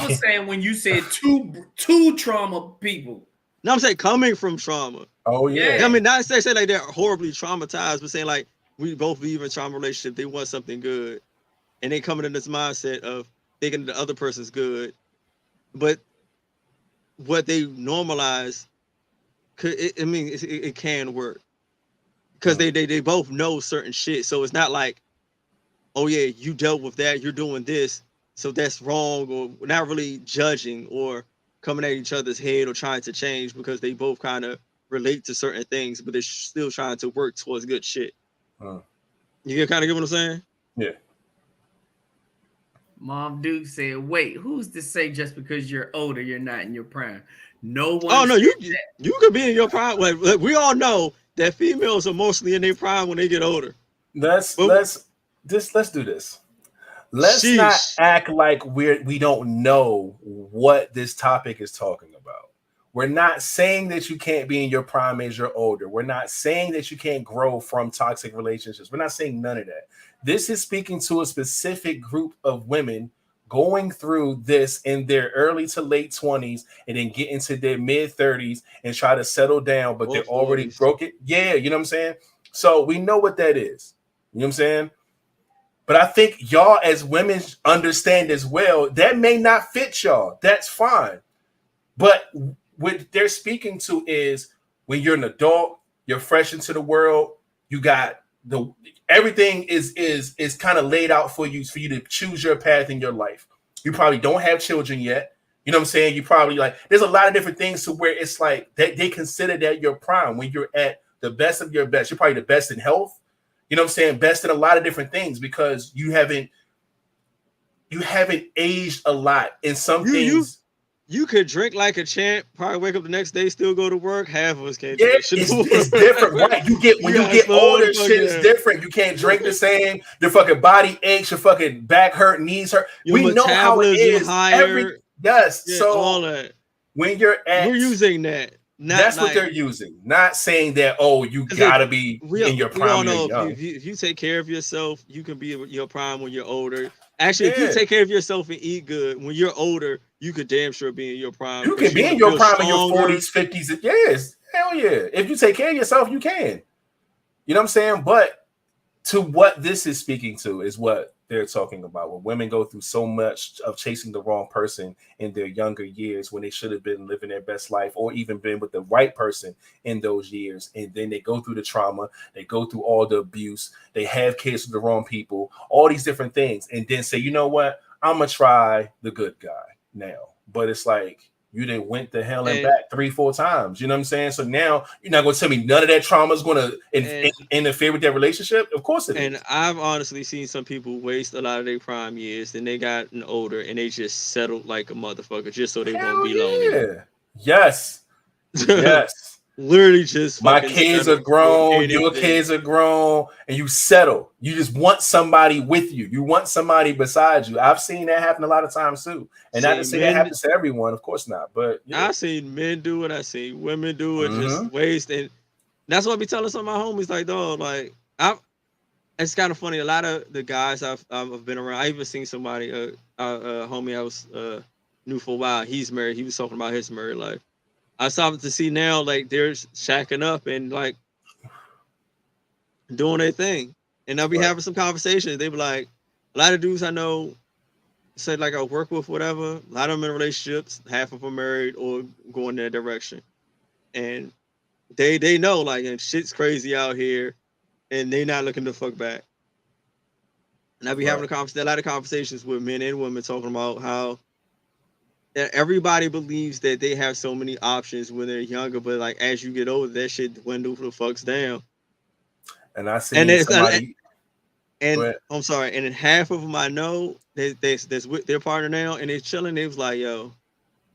was saying when you said two trauma people. No, I'm saying coming from trauma. Oh yeah. I mean, not say like they're horribly traumatized, but saying like we both leave a trauma relationship. They want something good, and they coming in this mindset of thinking the other person's good, but what they normalize, it can work because they both know certain shit. So it's not like, oh yeah, you dealt with that, you're doing this, so that's wrong, or we're not really judging or coming at each other's head or trying to change because they both kind of relate to certain things, but they're still trying to work towards good shit. You kind of get what I'm saying? Yeah. Mom Duke said, wait, who's to say just because you're older, you're not in your prime? No one. Oh, no, you could be in your prime. Like, we all know that females are mostly in their prime when they get older. Let's do this. Let's not act like we don't know what this topic is talking about. We're not saying that you can't be in your prime as you're older. We're not saying that you can't grow from toxic relationships. We're not saying none of that. This is speaking to a specific group of women going through this in their early to late 20s and then get into their mid 30s and try to settle down, but they're already broken. Yeah, you know what I'm saying? So we know what that is. You know what I'm saying? But I think y'all as women understand as well, that may not fit y'all. That's fine. But what they're speaking to is when you're an adult, you're fresh into the world, you got everything is kind of laid out for you to choose your path in your life. You probably don't have children yet. You know what I'm saying? You probably like, there's a lot of different things to where it's like that they consider that your prime when you're at the best of your best. You're probably the best in health. You know what I'm saying? Best in a lot of different things because you haven't aged a lot in some things. You could drink like a champ, probably wake up the next day, still go to work. Half of us can't do that shit. It's different, right? When you get older, shit is different. You can't drink the same. Your fucking body aches, your fucking back hurt, knees hurt. We know how it is. So all that. When you're using that. That's what they're using. Not saying that, oh, you gotta be in your prime. If you take care of yourself, you can be your prime when you're older. Actually, if you take care of yourself and eat good, when you're older, you could damn sure be in your prime. You can be in your prime in your 40s, 50s. Yes, hell yeah. If you take care of yourself, you can. You know what I'm saying? But to what this is speaking to is what they're talking about. When women go through so much of chasing the wrong person in their younger years when they should have been living their best life or even been with the right person in those years. And then they go through the trauma, they go through all the abuse, they have kids with the wrong people, all these different things. And then say, you know what? I'm going to try the good guy now. But it's like, you didn't went to hell and back 3-4 times. You know what I'm saying? So now you're not going to tell me none of that trauma is going to interfere with that relationship? Of course it is. And I've honestly seen some people waste a lot of their prime years. Then they gotten older and they just settled like a motherfucker just so they won't be lonely. Yes. Yes. Literally just my kids are grown, your kids are grown, and you settle. You just want somebody with you. You want somebody beside you. I've seen that happen a lot of times too. And not to say that happens to everyone, of course not. But I've seen men do it, I seen women do it, just waste. And that's what I be telling some of my homies, like, dog, like it's kind of funny. A lot of the guys I've been around, I even seen somebody, a homie I was knew for a while, he's married, he was talking about his married life. I saw to see now, like, they're shacking up and like doing their thing. And I'll be having some conversations. They be like, a lot of dudes I know said, like, I work with whatever. A lot of them in relationships, half of them married or going that direction. And they know, like, and shit's crazy out here and they not looking to fuck back. And I'll be having a lot of conversations with men and women talking about how everybody believes that they have so many options when they're younger, but like as you get older, that shit dwindles the fucks down. And I see somebody. And I'm sorry, and then half of them I know that's with their partner now, and they're chilling. They was like, "Yo,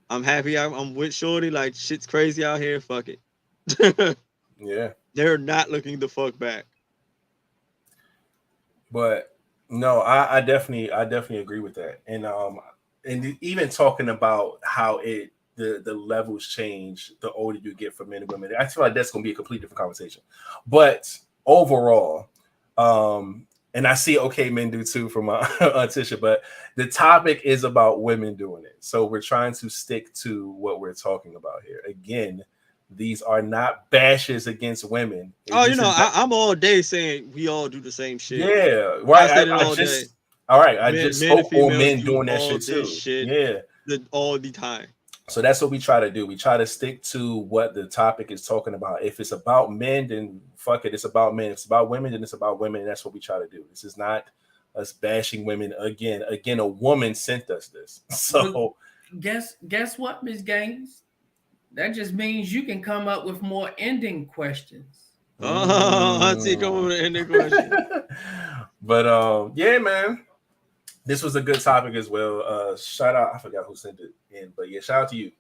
I'm happy. I'm with shorty. Like shit's crazy out here. Fuck it." Yeah, they're not looking the fuck back. But no, I definitely agree with that, and even talking about how the levels change the older you get for men and women. I feel like that's going to be a completely different conversation. But overall, and I see men do too from my Aunt Tisha, but the topic is about women doing it. So we're trying to stick to what we're talking about here. Again, these are not bashes against women. I'm all day saying we all do the same shit. Yeah, right. I just spoke on men doing that shit too. All the time. So that's what we try to do. We try to stick to what the topic is talking about. If it's about men, then fuck it. It's about men. If it's about women, then it's about women. And that's what we try to do. This is not us bashing women again. Again, a woman sent us this. So guess what, Ms. Gaines? That just means you can come up with more ending questions. Oh, I see. Come up with an ending question. But yeah, man. This was a good topic as well. Shout out, I forgot who sent it in, but yeah, shout out to you.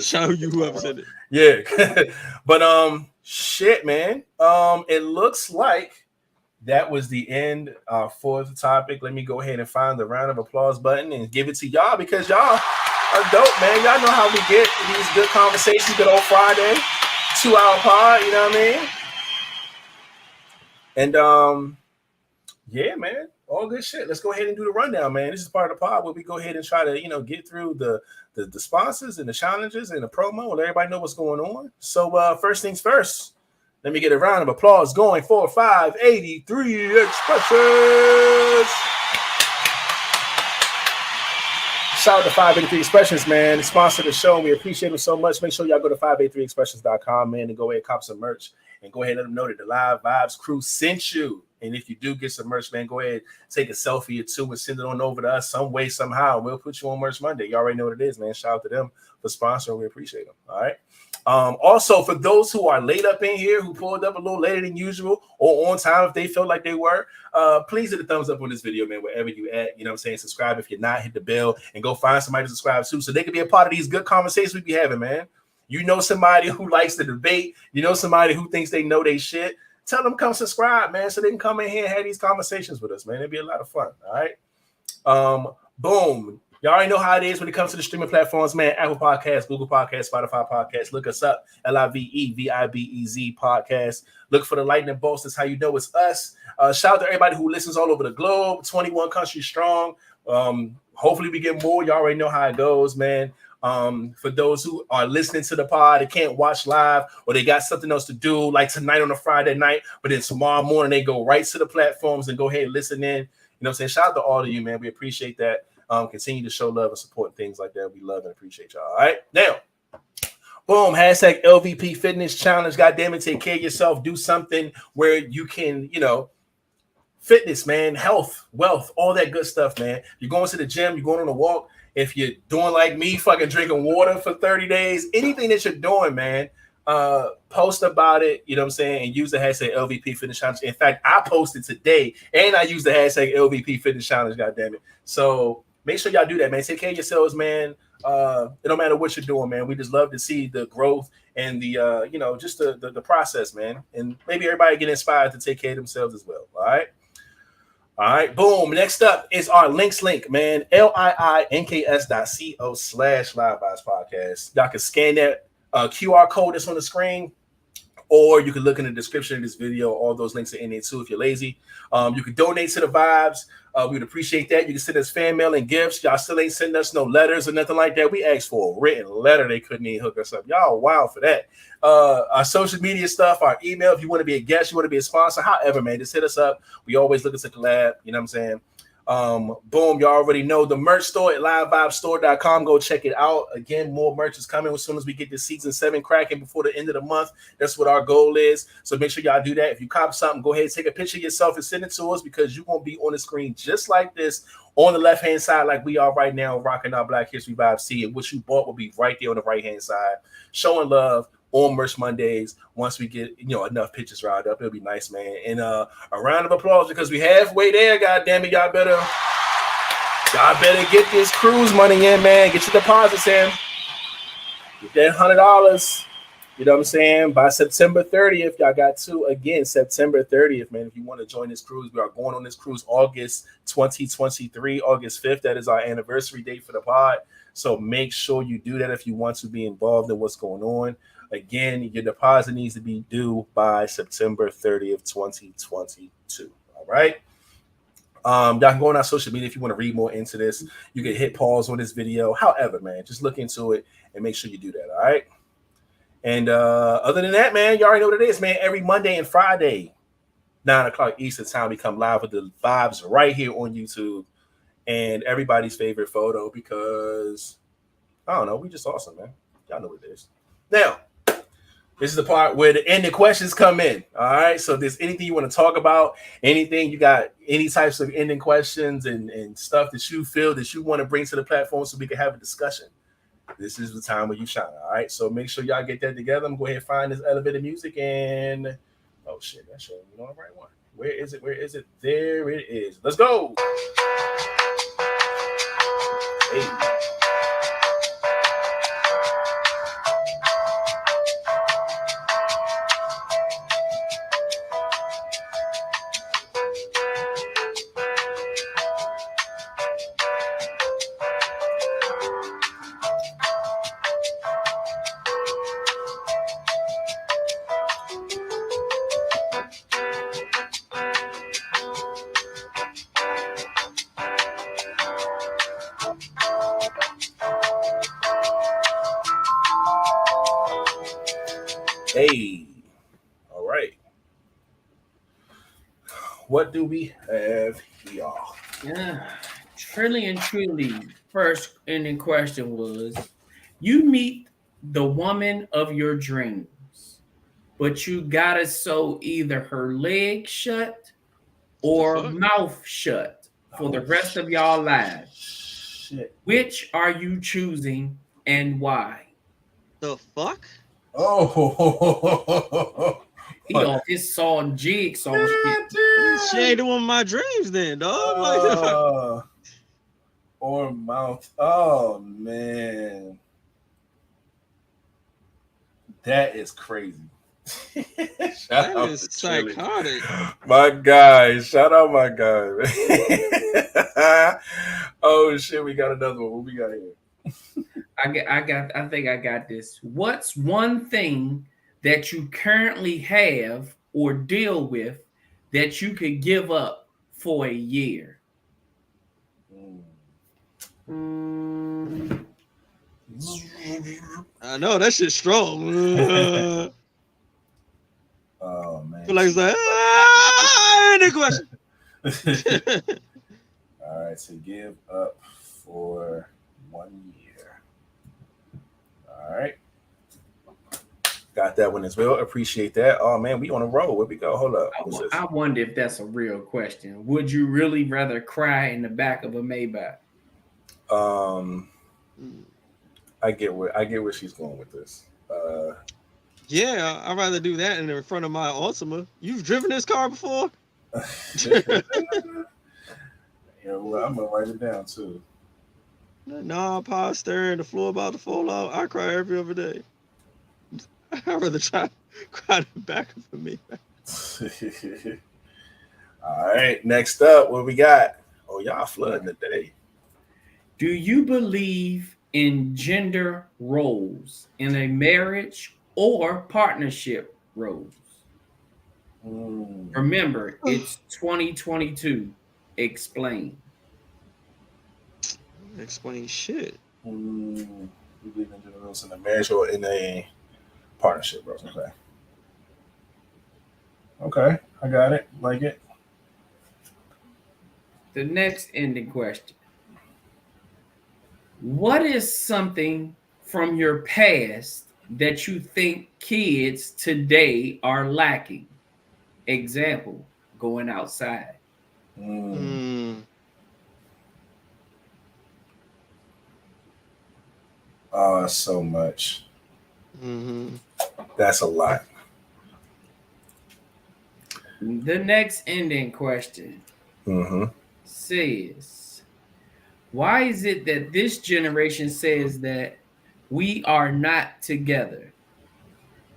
Shout out you whoever sent it. Yeah. But shit, man. It looks like that was the end for the topic. Let me go ahead and find the round of applause button and give it to y'all because y'all are dope, man. Y'all know how we get these good conversations, good old Friday, 2-hour pod, you know what I mean? And yeah, man. All good shit. Let's go ahead and do the rundown, man. This is part of the pod where we go ahead and try to, get through the sponsors and the challenges and the promo and let everybody know what's going on. So first things first, let me get a round of applause going for 583 Expressions. Shout out to 583 Expressions, man. They sponsor the show. We appreciate them so much. Make sure y'all go to 583expressions.com, man, and go ahead and cop some merch and go ahead and let them know that the Live Vibes crew sent you. And if you do get some merch, man, go ahead, take a selfie or two and send it on over to us some way, somehow. We'll put you on Merch Monday. You already know what it is, man. Shout out to them for sponsoring. We appreciate them. All right. Also, for those who are late up in here, who pulled up a little later than usual or on time if they felt like they were, please hit the thumbs up on this video, man, wherever you at. You know what I'm saying? Subscribe if you're not. Hit the bell and go find somebody to subscribe to so they can be a part of these good conversations we be having, man. You know somebody who likes to debate. You know somebody who thinks they know they shit. Tell them come subscribe, man, so they can come in here and have these conversations with us, man. It'd be a lot of fun, all right? Boom. Y'all already know how it is when it comes to the streaming platforms, man. Apple Podcasts, Google Podcasts, Spotify Podcasts. Look us up, LiveVibez Podcast. Look for the lightning bolts. That's how you know it's us. Shout out to everybody who listens all over the globe, 21 countries strong. Hopefully we get more. Y'all already know how it goes, man. For those who are listening to the pod, they can't watch live or they got something else to do, like tonight on a Friday night, but then tomorrow morning they go right to the platforms and go ahead and listen in. You know what I'm saying? Shout out to all of you, man. We appreciate that. Continue to show love and support things like that. We love and appreciate y'all. All right. Now, boom, hashtag LVP Fitness Challenge. God damn it, take care of yourself. Do something where you can, you know, fitness, man, health, wealth, all that good stuff, man. You're going to the gym, you're going on a walk. If you're doing like me, fucking drinking water for 30 days, anything that you're doing, man, post about it, you know what I'm saying, and use the hashtag LVP Fitness Challenge. In fact, I posted today, and I used the hashtag LVP Fitness Challenge, goddammit. So make sure y'all do that, man. Take care of yourselves, man. It don't matter what you're doing, man. We just love to see the growth and the, you know, just the process, man. And maybe everybody get inspired to take care of themselves as well, all right? All right, boom. Next up is our links link, man. liinks.co/LiveVibezPodcast. Y'all can scan that QR code that's on the screen, or you can look in the description of this video. All those links are in there too if you're lazy. You can donate to the Vibes. We would appreciate that. You can send us fan mail and gifts. Y'all still ain't sending us no letters or nothing like that. We asked for a written letter. They couldn't even hook us up. Y'all wild for that. Our social media stuff, our email, if you want to be a guest, you want to be a sponsor, however, man, just hit us up. We always look at the collab. You know what I'm saying? Boom, you already know the merch store at livevibestore.com. Go check it out. Again, more merch is coming as soon as we get this season 7 cracking before the end of the month. That's what our goal is. So make sure y'all do that. If you cop something, go ahead, take a picture of yourself and send it to us, because you're going to be on the screen just like this on the left-hand side, like we are right now, rocking our Black History Vibes tee. And what you bought will be right there on the right-hand side, showing love on Merch Mondays. Once we get, you know, enough pictures riled up, it'll be nice, man. And a round of applause, because we halfway there. God damn it, y'all better get this cruise money in, man. Get your deposits in. Get that $100. You know what I'm saying? By September 30th, y'all got to, again, September 30th, man. If you want to join this cruise, we are going on this cruise August 2023, August 5th. That is our anniversary date for the pod. So make sure you do that if you want to be involved in what's going on. Again, your deposit needs to be due by September 30th, 2022. All right. Y'all can go on our social media if you want to read more into this. You can hit pause on this video. However, man, just look into it and make sure you do that. All right. And other than that, man, you already know what it is, man. Every Monday and Friday, 9 o'clock Eastern time, we come live with the Vibes right here on YouTube. And everybody's favorite photo, because, I don't know, we just awesome, man. Y'all know what it is. Now, this is the part where the ending questions come in. All right. So if there's anything you want to talk about, anything you got, any types of ending questions and stuff that you feel that you want to bring to the platform so we can have a discussion, this is the time where you shine. All right. So make sure y'all get that together. I'm going to go ahead and find this elevator music and, oh shit, that's showing me on the right one. Where is it? Where is it? There it is. Let's go. Hey. Hey, all right. What do we have here? Yeah, truly and truly. First ending question was: you meet the woman of your dreams. but you gotta sew either her leg shut or mouth shut for the rest of y'all lives. Shit. Which are you choosing and why? The fuck? Oh, he off his sawing jigsaw shit. She ain't doing my dreams then, dog. Or mouth. Oh man, that is crazy. That is psychotic. My guy, shout out my guy. Oh shit, we got another one. What we got here? I think I got this. What's one thing that you currently have or deal with that you could give up for a year? I know that shit's strong. Oh man. Feel like it's like, any question. All right, so give up for 1 year. All right. Got that one as well. Appreciate that. Oh man, we on a roll. Where we go? Hold up. I wonder if that's a real question. Would you really rather cry in the back of a Maybach? I get where she's going with this. Yeah, I'd rather do that in front of my Altima. You've driven this car before? Yeah, well, I'm gonna write it down too. Nah, power steering, the floor about to fall out. I cry every other day. I'd rather cry in the back of me. All right, next up, what we got? Oh, y'all flooding today. Do you believe in gender roles in a marriage or partnership roles? Remember, it's 2022. Explain. Explain shit. You believe in gender roles in a marriage or in a partnership roles? Okay, I got it. Like it. The next ending question. What is something from your past that you think kids today are lacking? Example, going outside. Oh, so much. That's a lot. The next ending question says, why is it that this generation says that we are not together?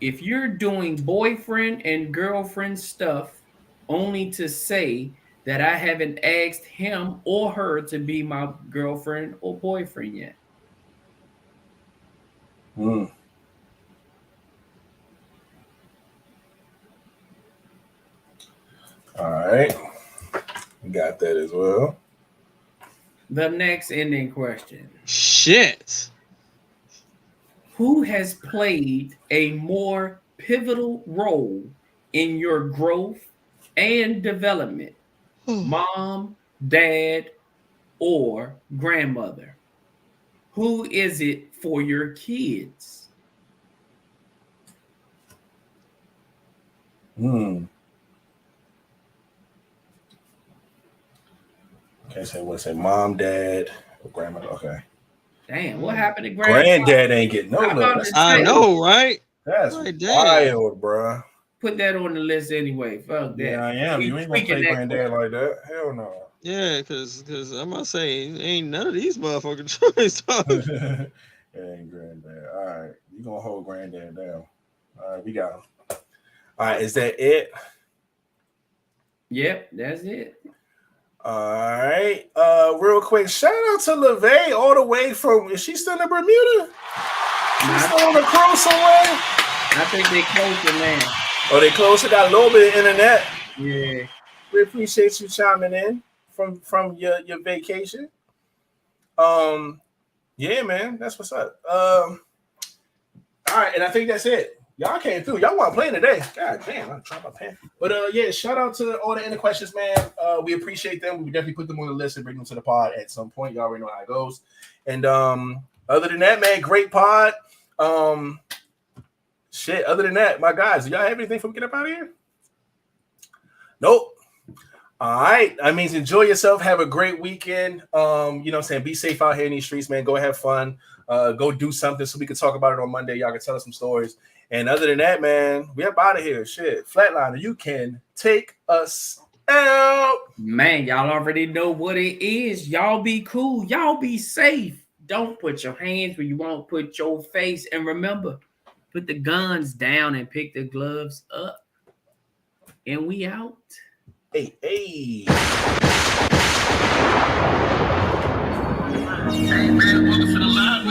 If you're doing boyfriend and girlfriend stuff only to say that I haven't asked him or her to be my girlfriend or boyfriend yet. All right. Got that as well. The next ending question. Shit. Who has played a more pivotal role in your growth and development? Mom, dad, or grandmother? Who is it for your kids? Okay, so what's it? Mom, dad, or grandmother? Okay. Damn, what happened to granddad? Ain't getting no love. I know, right? That's wild, bro. Put that on the list anyway. Fuck that. Yeah, I am. You ain't gonna play granddad like that. Hell no. Yeah, because I'm gonna say ain't none of these motherfucking choice. It ain't granddad. All right, you gonna hold granddad down. All right, we got him. All right, is that it? Yep, that's it. All right. Real quick, shout out to LeVay all the way from. Is she still in Bermuda? She's still on the cruise somewhere. I think they closed it now. Oh, they closed it. Got a little bit of internet. Yeah. We appreciate you chiming in from your vacation. Yeah, man, that's what's up. All right, and I think that's it. Y'all came through. Y'all want to play today. God damn, I'm trying my pen. But yeah, shout out to all the inner questions, man. We appreciate them. We definitely put them on the list and bring them to the pod at some point. Y'all already know how it goes. And other than that, man, great pod. Shit. Other than that, my guys, do y'all have anything for me to get up out of here? Nope. All right. That means enjoy yourself. Have a great weekend. You know what I'm saying? Be safe out here in these streets, man. Go have fun. Go do something so we can talk about it on Monday. Y'all can tell us some stories. And other than that, man, we up out of here. Shit. Flatliner, you can take us out. Man, y'all already know what it is. Y'all be cool. Y'all be safe. Don't put your hands where you won't put your face. And remember, put the guns down and pick the gloves up. And we out. Hey, hey. Hey, man, welcome to the live,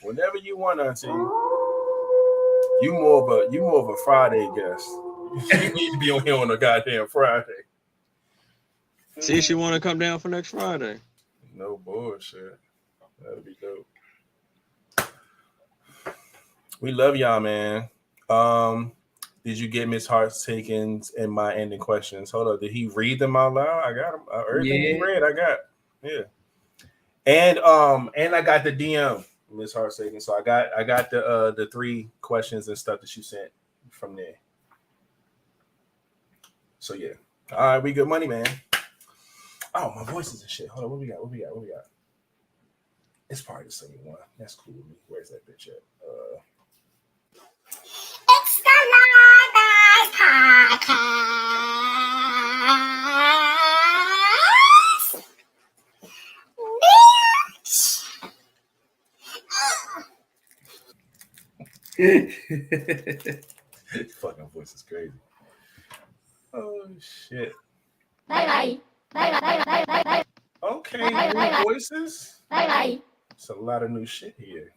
Whenever you want, Auntie. You more of a Friday guest. You need to be on here on a goddamn Friday. See if she want to come down for next Friday. No bullshit. That'd be dope. We love y'all, man. Did you get Miss Hart's takings and my ending questions? Hold up. Did he read them out loud? I got them. Everything he read, I got. Yeah. And I got the DM, Miss Hart's takings. So I got the 3 questions and stuff that you sent from there. So yeah. All right, we good money, man. Oh, my voice is a shit. Hold on, what we got? It's probably the same one. That's cool with me. Where's that bitch at? It's the Live Podcast. Fucking voice is crazy. Oh shit. Bye. Okay, new voices. Bye. It's a lot of new shit here.